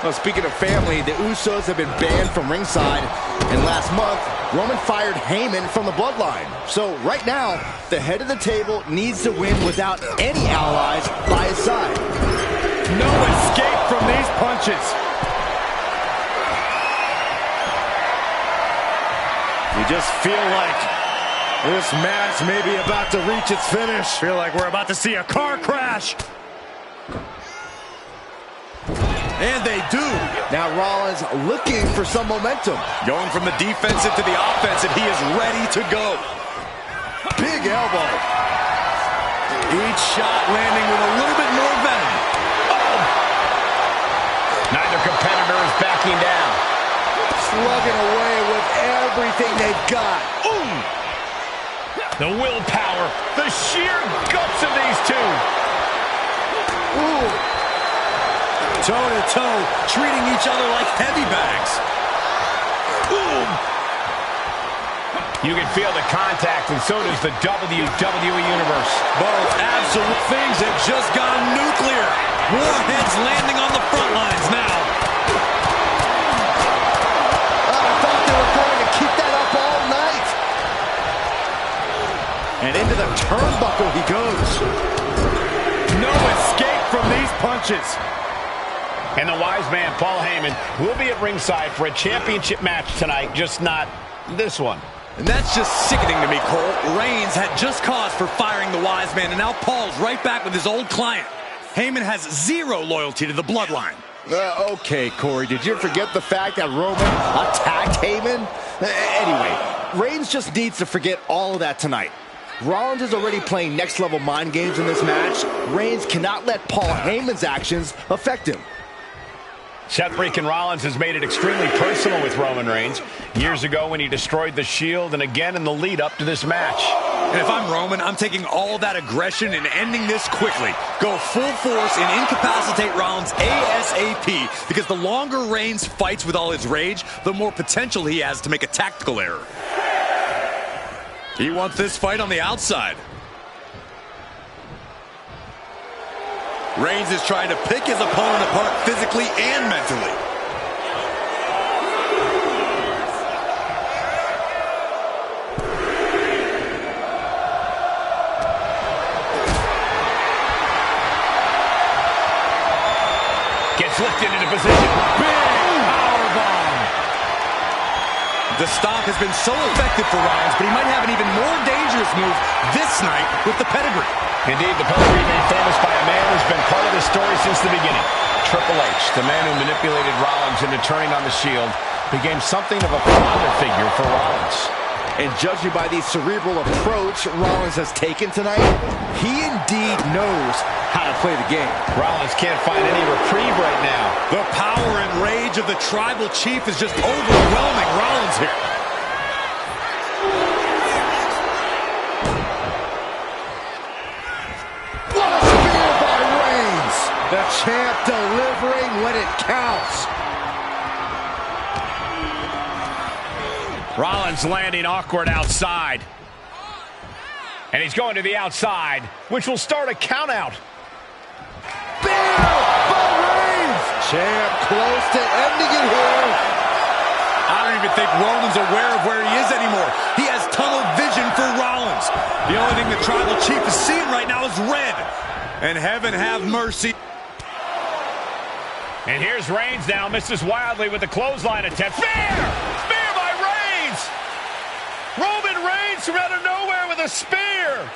Well, speaking of family, the Usos have been banned from ringside, and last month, Roman fired Heyman from the Bloodline. So right now, the head of the table needs to win without any allies by his side. No escape from these punches. You just feel like this match may be about to reach its finish. Feel like we're about to see a car crash. And they do. Now Rollins looking for some momentum. Going from the defensive to the offensive, he is ready to go. Big elbow. Each shot landing with a little bit more venom. Neither competitor is backing down. Slugging away with everything they've got. Ooh. The willpower, the sheer guts of these two. Ooh. Toe-to-toe, treating each other like heavy bags. Ooh. You can feel the contact, and so does the WWE Universe. Both absolute things have just gone nuclear. Warheads landing on the front lines now. I thought they were going to keep that up all night. And into the turnbuckle he goes. No escape from these punches. And the wise man, Paul Heyman, will be at ringside for a championship match tonight, just not this one. And that's just sickening to me, Cole. Reigns had just cause for firing the wise man, and now Paul's right back with his old client. Heyman has zero loyalty to the Bloodline. Okay, Corey, did you forget the fact that Roman attacked Heyman? Anyway, Reigns just needs to forget all of that tonight. Rollins is already playing next-level mind games in this match. Reigns cannot let Paul Heyman's actions affect him. Seth freaking Rollins has made it extremely personal with Roman Reigns. Years ago when he destroyed the Shield, and again in the lead up to this match. And if I'm Roman, I'm taking all that aggression and ending this quickly. Go full force and incapacitate Rollins ASAP, because the longer Reigns fights with all his rage, the more potential he has to make a tactical error. He wants this fight on the outside. Reigns is trying to pick his opponent apart physically and mentally. Gets lifted into position. Big powerbomb. The stomp has been so effective for Rollins, but he might have an even more dangerous move this night with the pedigree. Indeed, the pedigree made famous by a man who's been part of this story since the beginning. Triple H, the man who manipulated Rollins into turning on the Shield, became something of a father figure for Rollins. And judging by the cerebral approach Rollins has taken tonight, he indeed knows how to play the game. Rollins can't find any reprieve right now. The power and rage of the Tribal Chief is just overwhelming Rollins here. What a spear by Reigns! The champ delivering when it counts. Rollins landing awkward outside. And he's going to the outside, which will start a count out. Spear by Reigns! Champ close to ending it here. I don't even think Roman's aware of where he is anymore. He has tunnel vision for Rollins. The only thing the Tribal Chief is seeing right now is red. And heaven have mercy. And here's Reigns now, misses wildly with the clothesline attempt. Spear! Spear by Reigns! Roman Reigns from out of nowhere with a spear!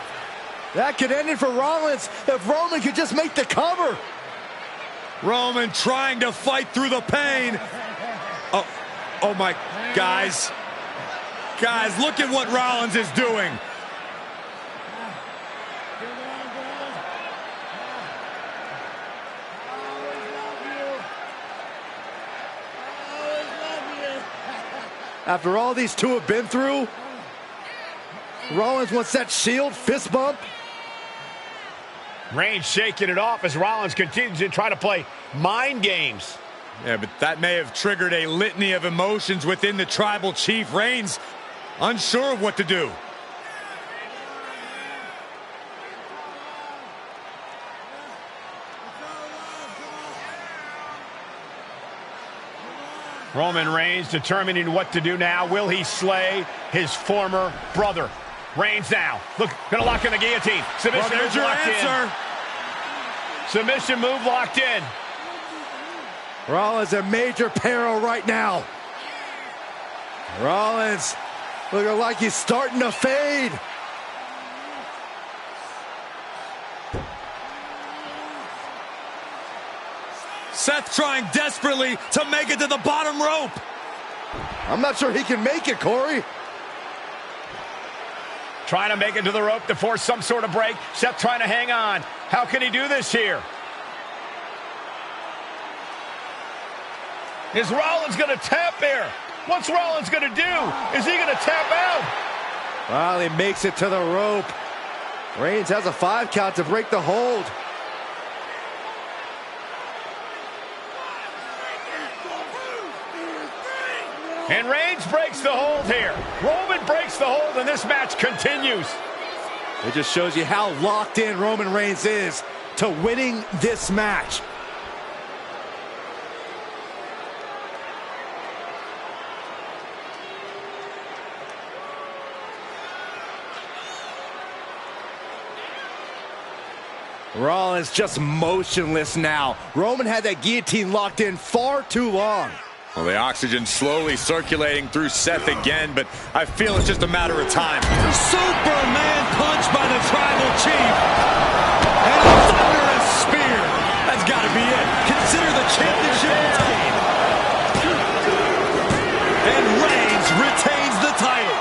That could end it for Rollins if Roman could just make the cover. Roman trying to fight through the pain. Oh my, guys. Guys, look at what Rollins is doing. After all these two have been through, Rollins wants that Shield fist bump. Reigns shaking it off as Rollins continues to try to play mind games. Yeah, but that may have triggered a litany of emotions within the Tribal Chief. Reigns unsure of what to do. Roman Reigns determining what to do now. Will he slay his former brother? Reigns now. Look, gonna lock in the guillotine. Submission move locked in. Submission move locked in. Rollins in major peril right now. Rollins looking like he's starting to fade. Seth trying desperately to make it to the bottom rope. I'm not sure he can make it, Corey. Trying to make it to the rope to force some sort of break. Seth trying to hang on. How can he do this here? Is Rollins going to tap here? What's Rollins going to do? Is he going to tap out? Well, he makes it to the rope. Reigns has a 5 count to break the hold. And Reigns breaks the hold here. Roman breaks the hold, and this match continues. It just shows you how locked in Roman Reigns is to winning this match. Rollins just motionless now. Roman had that guillotine locked in far too long. Well, the oxygen slowly circulating through Seth again, but I feel it's just a matter of time. Superman punch by the Tribal Chief. And a thunderous spear. That's got to be it. Consider the Championship retain. And Reigns retains the title.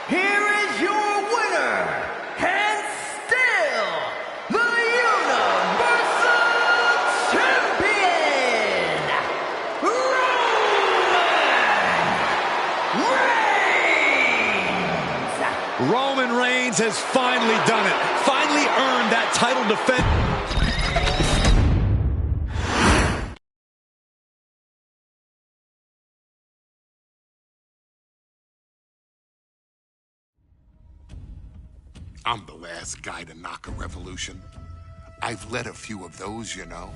Here is your winner, and still the Universal Champion, Roman Reigns has finally done it. Finally earned that title defense. I'm the last guy to knock a revolution. I've led a few of those, you know.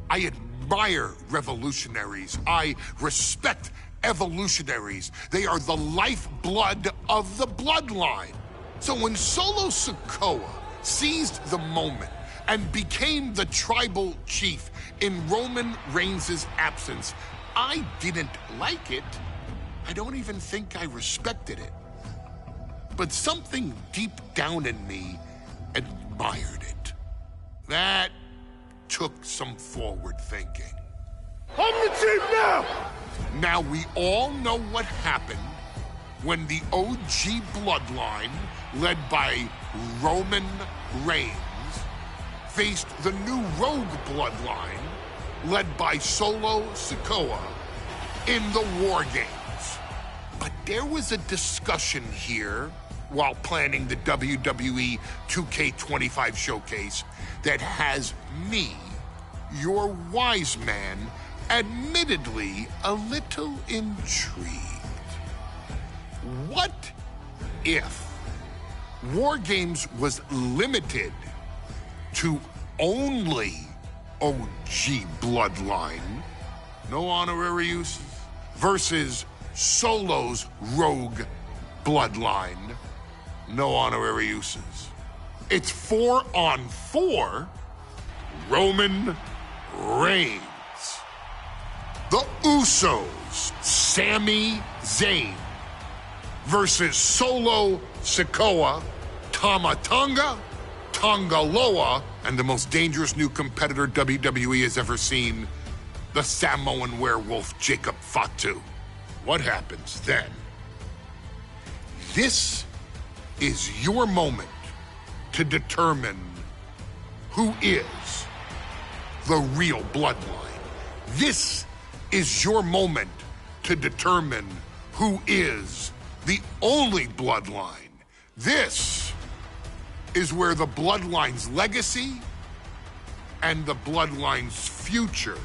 I admire revolutionaries. I respect evolutionaries. They are the lifeblood of the bloodline. So when Solo Sikoa seized the moment and became the tribal chief in Roman Reigns' absence, I didn't like it. I don't even think I respected it. But something deep down in me admired it. That took some forward thinking. I'm the chief now! Now we all know what happened when the OG bloodline, led by Roman Reigns, faced the new Rogue bloodline, led by Solo Sikoa, in the War Games. But there was a discussion here while planning the WWE 2K25 showcase that has me, your wise man, admittedly a little intrigued. What if War Games was limited to only OG bloodline, no honorary uses, versus Solo's Rogue bloodline, no honorary uses? It's 4-on-4 Roman Reigns. The Usos, Sami Zayn, versus Solo Sikoa, Tama Tonga, Tonga Loa, and the most dangerous new competitor WWE has ever seen, the Samoan werewolf Jacob Fatu. What happens then? This is your moment to determine who is the real bloodline. This is your moment to determine who is the only bloodline. This is where the bloodline's legacy and the bloodline's future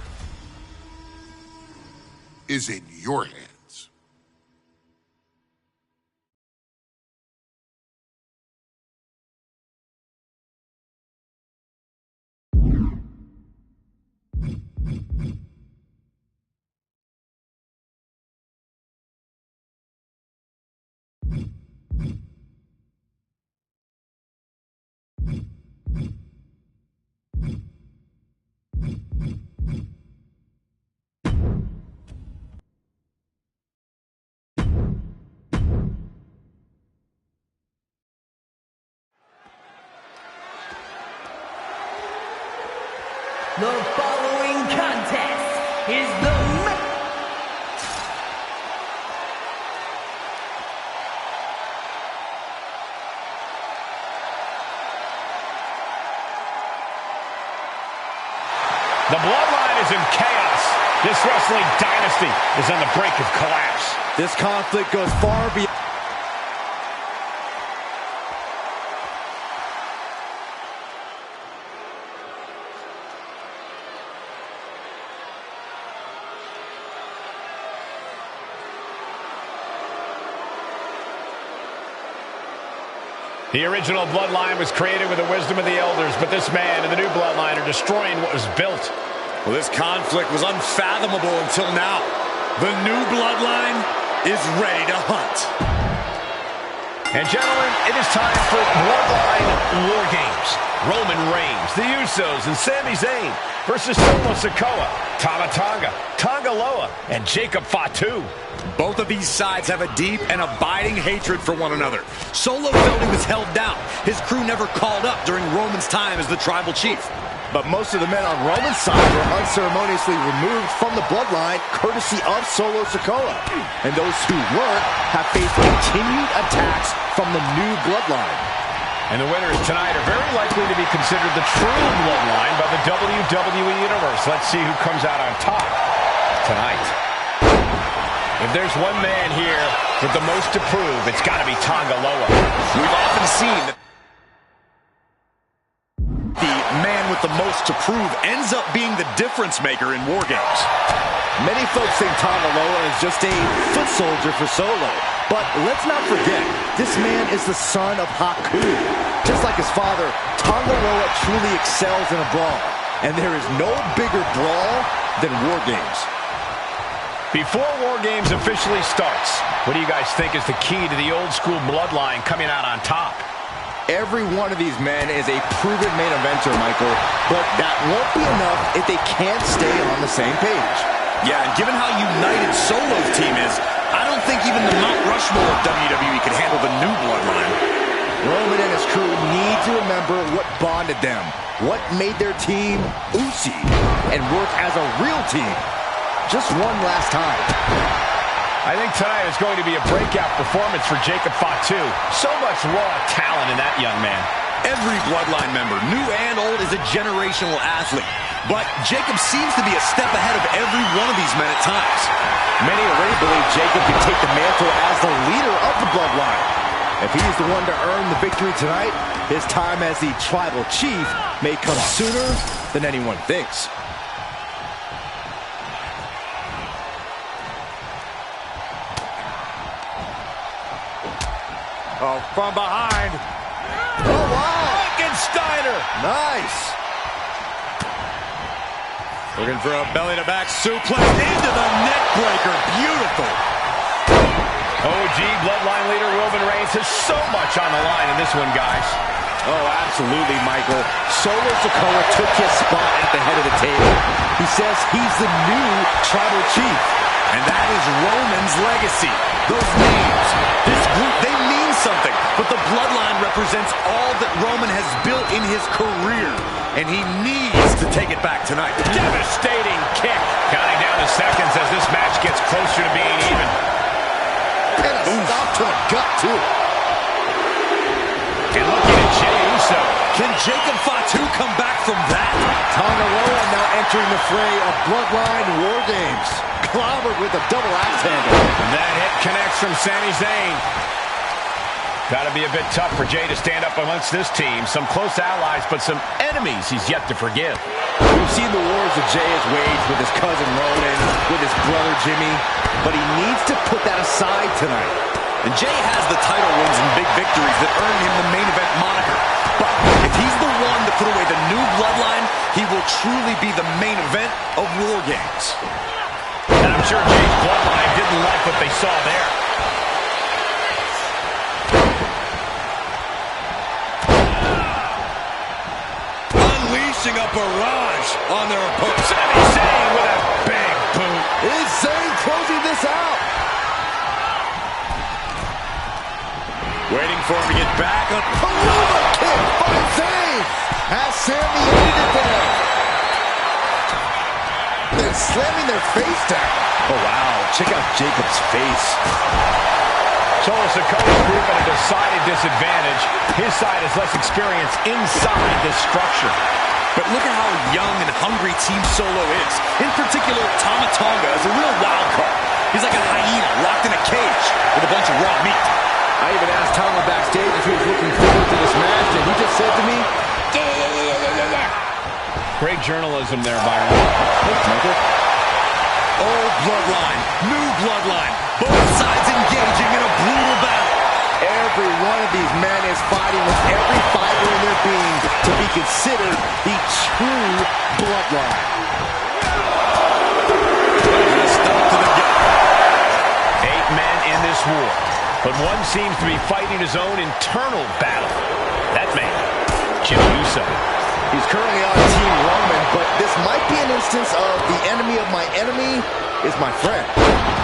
is in your hands. The following contest is the The bloodline is in chaos. This wrestling dynasty is on the brink of collapse. This conflict goes far beyond. The original bloodline was created with the wisdom of the elders, but this man and the new bloodline are destroying what was built. Well, this conflict was unfathomable until now. The new bloodline is ready to hunt. And gentlemen, it is time for Bloodline War Games. Roman Reigns, the Usos, and Sami Zayn versus Solo Sikoa, Tama Tonga, Tonga Loa, and Jacob Fatu. Both of these sides have a deep and abiding hatred for one another. Solo felt he was held down. His crew never called up during Roman's time as the tribal chief. But most of the men on Roman's side were unceremoniously removed from the bloodline, courtesy of Solo Sikoa. And those who weren't have faced continued attacks from the new bloodline. And the winners tonight are very likely to be considered the true bloodline by the WWE Universe. Let's see who comes out on top tonight. If there's one man here with the most to prove, it's got to be Tonga Loa. We've often seen that the man with the most to prove ends up being the difference maker in War Games. Many folks think Tonga Loa is just a foot soldier for Solo. But let's not forget, this man is the son of Haku. Just like his father, Tonga Loa truly excels in a brawl. And there is no bigger brawl than War Games. Before War Games officially starts, what do you guys think is the key to the old school bloodline coming out on top? Every one of these men is a proven main eventer, Michael. But that won't be enough if they can't stay on the same page. Yeah, and given how united Solo's team is, I don't think even the Mount Rushmore of WWE can handle the new bloodline. Roman and his crew need to remember what bonded them, what made their team Uzi, and work as a real team. Just one last time. I think tonight is going to be a breakout performance for Jacob Fatu. So much raw talent in that young man. Every bloodline member, new and old, is a generational athlete. But Jacob seems to be a step ahead of every one of these men at times. Many already believe Jacob can take the mantle as the leader of the bloodline. If he's the one to earn the victory tonight, his time as the tribal chief may come sooner than anyone thinks. Oh, from behind. Oh, wow. Steiner. Nice. Looking for a belly-to-back suplex into the neck breaker. Beautiful. OG bloodline leader Roman Reigns has so much on the line in this one, guys. Oh, absolutely, Michael. Solo Sikoa took his spot at the head of the table. He says he's the new tribal chief. And that is Roman's legacy. Those names, this group, they mean something. But the bloodline represents all that Roman has built in his career. And he needs to take it back tonight. Devastating kick. Counting down the seconds as this match gets closer to being even. And a stop to the gut, too. And looking at Jey Uso. Can Jacob Fatu come back from that? Tonga Loa now entering the fray of Bloodline War Games. Clobbered with a double axe handle. That hit connects from Sami Zayn. Got to be a bit tough for Jey to stand up amongst this team. Some close allies, but some enemies he's yet to forgive. We've seen the wars that Jey has waged with his cousin Roman, with his brother Jimmy, but he needs to put that aside tonight. And Jey has the title wins and big victories that earned him the main event moniker. But if he's the one to put away the new bloodline, he will truly be the main event of War Games. And I'm sure Jey's bloodline didn't like what they saw there. Unleashing a barrage on their opponent. Sami Zayn with a big boot. Is Zayn closing this out? Waiting for him to get back on. Paloma kick by Zayn. Has Sami ended it there? They're slamming their face down. Oh, wow. Check out Jacob's face. Solo Sikoa's proven a decided disadvantage. His side has less experience inside this structure. But look at how young and hungry Team Solo is. In particular, Tama Tonga is a real wild card. He's like a hyena locked in a cage with a bunch of raw meat. I even asked Tonga backstage if he was looking forward to this match, and he just said to me, yeah. Great journalism there, Byron. Thanks, Michael. Old bloodline, new bloodline, both sides engaging in a brutal battle. Every one of these men is fighting with every fiber in their being to be considered the true bloodline. And a stomp to the gut. 8 men in this war, but one seems to be fighting his own internal battle. That man, Jimmy Uso. He's currently on Team Roman, but this might be an instance of the enemy of my enemy is my friend.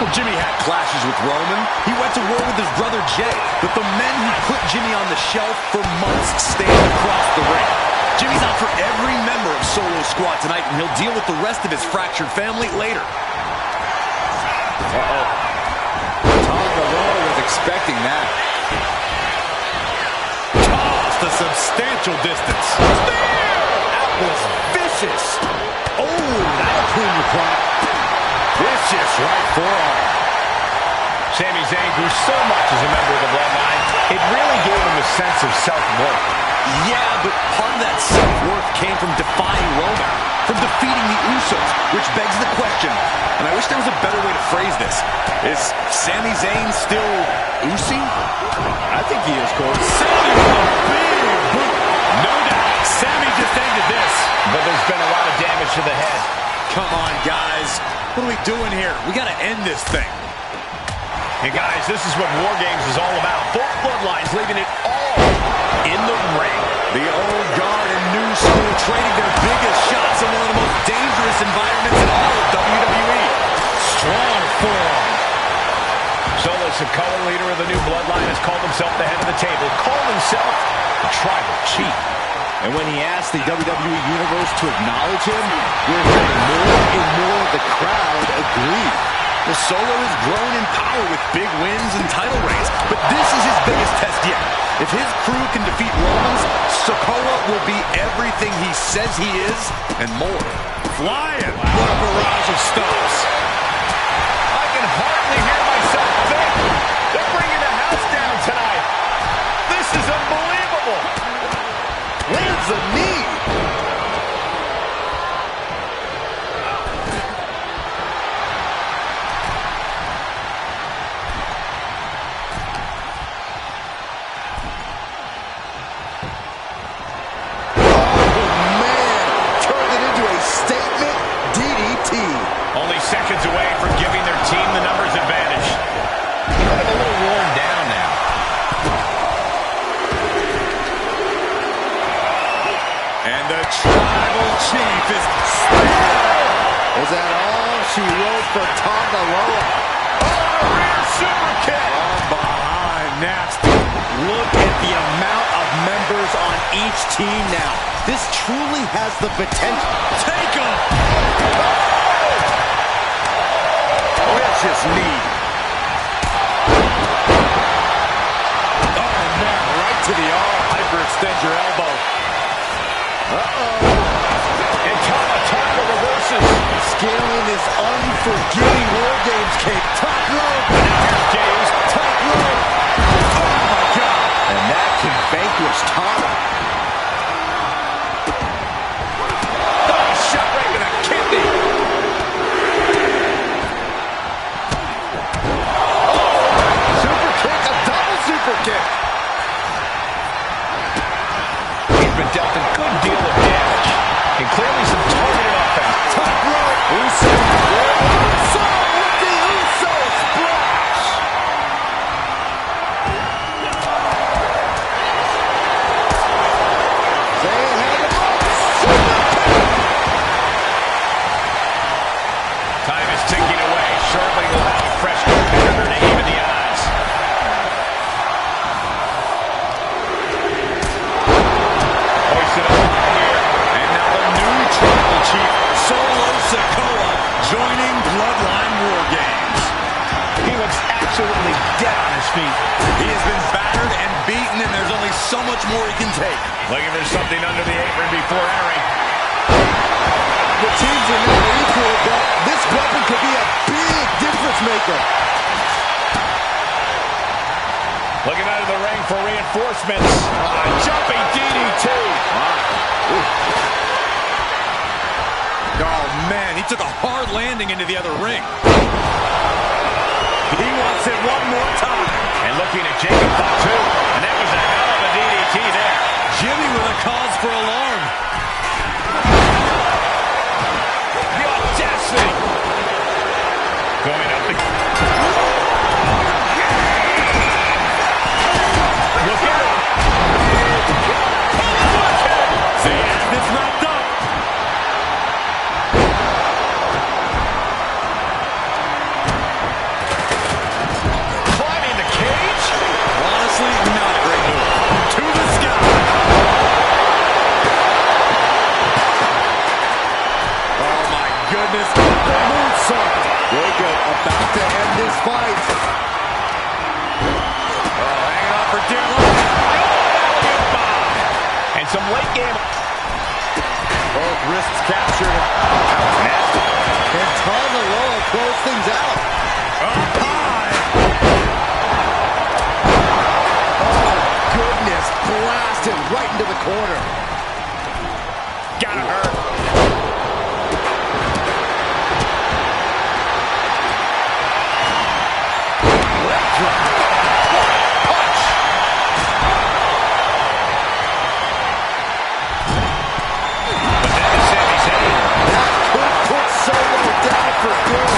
Well, Jimmy had clashes with Roman. He went to war with his brother Jay. But the men who put Jimmy on the shelf for months stand across the ring. Jimmy's out for every member of Solo Squad tonight, and he'll deal with the rest of his fractured family later. Tonga was expecting that. Tossed a substantial distance. That was vicious. Oh, that'll clean your clock. Vicious right forearm. Sami Zayn grew so much as a member of the Bloodline, it really gave him a sense of self-worth. Yeah, but part of that self-worth came from defying Roman, from defeating the Usos, which begs the question, and I wish there was a better way to phrase this. Is Sami Zayn still Usi? I think he is, Cole. Sami with a big boot. No doubt, Sami just ended this. But there's been a lot of damage to the head. Come on, guys. What are we doing here? We got to end this thing. Hey, guys, this is what War Games is all about. Both bloodlines leaving it all in the ring. The old guard and new school trading their biggest shots in one of the most dangerous environments in all of WWE. Strong forearm. Solo Sikoa, leader of the new bloodline, has called himself the head of the table, called himself the tribal chief. And when he asked the WWE Universe to acknowledge him, we're hearing more and more of the crowd agree. The Solo has grown in power with big wins and title reigns, but this is his biggest test yet. If his crew can defeat Roman's, Sikoa will be everything he says he is and more. Flying! What a barrage of stops. I can hardly hear myself think. They're bringing the house down tonight. This is unbelievable. Lands a knee. Only seconds away from giving their team the numbers advantage. Kind of a little worn down now. And the tribal chief is still. Is that all she wrote for Tonga Loa? Oh, a rear super kick. From behind, nasty. Look at the amount of members on each team now. This truly has the potential. Take him. Vicious knee. Oh, man, right to the arm. Hyperextend your elbow. And Tonga reverses. Scaling this unforgiving War Games cape. Top rope. Here's James. Top rope. Oh, my God. And that can vanquish Tonga. Oh, shot right in the kidney. Kick. He's been dealt a good deal of damage, and clearly some targeted offense. Top rope. Uso. Uso with the Uso splash. Zayn had him up. Time is ticking away. Shortly we'll have a fresh competitor to even the odds. And now the new tribal chief, Solo Sikoa, joining Bloodline War Games. He looks absolutely dead on his feet. He has been battered and beaten, and there's only so much more he can take. Looking for something under the apron before airing. The teams are not equal, but this weapon could be a big difference maker. Looking out of the ring for reinforcements. A jumping DDT. Oh, man, he took a hard landing into the other ring. He wants it one more time. And looking at Jacob Fatu. And that was a hell of a DDT there. Jimmy with a cause for alarm. The audacity. Going up the... Look at it. They have this wrapped up. The moonsault. Jacob about to end this fight. Hanging on for dear life. And some late game. Both wrists captured. Nasty. And Tanga Loa close things out. Up high. Oh, goodness. Blasted right into the corner. Gotta hurt. Leg drop. Punch. But then to Sami Zayn. That could put Solo down for good.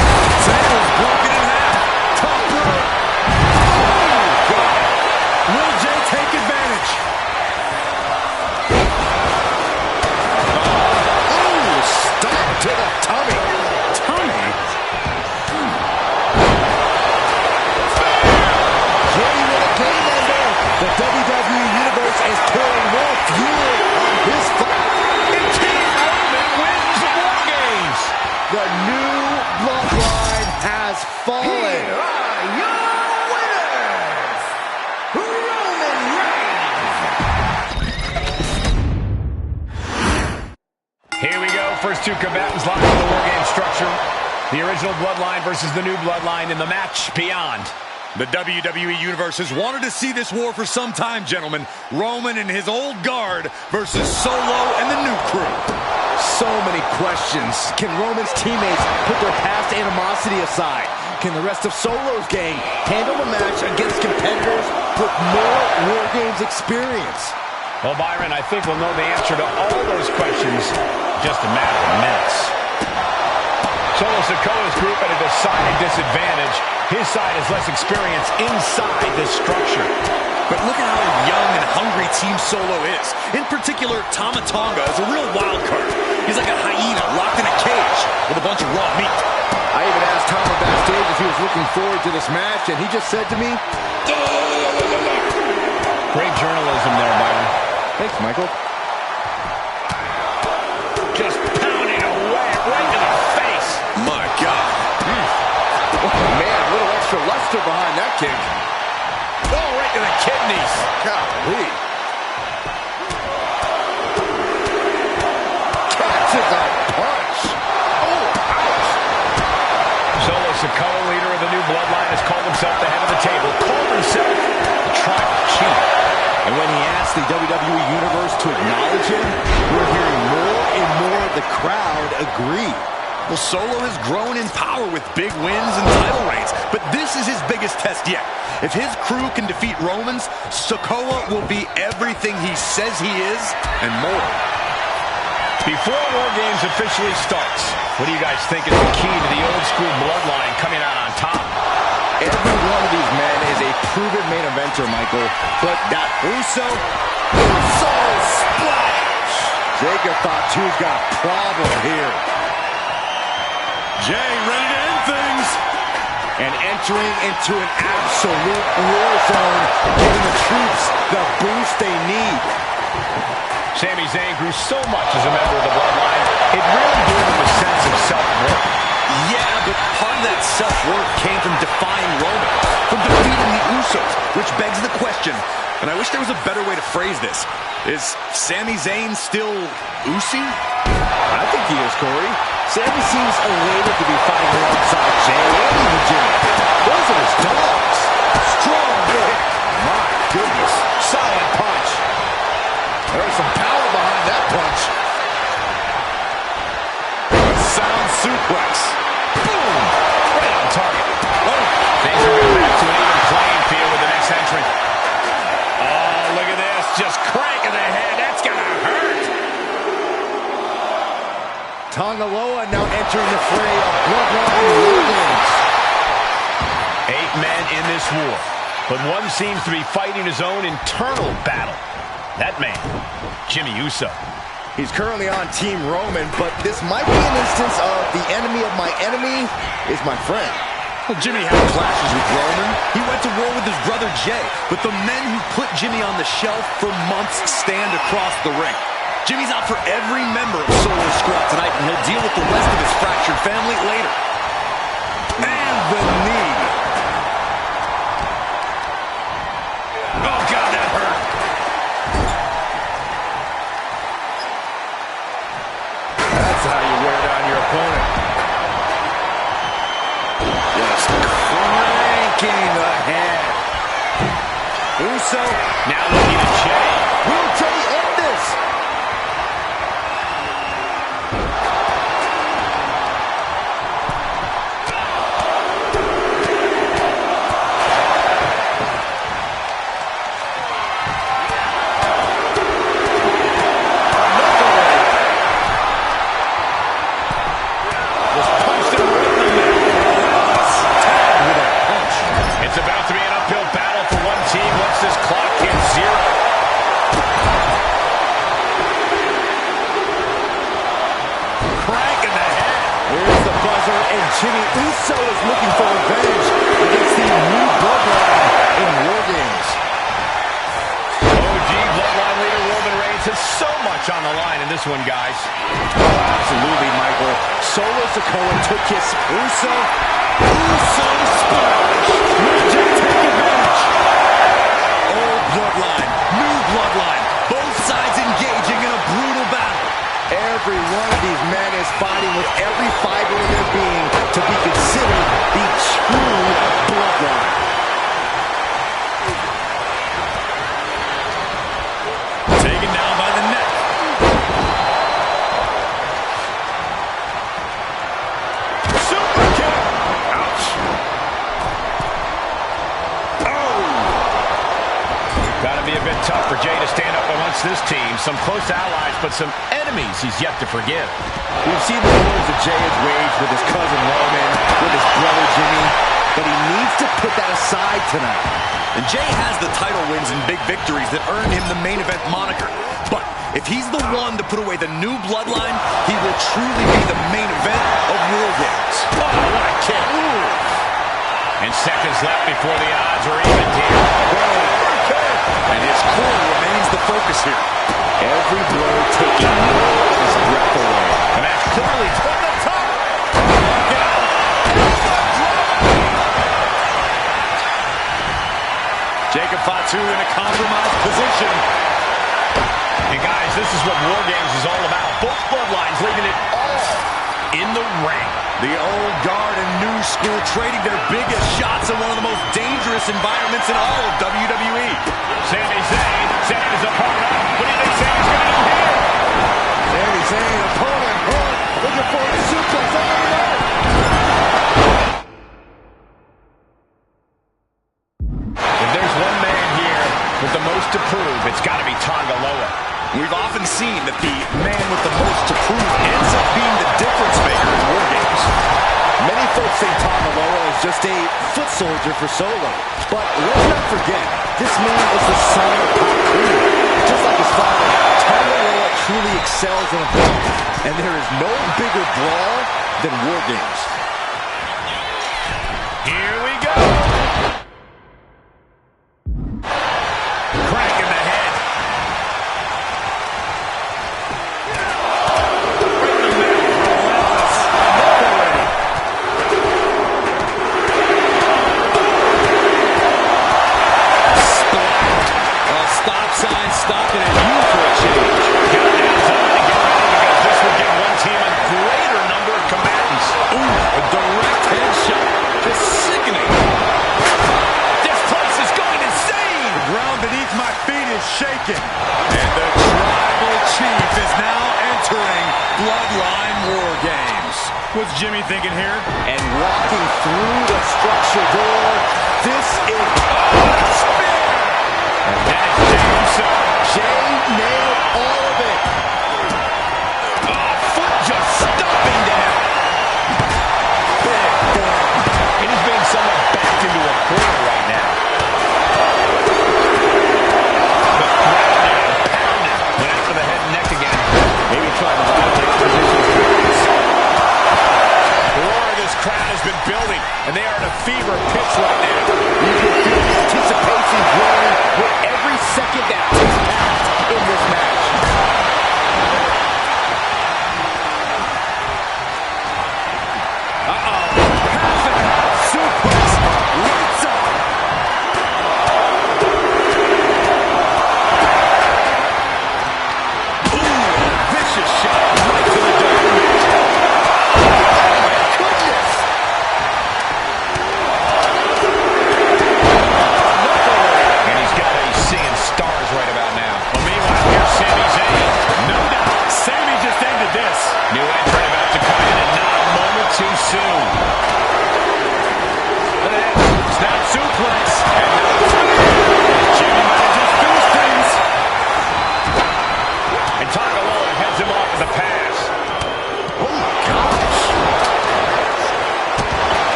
Zayn's broken in half. Tucker. Oh, God. Will Jay take advantage? Ooh, stop to the tummy. Tummy? Jay with a game ender. The WWE Universe is pouring more fuel on this fight. And Team Roman wins the War Games. The new bloodline has fallen. Here are your winners, Roman Reigns. Here we go. First two combatants locked in the War Game structure. The original Bloodline versus the new Bloodline in the match beyond. The WWE Universe has wanted to see this war for some time, gentlemen. Roman and his old guard versus Solo and the new crew. So many questions. Can Roman's teammates put their past animosity aside? Can the rest of Solo's gang handle a match against competitors with more War Games experience? Well, Byron, I think we'll know the answer to all those questions in just a matter of minutes. Solo Sikoa's group at a decided disadvantage. His side has less experience inside this structure. But look at how young and hungry Team Solo is. In particular, Tama Tonga is a real wild card. He's like a hyena locked in a cage with a bunch of raw meat. I even asked Tama backstage if he was looking forward to this match, and he just said to me, Great journalism there, Byron. thanks, Michael. Just pounding away right in the face. My God. Oh, man, a little extra luster behind that kick. Oh, right to the kidneys. Golly. Catches a punch. Oh, ouch. Solo Sikoa, leader of the new Bloodline, has called himself the head of the table. Called himself the tribal chief. And when he asked the WWE Universe to acknowledge him, we're hearing more and more of the crowd agree. Well, Solo has grown in power with big wins and title reigns, but this is his biggest test yet. If his crew can defeat Roman's, Sikoa will be everything he says he is and more. Before War Games officially starts, what do you guys think is the key to the old school Bloodline coming out on top? Every one of these men is a proven main eventer, Michael. But that Uso splash! Jacob thought two's got a problem here. Jay ready to end things. And entering into an absolute war zone, giving the troops the boost they need. Sami Zayn grew so much as a member of the Bloodline, it really gave him a sense of self-worth. Yeah, but part of that self-worth came from defying Roman, from defeating the Usos, which begs the question, and I wish there was a better way to phrase this. Is Sami Zayn still Usi? I think he is, Corey. Sami seems elated to be fighting alongside Jay and even Jimmy. Those are his dogs. Strong hit. My goodness. Solid punch. There's some power behind that punch. A sound suplex. Boom! Right on target. Oh, things are going back to an even playing field with the next entrant. Oh, look at this. Just cranking the head. That's going to hurt. Tonga Loa now entering the fray of Bloodline War Games. 8 men in this war, but one seems to be fighting his own internal battle. That man, Jimmy Uso. He's currently on Team Roman, but this might be an instance of the enemy of my enemy is my friend. Well, Jimmy had clashes with Roman. He went to war with his brother Jay, but the men who put Jimmy on the shelf for months stand across the ring. Jimmy's out for every member of Solo's squad tonight, and he'll deal with the rest of his fractured family later. And the knee. Oh, God, that hurt. That's how you wear down your opponent. Just cranking the head. Uso. Now looking at Jay. Will Jay end this? It's about to be an uphill battle for one team once this clock hits zero. Crank in the head. Here's the buzzer, and Jimmy Uso is looking for revenge against the new bloodline in War Games. OG bloodline leader Roman Reigns has so much on the line in this one, guys. Oh, absolutely, Michael. Solo Sikoa took his Uso splash. Will Jay take advantage? Old bloodline, new bloodline, both sides engaging in a brutal battle. Every one of these men is fighting with every fiber in their being to be considered the true bloodline. Taken down by the neck. Super kick. Ouch. Oh. Gotta be a bit tough for Jay to stand up amongst this team. Some close allies, but some enemies he's yet to forgive. We've seen the wars that Jay has waged with his cousin Roman, with his brother Jimmy, but he needs to put that aside tonight. And Jay has the title wins and big victories that earned him the main event moniker. But if he's the one to put away the new bloodline, he will truly be the main event of War Games. Oh, what a kick. And seconds left before the odds are even here. And his core remains the focus here. Every blow taking his breath away. The match clearly from the top. Jacob Fatu in a compromised position. And guys, this is what War Games is all about. Both bloodlines leaving it all in the ring. The old guard and new school trading their biggest shots in one of the most dangerous environments in all of WWE. Sami Zayn setting his opponent up. What do you think Sami's going to do here? Sami Zayn, opponent, looking for a suplex on the net. If there's one man here with the most to prove, it's got to be Tonga Loa. We've often seen that the man with the most to prove ends up being the difference maker in War Games. Many folks think Tonga Loa is just a foot soldier for Solo. But let's not forget, this man is the son of Pop Queen. Just like his father, Tonga Loa truly excels in a brawl. And there is no bigger brawl than War Games. Here we go. Crank in the head. Stopping at you for a change. Countdown's on to get ready because this will give one team a greater number of combatants. Ooh, a direct headshot. Just sickening. This place is going insane. The ground beneath my feet is shaking. And the tribal chief is now entering Bloodline War Games. What's Jimmy thinking here? And walking through the structure door, this is... Spear! And that is Jey Uso. Jay nailed all of it. Oh, foot just stomping down. Big bang. It is being somewhat backed into a corner right now. The crowd now pounding. Went after the head and neck again. Maybe trying to violate positions. The roar of this crowd has been building, and they are at a fever pitch right now. You can feel the anticipation growing with every second that is passed in this match.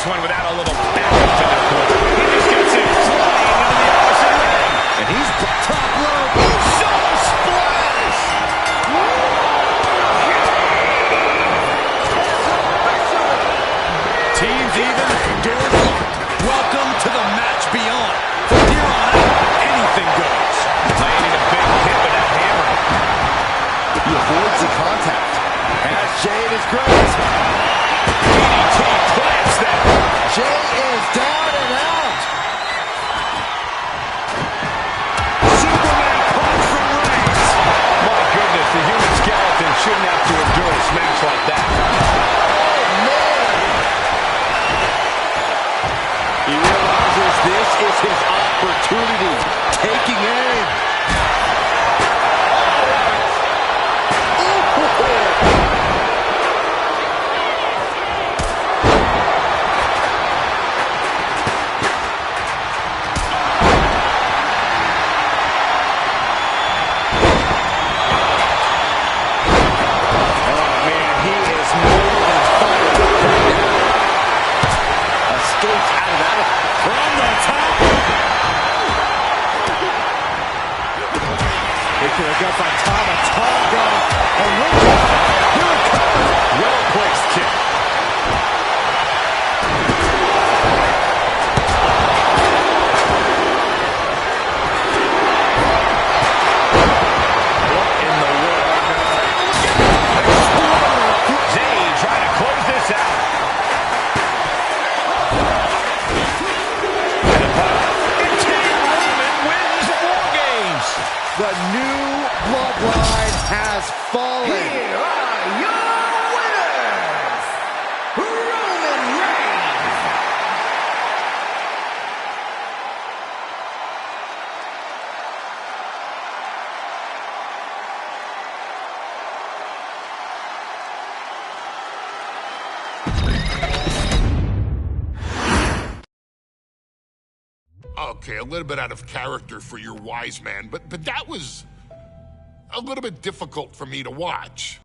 one without a little backup in their corner. He just gets it flying into the opposite ring. And he's top rope. Show splash! Teams even, doors locked. Welcome to the match beyond. From here on out, anything goes. Landing a big hit with that hammer. He avoids the contact. Has Jay in his grasp. DDT plants that. Jay is down and out. Superman punch from Reigns. My goodness, the human skeleton shouldn't have to endure a smash like that. He realizes this is his opportunity. Taking aim. The new bloodline has fallen. Here are your winners, Roman Reigns. Okay, a little bit out of character for your wise man, but that was a little bit difficult for me to watch.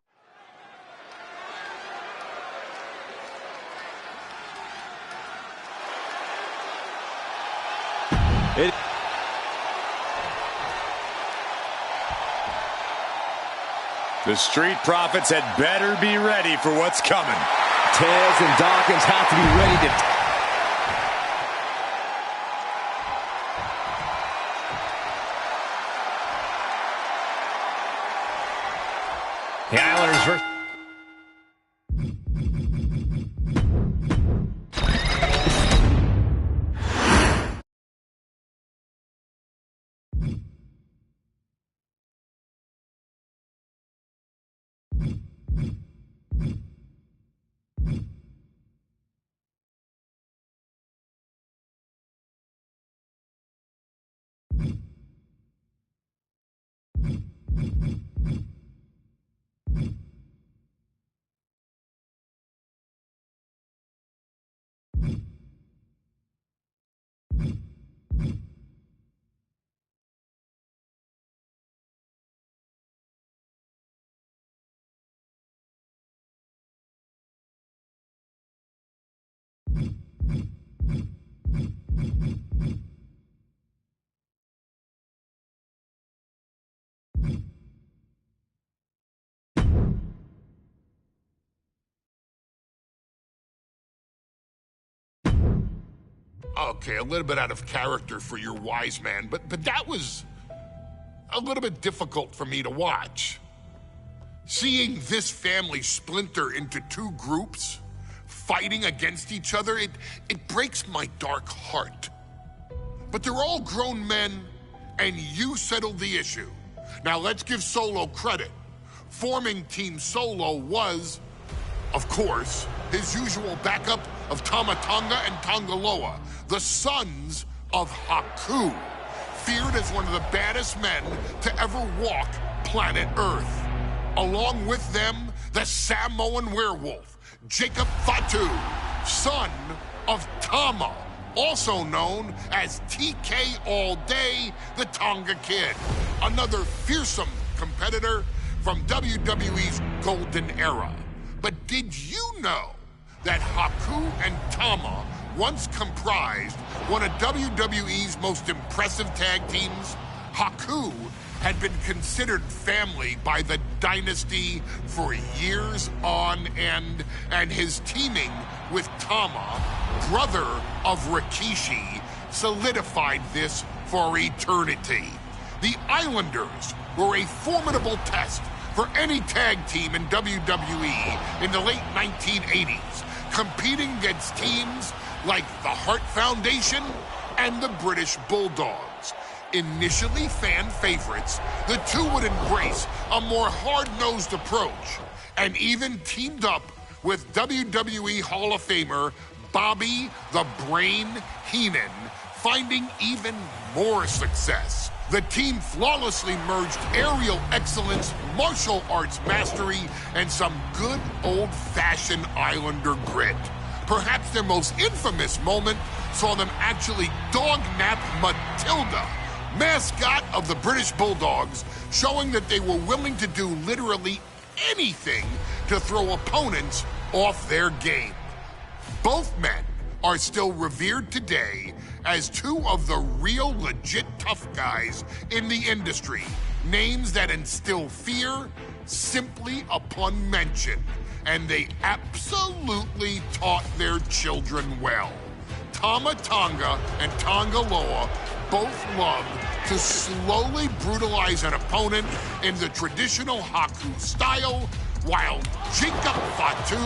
The Street Profits had better be ready for what's coming. Taz and Dawkins have to be ready to... The Islanders versus... Okay, a little bit out of character for your wise man, but that was a little bit difficult for me to watch. Seeing this family splinter into two groups, fighting against each other, it breaks my dark heart. But they're all grown men, and you settled the issue. Now let's give Solo credit. Forming Team Solo was, of course, his usual backup of Tama Tonga and Tongaloa, the sons of Haku, feared as one of the baddest men to ever walk planet Earth. Along with them, the Samoan werewolf, Jacob Fatu, son of Tama, also known as TK All Day, the Tonga Kid, another fearsome competitor from WWE's golden era. But did you know that Haku and Tama once comprised one of WWE's most impressive tag teams? Haku had been considered family by the Dynasty for years on end, and his teaming with Tama, brother of Rikishi, solidified this for eternity. The Islanders were a formidable test for any tag team in WWE in the late 1980s, competing against teams like the Hart Foundation and the British Bulldogs. Initially fan favorites, the two would embrace a more hard-nosed approach and even teamed up with WWE Hall of Famer Bobby the Brain Heenan, finding even more success. The team flawlessly merged aerial excellence, martial arts mastery, and some good old-fashioned Islander grit. Perhaps their most infamous moment saw them actually dog-nap Matilda, mascot of the British Bulldogs, showing that they were willing to do literally anything to throw opponents off their game. Both men are still revered today as two of the real legit tough guys in the industry, names that instill fear simply upon mention, and they absolutely taught their children well. Tama Tonga and Tonga Loa both love to slowly brutalize an opponent in the traditional Haku style, while Jacob Fatu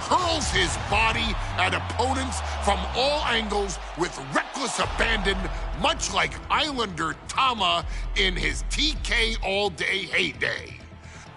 hurls his body at opponents from all angles with reckless abandon, much like Islander Tama in his TK All-Day heyday.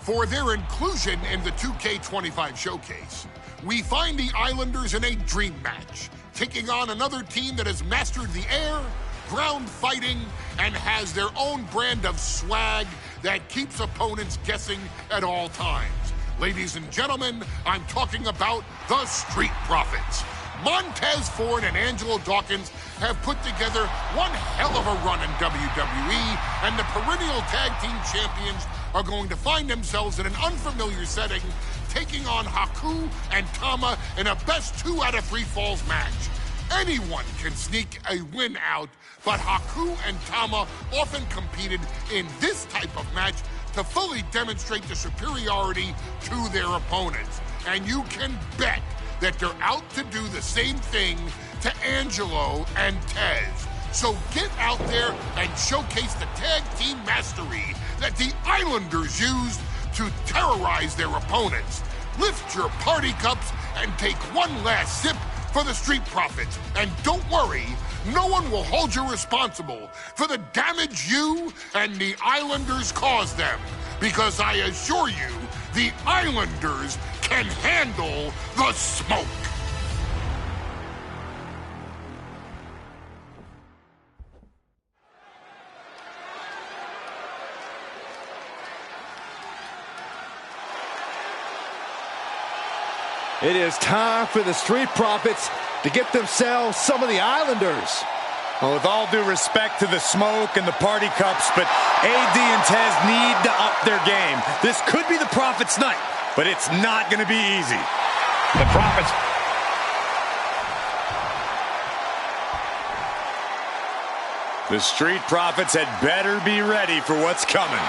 For their inclusion in the 2K25 showcase, we find the Islanders in a dream match, taking on another team that has mastered the air, ground fighting, and has their own brand of swag that keeps opponents guessing at all times. Ladies and gentlemen, I'm talking about the Street Profits. Montez Ford and Angelo Dawkins have put together one hell of a run in WWE, and the perennial tag team champions are going to find themselves in an unfamiliar setting, taking on Haku and Tama in a best 2 out of 3 falls match. Anyone can sneak a win out, but Haku and Tama often competed in this type of match to fully demonstrate the superiority to their opponents. And you can bet that they're out to do the same thing to Angelo and Tez. So get out there and showcase the tag team mastery that the Islanders used to terrorize their opponents. Lift your party cups and take one last sip for the Street Profits. And don't worry, no one will hold you responsible for the damage you and the Islanders caused them, because I assure you, the Islanders can handle the smoke. It is time for the Street Profits to get themselves some of the Islanders. Well, with all due respect to the smoke and the party cups, but AD and Tez need to up their game. This could be the Profits' night, but it's not going to be easy. The Profits. The Street Profits had better be ready for what's coming.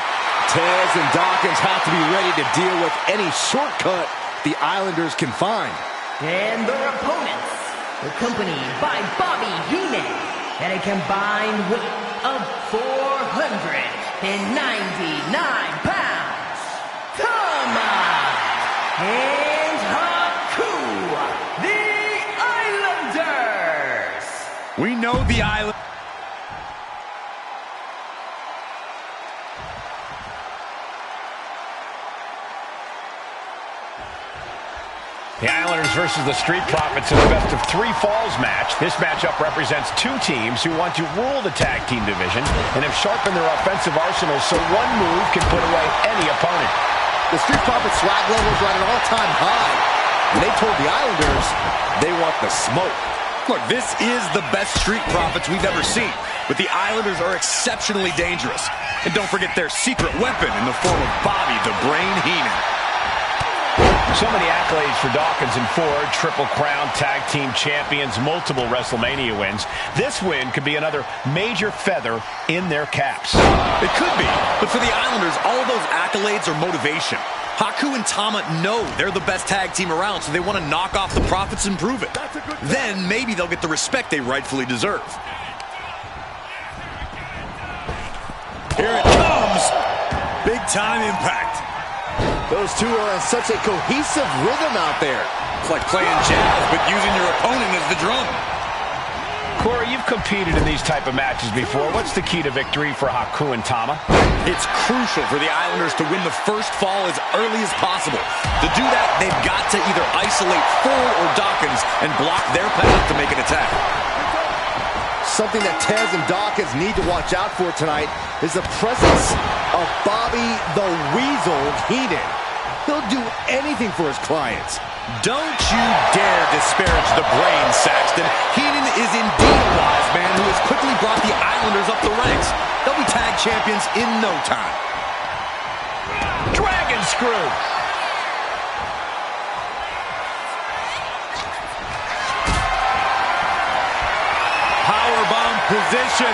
Tez and Dawkins have to be ready to deal with any shortcut the Islanders can find. And their opponents, accompanied by Bobby Heenan, and a combined weight of 499 pounds, Tama and Haku, the Islanders. We know the Islanders. The Islanders versus the Street Profits in a best of 3 falls match. This matchup represents 2 teams who want to rule the tag team division and have sharpened their offensive arsenals so one move can put away any opponent. The Street Profits swag levels are at an all-time high, and they told the Islanders they want the smoke. Look, this is the best Street Profits we've ever seen, but the Islanders are exceptionally dangerous. And don't forget their secret weapon in the form of Bobby the Brain Heenan. So many accolades for Dawkins and Ford. Triple Crown Tag Team Champions, multiple WrestleMania wins. This win could be another major feather in their caps. It could be, but for the Islanders, all of those accolades are motivation. Haku and Tama know they're the best tag team around, so they want to knock off the Profits and prove it. Then maybe they'll get the respect they rightfully deserve. Here it comes. Big time impact. Those two are in such a cohesive rhythm out there. It's like playing jazz, but using your opponent as the drum. Corey, you've competed in these type of matches before. What's the key to victory for Haku and Tama? It's crucial for the Islanders to win the first fall as early as possible. To do that, they've got to either isolate Ford or Dawkins and block their path to make an attack. Something that Tez and Dawkins need to watch out for tonight is the presence of Bobby the Weasel Heenan. He'll do anything for his clients. Don't you dare disparage the brain, Saxton. Heenan is indeed a wise man who has quickly brought the Islanders up the ranks. They'll be tag champions in no time. Dragon screw. Powerbomb position.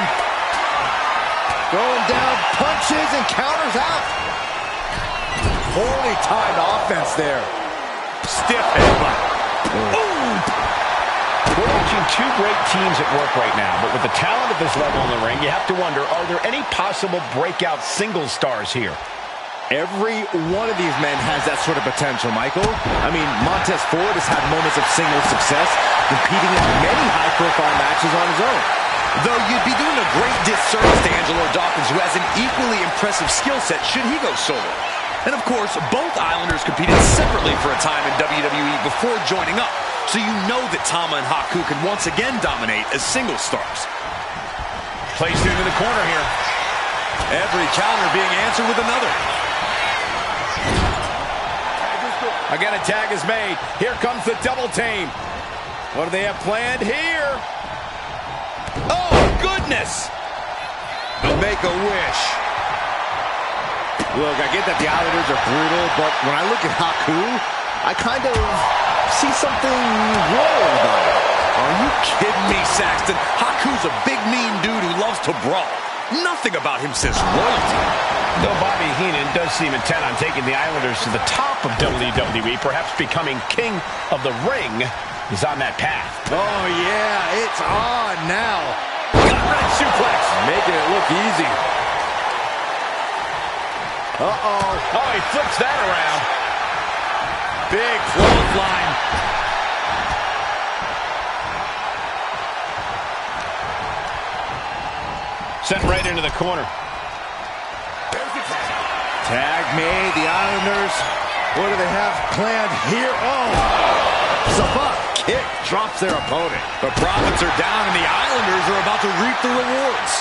Throwing down punches and counters out. Poorly timed offense there. Stiff headbutt. Ooh. We're watching two great teams at work right now, but with the talent at this level in the ring, you have to wonder, are there any possible breakout single stars here? Every one of these men has that sort of potential, Michael. I mean, Montez Ford has had moments of single success, competing in many high-profile matches on his own. Though you'd be doing a great disservice to Angelo Dawkins, who has an equally impressive skill set should he go solo. And of course, both Islanders competed separately for a time in WWE before joining up, so you know that Tama and Haku can once again dominate as single stars. Placed into the corner here. Every counter being answered with another. Again, a tag is made. Here comes the double team. What do they have planned here? Oh, goodness! Make a wish. Look, I get that the Islanders are brutal, but when I look at Haku, I kind of see something wrong about it. Are you kidding me, Saxton? Haku's a big, mean dude who loves to brawl. Nothing about him says royalty. Though Bobby Heenan does seem intent on taking the Islanders to the top of WWE, perhaps becoming king of the ring, is on that path. Oh, yeah, it's on now. Gut-wrench suplex. Making it look easy. Uh-oh. Oh, he flips that around. Big clothesline. Sent right into the corner. Tag made, the Islanders. What do they have planned here? Oh, Sabat kick drops their opponent. The Profits are down and the Islanders are about to reap the rewards.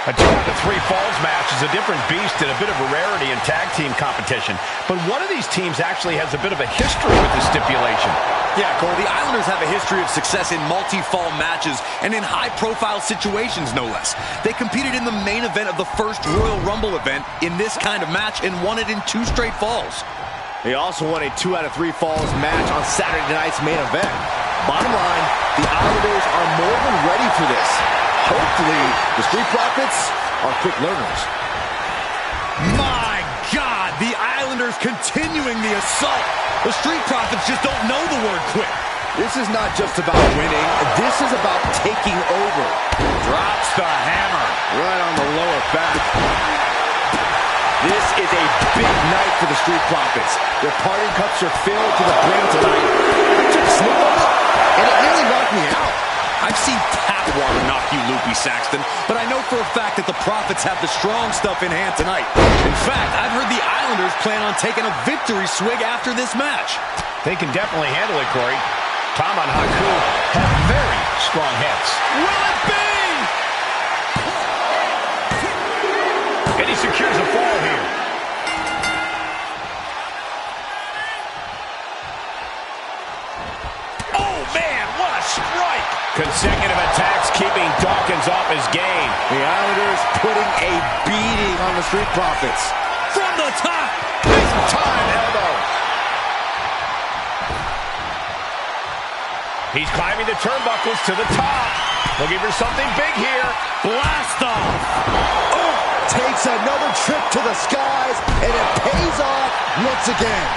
A 2 out of 3 falls match is a different beast and a bit of a rarity in tag team competition. But one of these teams actually has a bit of a history with this stipulation. Yeah, Cole, the Islanders have a history of success in multi-fall matches and in high-profile situations, no less. They competed in the main event of the first Royal Rumble event in this kind of match and won it in 2 straight falls. They also won a 2 out of 3 falls match on Saturday night's main event. Bottom line, the Islanders are more than ready for this. Hopefully, the Street Profits are quick learners. My God, the Islanders continuing the assault. The Street Profits just don't know the word quit. This is not just about winning. This is about taking over. Drops the hammer. Right on the lower back. This is a big night for the Street Profits. Their parting cups are filled to the brim tonight. I took a sip of it, and it nearly knocked me out. I've seen tap water knock you loopy, Saxton, but I know for a fact that the Profits have the strong stuff in hand tonight. In fact, I've heard the Islanders plan on taking a victory swig after this match. They can definitely handle it, Corey. Tama and Haku have very strong heads. Will it be? And he secures a fall here. Oh, man, what a strike! Consecutive attacks keeping Dawkins off his game. The Islanders putting a beating on the Street Profits. From the top! Big time elbow. He's climbing the turnbuckles to the top. Looking for something big here. Blast off. Oh, takes another trip to the skies, and it pays off once again.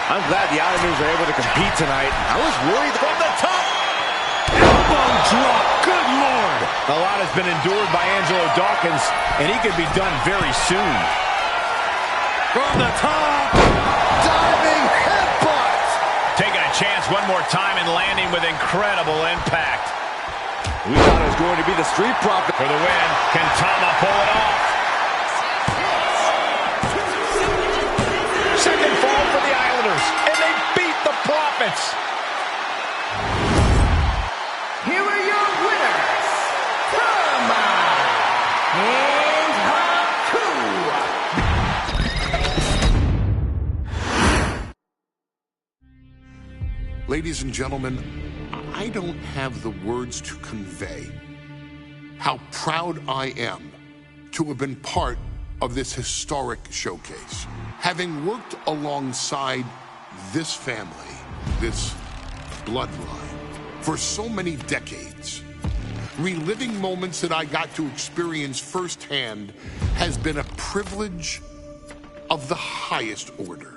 I'm glad the Islanders are able to compete tonight. I was worried from the top. Elbow drop. Good Lord. A lot has been endured by Angelo Dawkins, and he could be done very soon. From the top. Diving headbutt. Taking a chance one more time and landing with incredible impact. We thought it was going to be the Street Profit for the win. Can Tama pull it off? Second fall for the Islanders, and they beat the Profits. Here are your winners, Tama and Haku. Ladies and gentlemen, I don't have the words to convey how proud I am to have been part of this historic showcase. Having worked alongside this family, this bloodline, for so many decades, reliving moments that I got to experience firsthand has been a privilege of the highest order.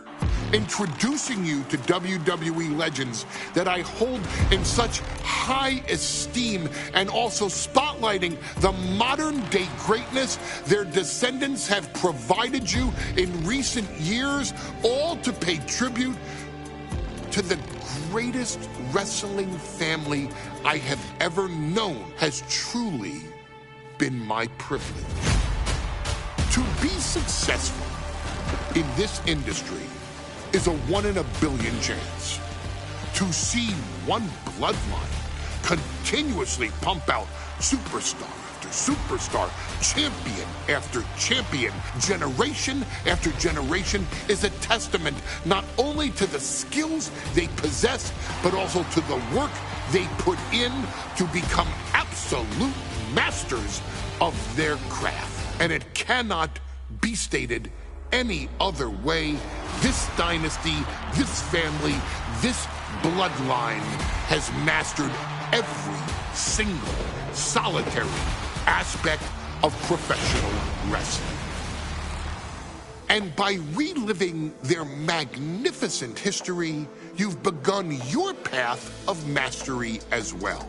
Introducing you to WWE legends that I hold in such high esteem, and also spotlighting the modern day greatness their descendants have provided you in recent years, all to pay tribute to the greatest wrestling family I have ever known, has truly been my privilege. To be successful in this industry is a 1 in a billion chance. To see one bloodline continuously pump out superstar after superstar, champion after champion, generation after generation, is a testament not only to the skills they possess, but also to the work they put in to become absolute masters of their craft. And it cannot be stated any other way. This dynasty, this family, this bloodline has mastered every single solitary aspect of professional wrestling. And by reliving their magnificent history, you've begun your path of mastery as well.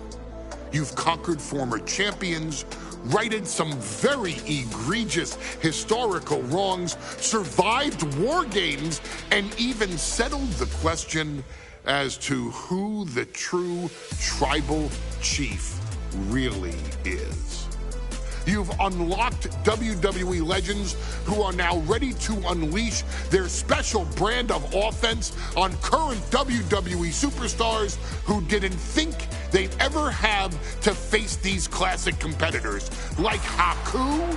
You've conquered former champions, righted some very egregious historical wrongs, survived war games, and even settled the question as to who the true tribal chief really is. You've unlocked WWE legends who are now ready to unleash their special brand of offense on current WWE superstars who didn't think they'd ever have to face these classic competitors like Haku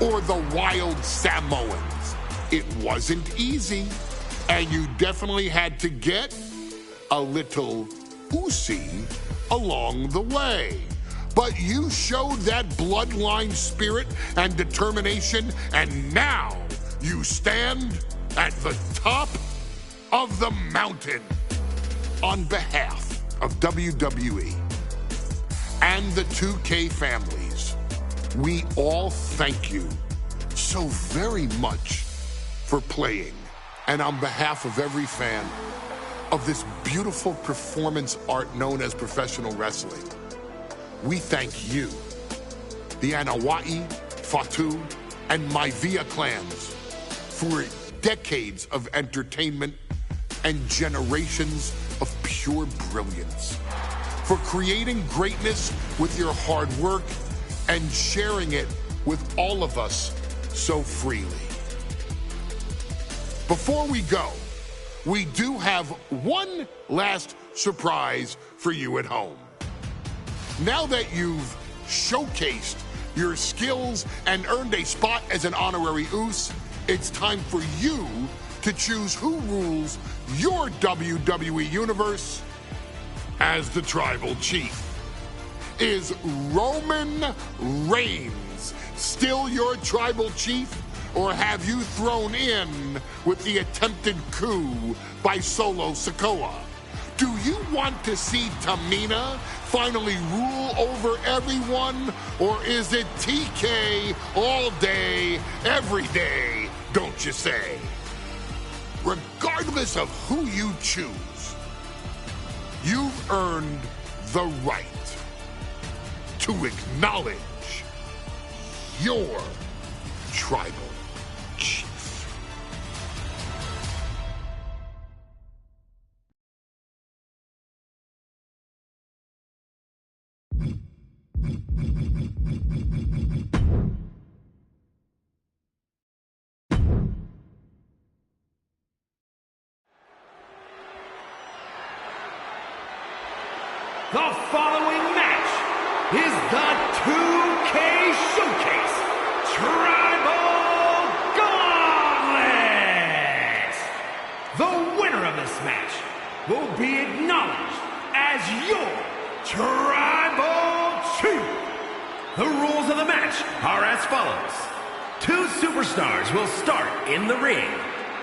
or the Wild Samoans. It wasn't easy, and you definitely had to get a little oozy along the way. But you showed that bloodline spirit and determination, and now you stand at the top of the mountain. On behalf of WWE and the 2K families, we all thank you so very much for playing. And on behalf of every fan of this beautiful performance art known as professional wrestling, we thank you, the Anawai, Fatu, and Maivia clans, for decades of entertainment and generations of pure brilliance, for creating greatness with your hard work and sharing it with all of us so freely. Before we go, we do have one last surprise for you at home. Now that you've showcased your skills and earned a spot as an honorary Uce, it's time for you to choose who rules your WWE universe as the Tribal Chief. Is Roman Reigns still your Tribal Chief, or have you thrown in with the attempted coup by Solo Sikoa? Do you want to see Tamina finally rule over everyone? Or is it TK all day, every day, don't you say? Regardless of who you choose, you've earned the right to acknowledge your tribal chief. The following match is the 2K Showcase Tribal Gauntlet! The winner of this match will be acknowledged as your Tribal Chief. The rules of the match are as follows. 2 superstars will start in the ring.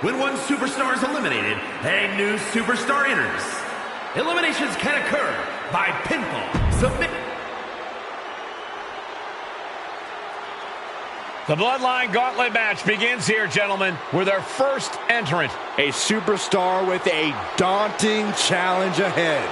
When one superstar is eliminated, a new superstar enters. Eliminations can occur by pinfall, submit. The Bloodline Gauntlet match begins here, gentlemen, with our first entrant. A superstar with a daunting challenge ahead.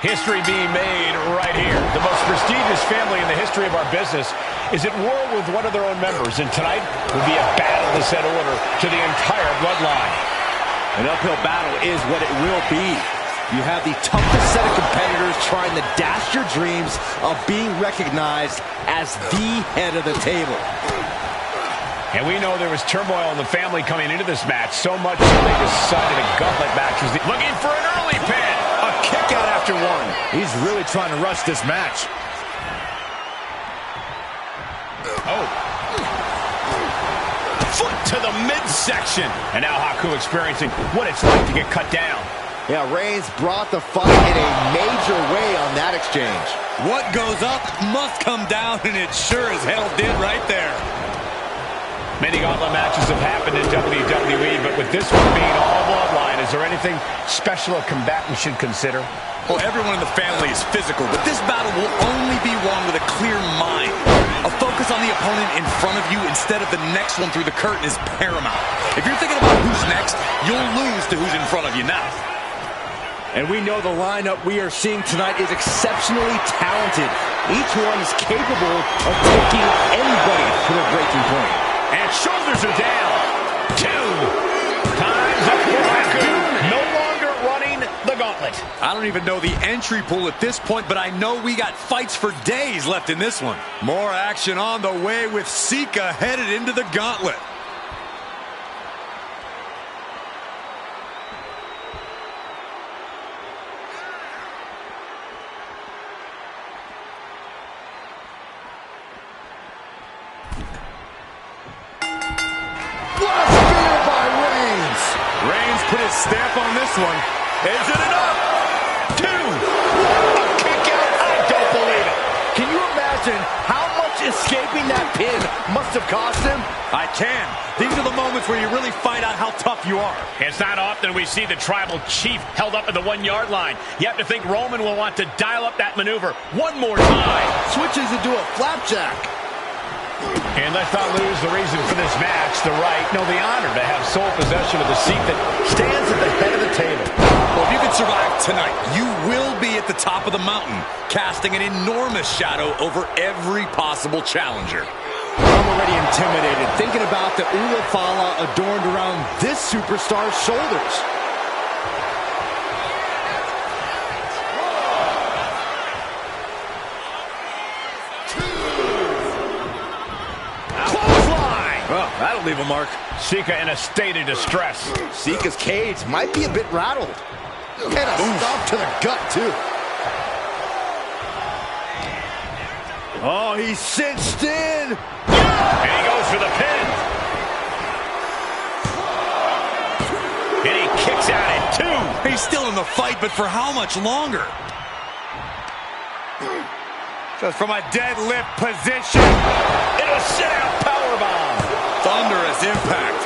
History being made right here. The most prestigious family in the history of our business is at war with one of their own members, and tonight will be a battle to set order to the entire bloodline. An uphill battle is what it will be. You have the toughest set of competitors trying to dash your dreams of being recognized as the head of the table. And we know there was turmoil in the family coming into this match, so much so they decided a gauntlet match was looking for an early pin. A kick out after one. He's really trying to rush this match. Oh. Foot to the midsection. And now Haku experiencing what it's like to get cut down. Yeah, Reigns brought the fight in a major way on that exchange. What goes up must come down, and it sure as hell did right there. Many gauntlet matches have happened in WWE, but with this one being all bloodline, is there anything special a combatant should consider? Well, everyone in the family is physical, but this battle will only be won with a clear mind. A focus on the opponent in front of you instead of the next one through the curtain is paramount. If you're thinking about who's next, you'll lose to who's in front of you now. And we know the lineup we are seeing tonight is exceptionally talented. Each one is capable of taking anybody to their breaking point. And shoulders are down. 2. Time's up for Haku. No longer running the gauntlet. I don't even know the entry pool at this point, but I know we got fights for days left in this one. More action on the way with Sika headed into the gauntlet. Put his stamp on this one. Is it enough? 2. A kick out. I don't believe it. Can you imagine how much escaping that pin must have cost him? I can. These are the moments where you really find out how tough you are. It's not often we see the tribal chief held up at the 1-yard line. You have to think Roman will want to dial up that maneuver one more time. Switches into a flapjack. And let's not lose the reason for this match, the right, no, the honor to have sole possession of the seat that stands at the head of the table. Well, if you can survive tonight, you will be at the top of the mountain, casting an enormous shadow over every possible challenger. I'm already intimidated thinking about the Ulafala adorned around this superstar's shoulders. Oh, that'll leave a mark. Sika in a state of distress. Sika's cage might be a bit rattled. And a stomp to the gut, too. Oh, he's cinched in. And he goes for the pin. And he kicks out at 2. He's still in the fight, but for how much longer? Just from a deadlift position. Into a sit-out powerbomb. Thunderous impact.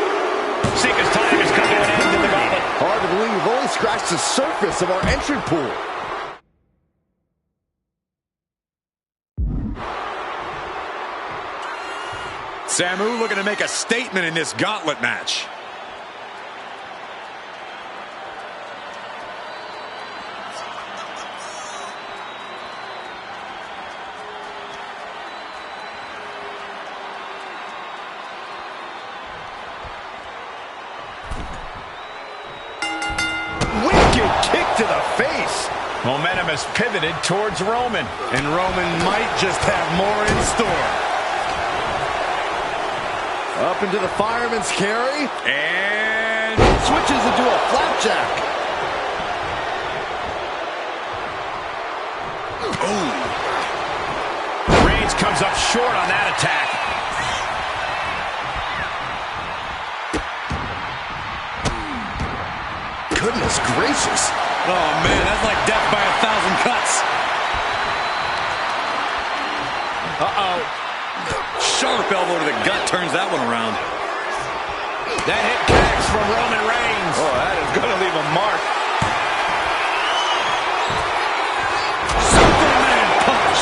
Sika's time has come to an end in the gauntlet. Hard to believe we've only scratched the surface of our entry pool. Samu looking to make a statement in this gauntlet match. Wicked kick to the face. Momentum has pivoted towards Roman. And Roman might just have more in store. Up into the fireman's carry. And Switches into a flapjack. oh, Reigns comes up short on that attack. Goodness gracious. oh man, that's like death by 1,000 cuts. Uh-oh. Sharp elbow to the gut turns that one around. That hit connects from Roman Reigns. Oh, that is going to leave a mark. Superman punch.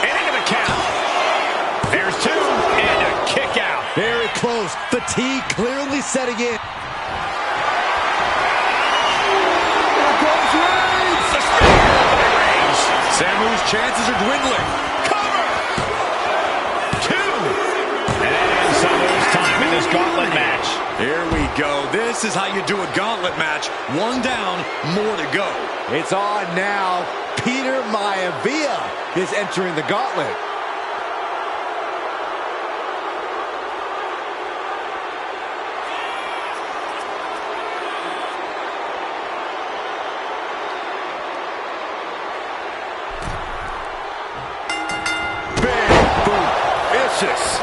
And into the count. There's two, and a kick out. Very close. Fatigue clearly setting in. Here comes Reigns. The spear by Reigns. Samu's chances are dwindling. Gauntlet match. Here we go. This is how you do a gauntlet match. One down, more to go. It's on now. Peter Maivia is entering the gauntlet. Big boot. Vicious.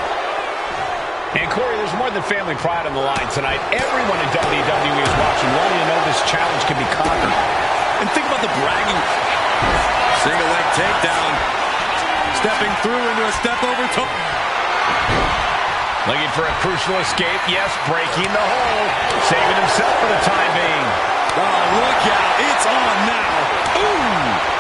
And Corey, there's more than family pride on the line tonight. Everyone in WWE is watching, wanting to know this challenge can be conquered. And think about the bragging. Single leg takedown. Stepping through into a step over toe. Looking for a crucial escape. Yes, breaking the hole. Saving himself for the time being. Oh, look out. It's on now. Ooh.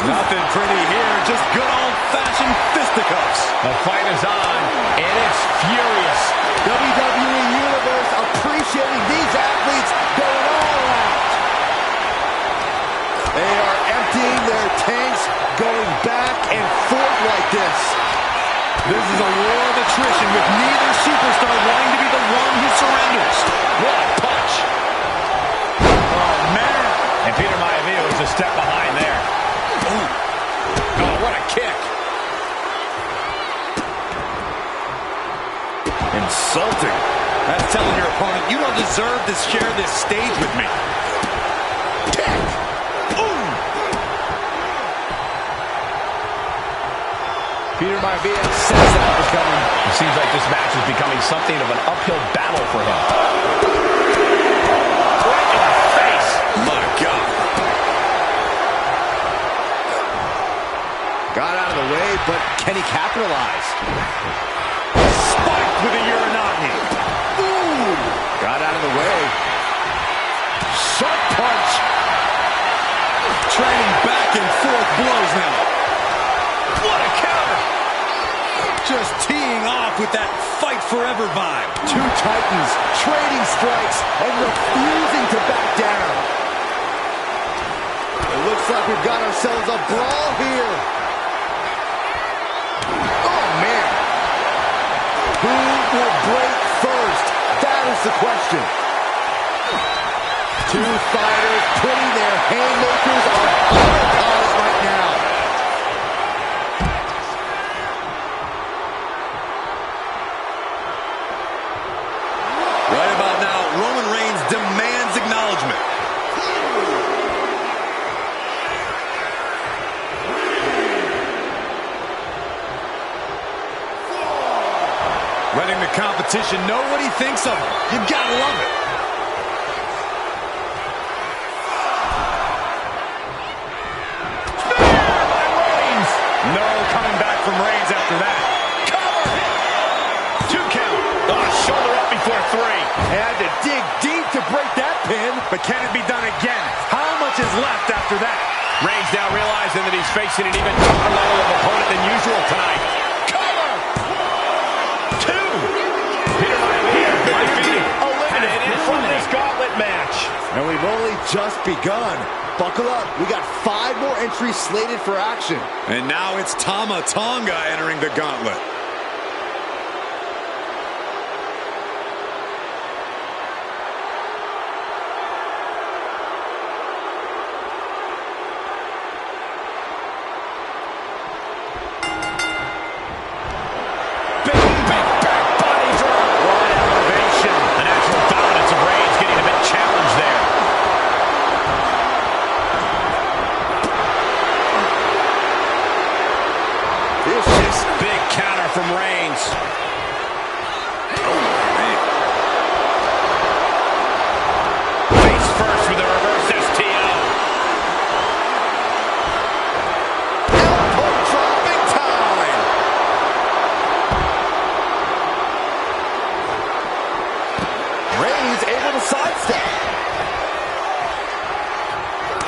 Nothing pretty here. Just good old-fashioned fisticuffs. The fight is on, and it's furious. WWE Universe appreciating these athletes going all out. They are emptying their tanks, going back and forth like this. This is a war of attrition with neither superstar wanting to be the one who surrenders. What a punch. Oh, man. And Peter Maivia was a step behind there. Ooh. Oh, what a kick. Insulting. That's telling your opponent, you don't deserve to share this stage with me. Kick. Ooh. Peter Maivia says that becoming. It seems like this match is becoming something of an uphill battle for him. Right in the face. My God. Got out of the way, but can he capitalize? Spiked with a Uranagi. Ooh! Got out of the way. Sharp punch. Trading back and forth blows now. What a counter. Just teeing off with that fight forever vibe. Two titans trading strikes and refusing to back down. It looks like we've got ourselves a brawl here. Oh, man. Who will break first? That is the question. Two fighters putting their haymakers on autopilot right now. Right about now, Roman Reigns demands acknowledgement. Letting the competition know what he thinks of him. You gotta love it. can it be done again? How much is left after that? Reigns now realizing that he's facing an even tougher level of opponent than usual tonight. Cover! 2! Peter might be eliminated from this gauntlet match. And we've only just begun. Buckle up. We got 5 more entries slated for action. And now it's Tama Tonga entering the gauntlet. From Reigns. Face first with a reverse STO. Elbow dropping time. Reigns able to sidestep.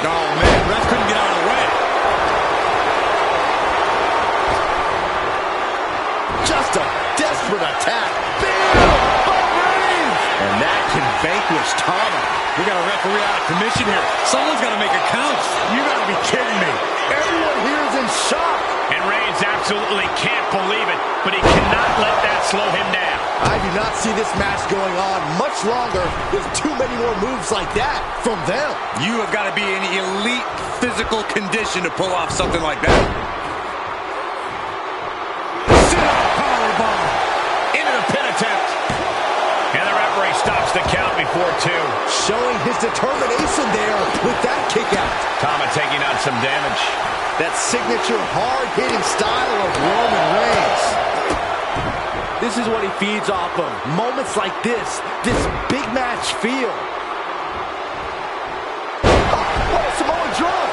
Oh man, ref couldn't get out of the way. Just a desperate attack. Bam! By Reigns! And that can vanquish Tama. We got a referee out of commission here. Someone's got to make a count. You got to be kidding me. Everyone here is in shock. And Reigns absolutely can't believe it, but he cannot let that slow him down. I do not see this match going on much longer with too many more moves like that from them. You have got to be in elite physical condition to pull off something like that. Stops the count before 2. Showing his determination there with that kick out. Tama taking on some damage. That signature hard-hitting style of Roman Reigns. This is what he feeds off of. Moments like this big match feel. What a Samoan drop.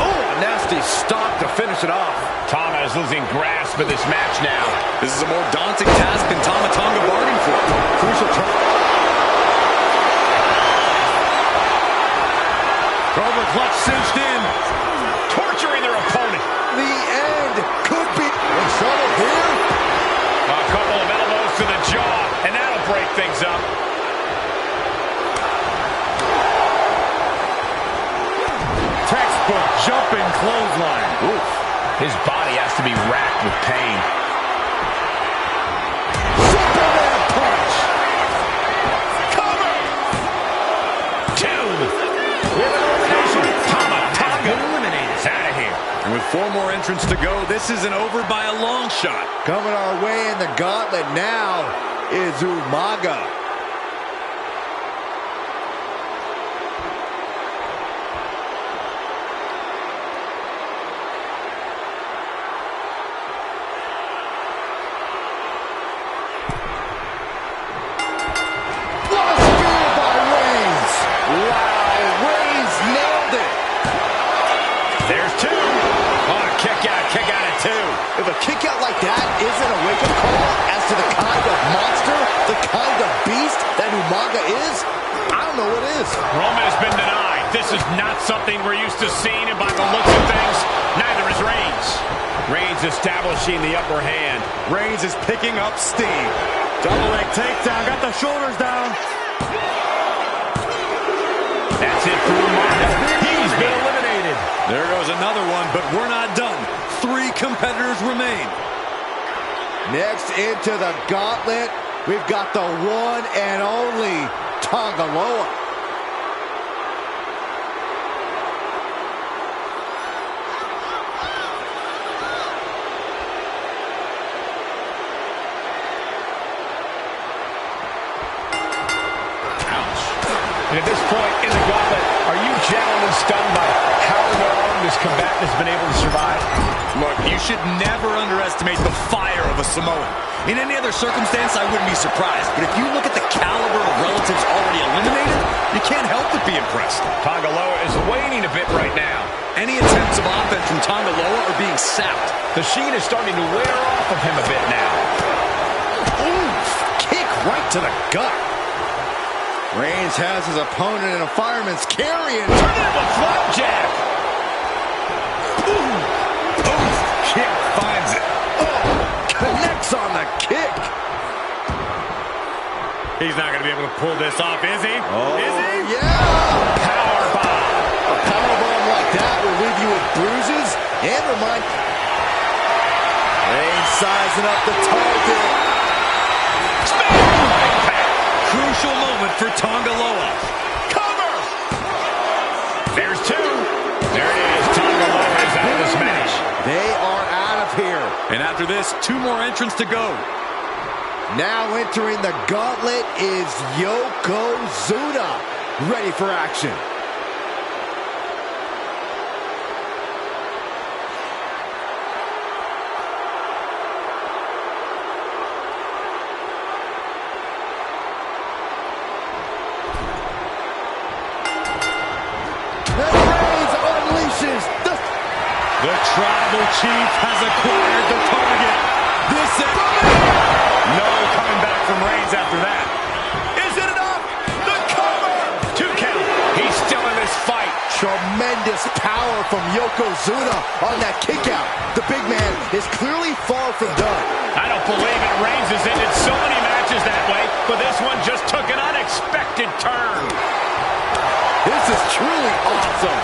Oh, a nasty stop to finish it off. Tama is losing grasp of this match now. This is a more daunting task than Tama Tonga bargained for. Crucial turn. Cobra clutch cinched in. Torturing their opponent. The end could be in trouble here. A couple of elbows to the jaw, and that'll break things up. Textbook jumping clothesline. Oof. His body has to be racked with pain. Superman punch. Cover. 2. With elimination. Tama Tonga eliminated. It's out of here. And with 4 more entrants to go, this isn't over by a long shot. Coming our way in the gauntlet now is Umaga. If a kick out like that isn't a wake-up call as to the kind of monster, the kind of beast that Umaga is, I don't know what is. Roman has been denied. This is not something we're used to seeing, and by the looks of things, neither is Reigns. Reigns establishing the upper hand. Reigns is picking up steam. Double leg takedown, got the shoulders down. That's it for Umaga. He's been eliminated. There goes another one, but we're not done. 3 competitors remain. Next into the gauntlet, we've got the one and only Tonga Loa. And at this point in the gauntlet, are you gentlemen stunned by how long this combatant has been able to survive? Look, you should never underestimate the fire of a Samoan. In any other circumstance, I wouldn't be surprised. But if you look at the caliber of relatives already eliminated, you can't help but be impressed. Tonga Loa is waning a bit right now. Any attempts of offense from Tonga Loa are being sapped. The sheen is starting to wear off of him a bit now. Ooh, right to the gut. Reigns has his opponent in a fireman's carry and turn it into a flapjack. Kick finds it. Connects on the kick. He's not going to be able to pull this off, is he? Oh, is he? Yeah! Powerbomb. A powerbomb like that will leave you with bruises and remind... Reigns sizing up the target. Crucial moment for Tonga Loa. Cover! There's two. There it is. Tonga Loa is out of this match. They are out of here. And after this, 2 more entrants to go. Now entering the gauntlet is Yokozuna, ready for action. Then Reigns unleashes the... The Tribal Chief has acquired the target. This is... No coming back from Reigns after that. Is it enough? The cover! 2 count. He's still in this fight. Tremendous power from Yokozuna on that kick out. The big man is clearly far from done. I don't believe it. Reigns has ended so many matches that way, but this one just took an unexpected turn. This is truly awesome.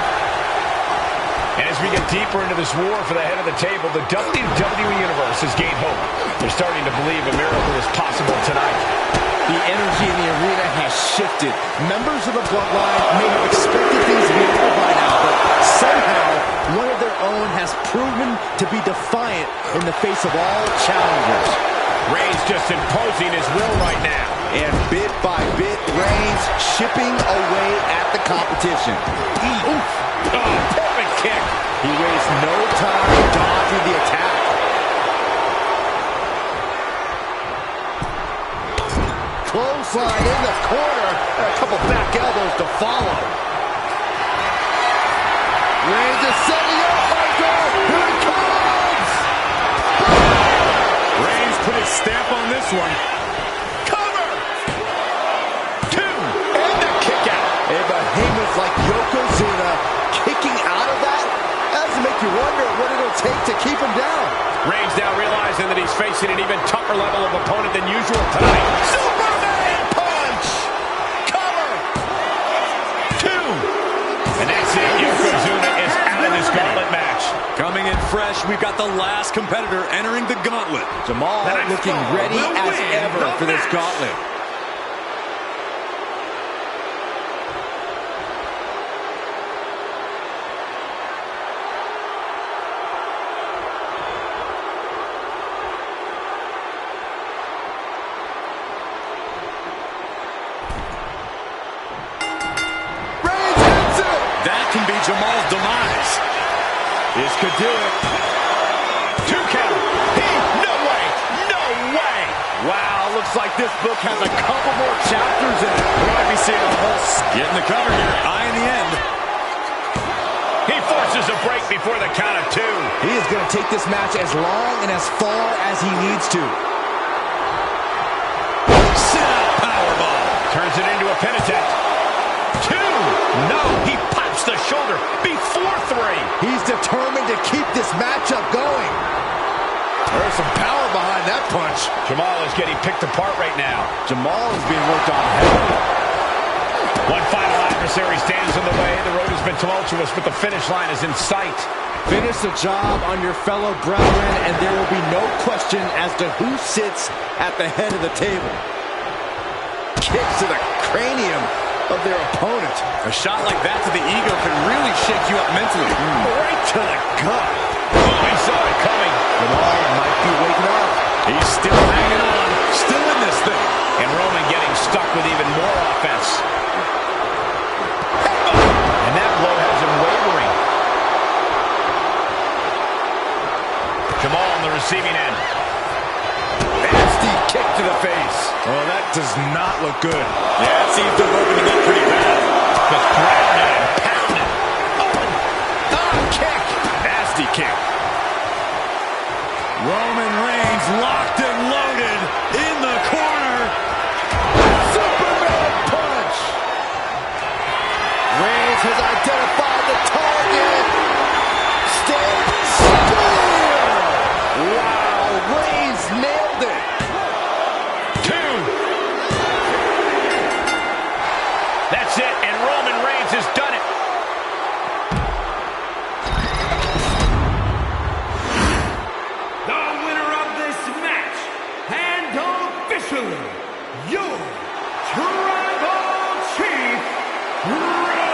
And as we get deeper into this war for the head of the table, the WWE Universe has gained hope. They're starting to believe a miracle is possible tonight. The energy in the arena has shifted. Members of the Bloodline may have expected things to be over by now, but somehow one of their own has proven to be defiant in the face of all challengers. Reigns just imposing his will right now. And bit by bit, Reigns chipping away at the competition. Oof. Oh, perfect kick. He wastes no time dodging the attack. Clothesline in the corner, and a couple back elbows to follow. Reigns is setting up, Michael. Here it comes! Reigns put his stamp on this one. Cover! 2. And the kick out. A behemoth like Yokozuna kicking out of that has to make you wonder what it'll take to keep him down. Reigns now realizing that he's facing an even tougher level of opponent than usual tonight. Superman punch! Cover! 2. And that's it. Yokozuna is out of this gauntlet match. Coming in fresh, we've got the last competitor entering the gauntlet. Jamal looking ready as ever for this gauntlet. Can be Jamal's demise. This could do it. 2 count. No way. No way. Wow, looks like this book has a couple more chapters in it. We might be seeing a whole... Getting the cover here. Eye in the end. He forces a break before the count of 2. He is going to take this match as long and as far as he needs to. Sit out powerbomb. Turns it into a pin attempt. 2. No, he pops the shoulder before 3. He's determined to keep this matchup going. There's some power behind that punch. Jamal is getting picked apart right now. Jamal is being worked on heavily. One final adversary stands in the way. The road has been tumultuous, but the finish line is in sight. Finish the job on your fellow brethren, and there will be no question as to who sits at the head of the table. Kicks to the cranium of their opponent. A shot like that to the ego can really shake you up mentally. Right to the gut. Oh, he saw it coming. Jamal might be waking up. He's still hanging on, still in this thing. And Roman getting stuck with even more offense. And that blow has him wavering. Jamal on the receiving end. Nasty kick to the face. Oh, that does not look good. Yeah, it seems to have opened it up pretty bad. Just grounded and pounded. Kick. Nasty kick. Roman Reigns locked and loaded in the corner. Reigns has identified the target. Standing spear. Wow, Reigns nailed it. 2. That's it, and Roman Reigns has done it. The winner of this match, and officially, your Tribal Chief, Roman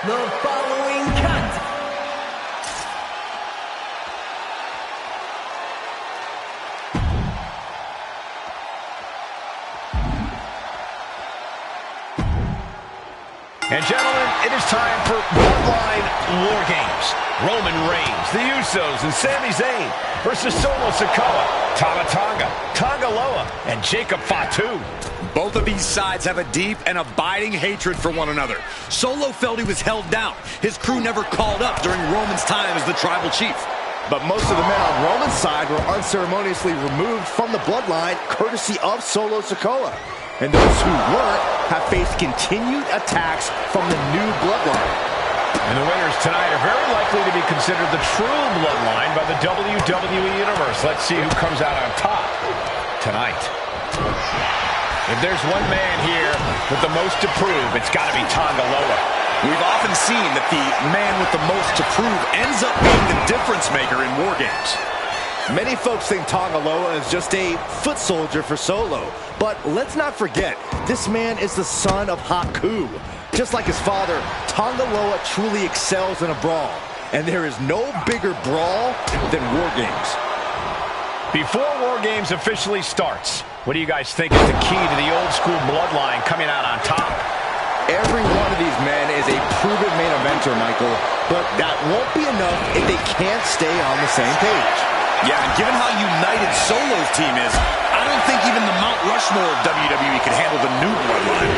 The following contest. And gentlemen, it is time for Bloodline War Games. Roman Reigns, the Usos, and Sami Zayn versus Solo Sikoa, Tama Tonga, Tonga Loa, and Jacob Fatu. Both of these sides have a deep and abiding hatred for one another. Solo felt he was held down. His crew never called up during Roman's time as the tribal chief. But most of the men on Roman's side were unceremoniously removed from the bloodline, courtesy of Solo Sikoa. And those who weren't have faced continued attacks from the new bloodline. And the winners tonight are very likely to be considered the true bloodline by the WWE Universe. Let's see who comes out on top tonight. If there's one man here with the most to prove, it's got to be Tonga Loa. We've often seen that the man with the most to prove ends up being the difference maker in War Games. Many folks think Tonga Loa is just a foot soldier for Solo. But let's not forget, this man is the son of Haku. Just like his father, Tonga Loa truly excels in a brawl. And there is no bigger brawl than War Games. Before War Games officially starts, What do you guys think is the key to the old school bloodline coming out on top? Every one of these men is a proven main eventer, Michael, but that won't be enough if they can't stay on the same page. Yeah, and given how united Solo's team is, I don't think even the Mount Rushmore of WWE could handle the new bloodline.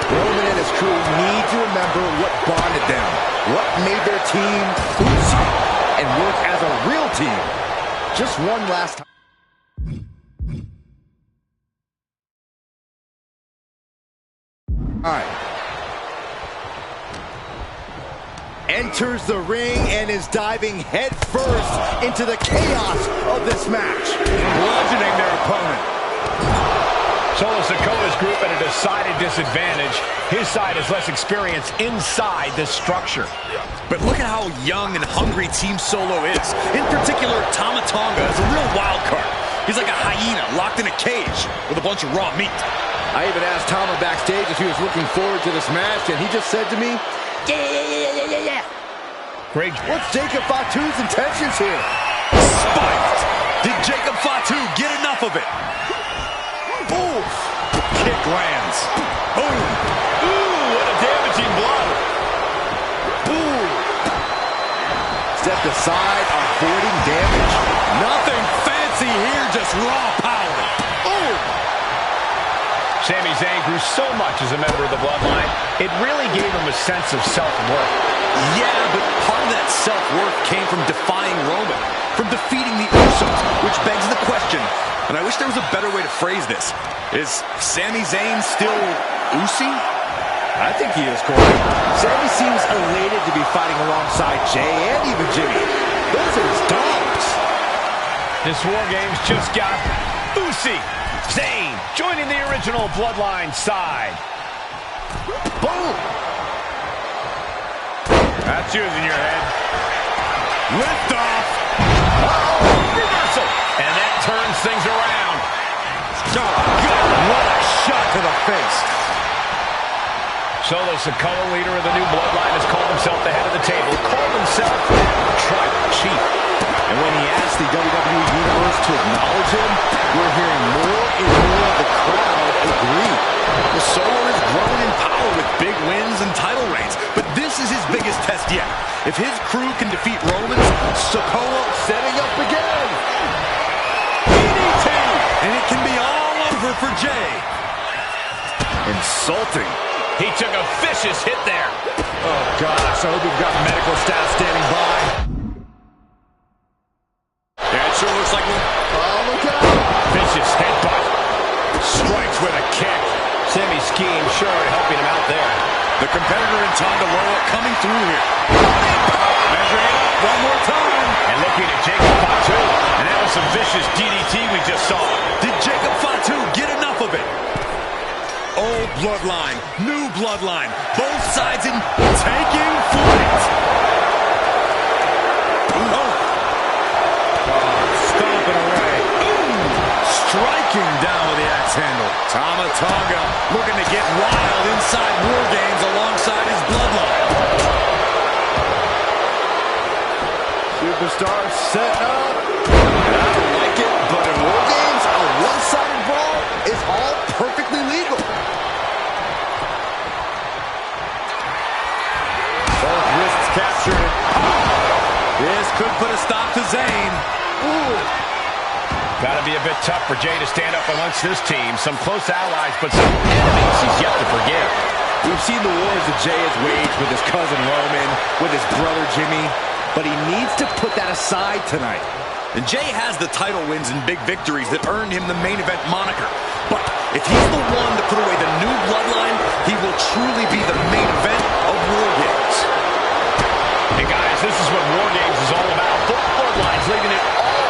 Roman and his crew need to remember what bonded them, what made their team Uzi, and work as a real team. Just one last time. All right. Enters the ring and is diving headfirst into the chaos of this match, bludgeoning their opponent. Solo Sikoa's group at a decided disadvantage. His side has less experience inside this structure. But look at how young and hungry Team Solo is. In particular, Tama Tonga is a real wild card. He's like a hyena locked in a cage with a bunch of raw meat. I even asked Tama backstage if he was looking forward to this match, and he just said to me, yeah. Great. What's Jacob Fatu's intentions here? Spiked. Did Jacob Fatu get enough of it? Ooh. Kick lands. Boom. Ooh, what a damaging blow. Ooh. Stepped aside, avoiding damage. Nothing fancy here, just raw power. Ooh. Sami Zayn grew so much as a member of the Bloodline, it really gave him a sense of self-worth. Yeah, but part of that self-worth came from defying Roman, from defeating the Usos, which begs the question, and I wish there was a better way to phrase this. Is Sami Zayn still Usi? I think he is, Corey. Sami seems elated to be fighting alongside Jay and even Jimmy. Those are his dogs. This War Games just got Usi. Zayn joining the original Bloodline side. Boom! That's using your head. Lift off. Reversal. And that turns things around. Oh, God. What a shot to the face. Solo Sikoa, leader of the new Bloodline, has called himself the head of the table, called himself Tribal Chief. And when he asked the WWE Universe to acknowledge him, we're hearing more and more of the crowd agree. The Solo is growing in power with big wins and title reigns, but this is his biggest test yet. If his crew can defeat Roman, Sikoa setting up again. DDT, and it can be all over for Jay. Insulting. He took a vicious hit there. Oh, gosh, I hope we've got medical staff standing by. Yeah, it sure looks like one. Oh, look out. Vicious headbutt. Strikes with a kick. Sami's scheme sure helping him out there. The competitor in Tonga Loa coming through here. Measuring up one more time. And looking at Jacob Fatu. And that was some vicious DDT we just saw. Did Jacob Fatu get enough of it? Old bloodline, new bloodline, both sides in taking flight. Oh. Stomping away. Striking down with the axe handle. Tama Tonga looking to get wild inside War Games alongside his bloodline. Superstar set up. I don't like it, but in War Games, a one-sided brawl is all perfectly legal. Both wrists captured. This could put a stop to Zayn. Ooh. Gotta be a bit tough for Jay to stand up amongst this team. Some close allies, but some enemies he's yet to forgive. We've seen the wars that Jay has waged with his cousin Roman, with his brother Jimmy, but he needs to put that aside tonight. And Jay has the title wins and big victories that earned him the main event moniker. But if he's the one to put away the new bloodline, he will truly be the main event of War Games. Hey guys, this is what War Games is all about. Both bloodlines leaving it all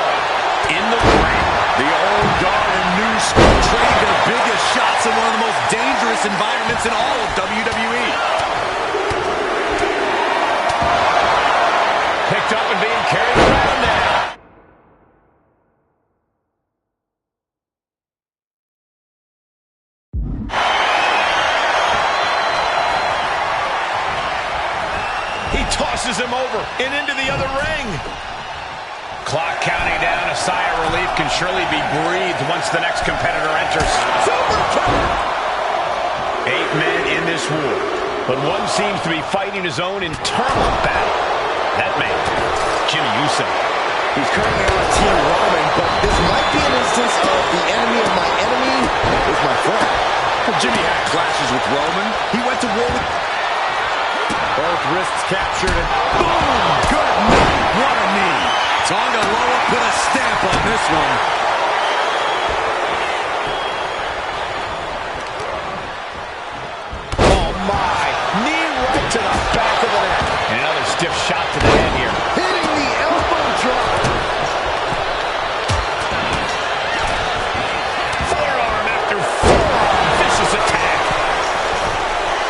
in the ring. The old guard and new school trading their biggest shots in one of the most dangerous environments in all of WWE. Picked up and being carried around now. He tosses him over and into the other ring. Clock counting down. A sigh of relief can surely be breathed once the next competitor enters. Super kick! 8 men in this war, but one seems to be fighting his own internal battle. That man, Jimmy Uso. He's currently on Team Roman, but this might be an instance of the enemy of my enemy is my friend. Well, Jimmy had clashes with Roman. He went to war with... Both wrists captured and boom! Good night! What a knee! Tonga Loa put a stamp on this one. Oh my! Knee right to the back of the neck. And another stiff shot to the head here. Hitting the elbow drop. Forearm after forearm. Vicious attack.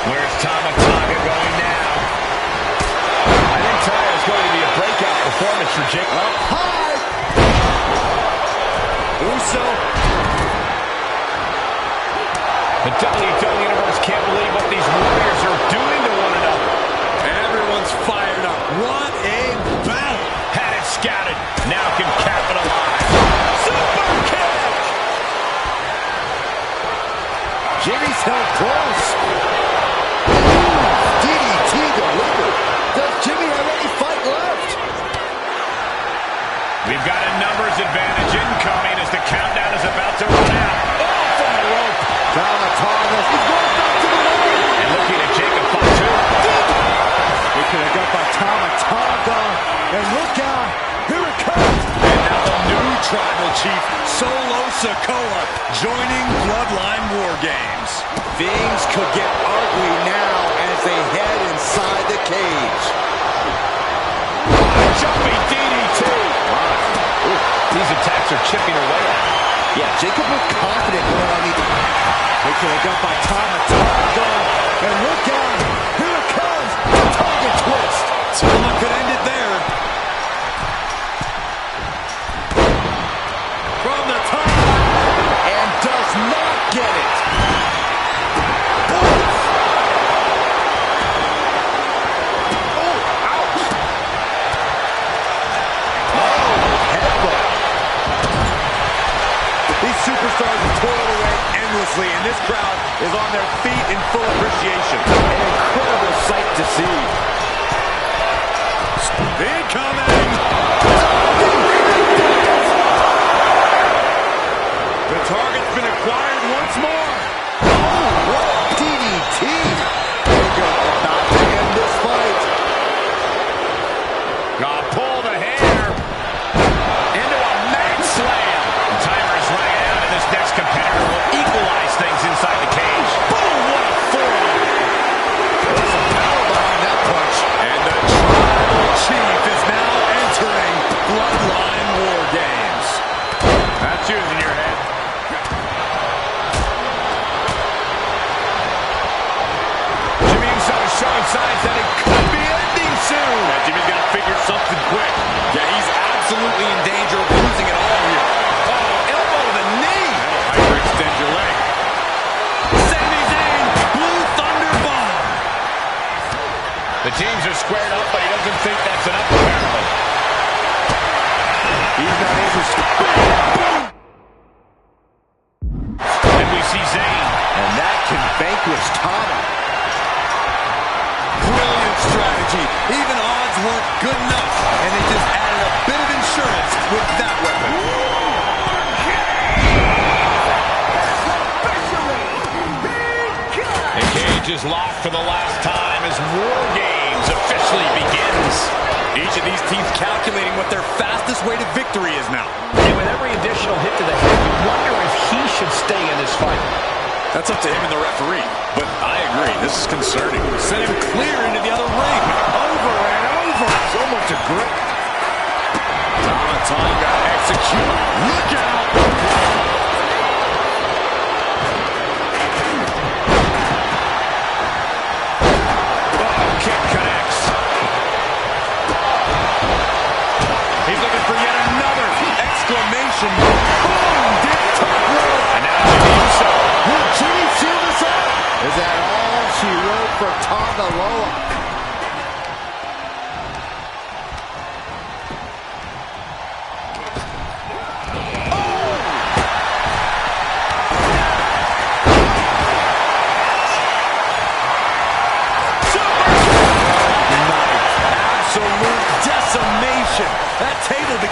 Where's Tonga going now? I think Taya is going to be a breakout performance for Jake. Up high. Uso. The WWE Universe can't believe what these warriors are doing to one another. Everyone's fired up. What a battle. Had it scouted. Now can capitalize. Super kick. Jimmy's held close. DDT delivered. Does Jimmy have any fight left? We've got a numbers advantage incoming as the countdown is about to run out. Oh, from the rope. Tonga. He's going back to the ring. And looking at Jacob Fatu. We could have got by Tonga. And look out. Here it comes. And now the new tribal chief, Solo Sikoa, joining Bloodline War Games. Things could get ugly now as they head inside the cage. Jumping DDT. These attacks are chipping away at him. Yeah, Jacob looked confident going on the... They could have got by Tonga. And look out. Here it comes. Tonga twist. Tama could end it there. From the top. And does not get it. These superstars are toiling away endlessly, and this crowd is on their feet in full appreciation. An incredible sight to see. Incoming! The target's been acquired once more. Oh, what a DDT. Jacob about to end this fight. Pull the hair into a mat slam. The timer is running out, and this next competitor will equalize things inside the cage. Boom! What a forearm! There's some power behind that punch. And the tribal chief is now entering Bloodline War Games. That's using your head. Jimmy Uso is showing signs that it could be ending soon. Yeah, Jimmy's got to figure something quick. Yeah, he's absolutely in danger of losing it all here. Oh, elbow to the knee. That'll hyperextend your leg. Sami Zayn, Blue Thunder Bomb. The teams are squared up, but he doesn't think that's enough, apparently. He's not interested. And we see Zayn. And that can vanquish Tonga. Brilliant strategy. Even odds weren't good enough, and they just added a bit of insurance with that weapon. The cage is locked for the last time as War Games officially begins. Each of these teams calculating what their fastest way to victory is now. And with every additional hit to the head, you wonder if he should stay in this fight. That's up to him and the referee. But I agree, this is concerning. Send him clear into the other ring. Over and over. So much a grip. Tonga execute. Look out! Kick connects. He's looking for yet another exclamation. Boom! Deep top rope. And now Jimmy Uso. Will Jimmy seal this up? Is that all she wrote for Tonga Loa?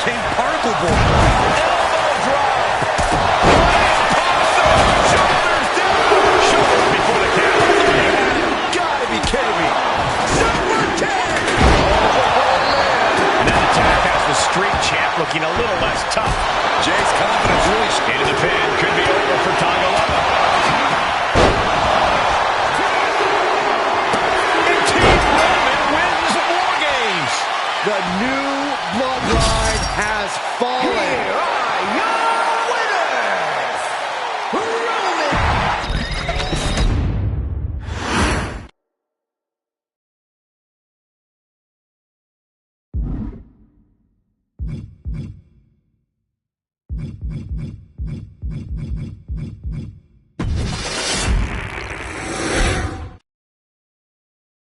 became particle board. Elbow drop. Shoulders down. Shoulders before the count. Gotta be kidding me. Super kick. And that attack has the Street Champ looking a little less tough. Jay's confidence really Into the pin. Could be over for Tonga Loa. And Team Roman wins War Games. The new bloodline has fallen.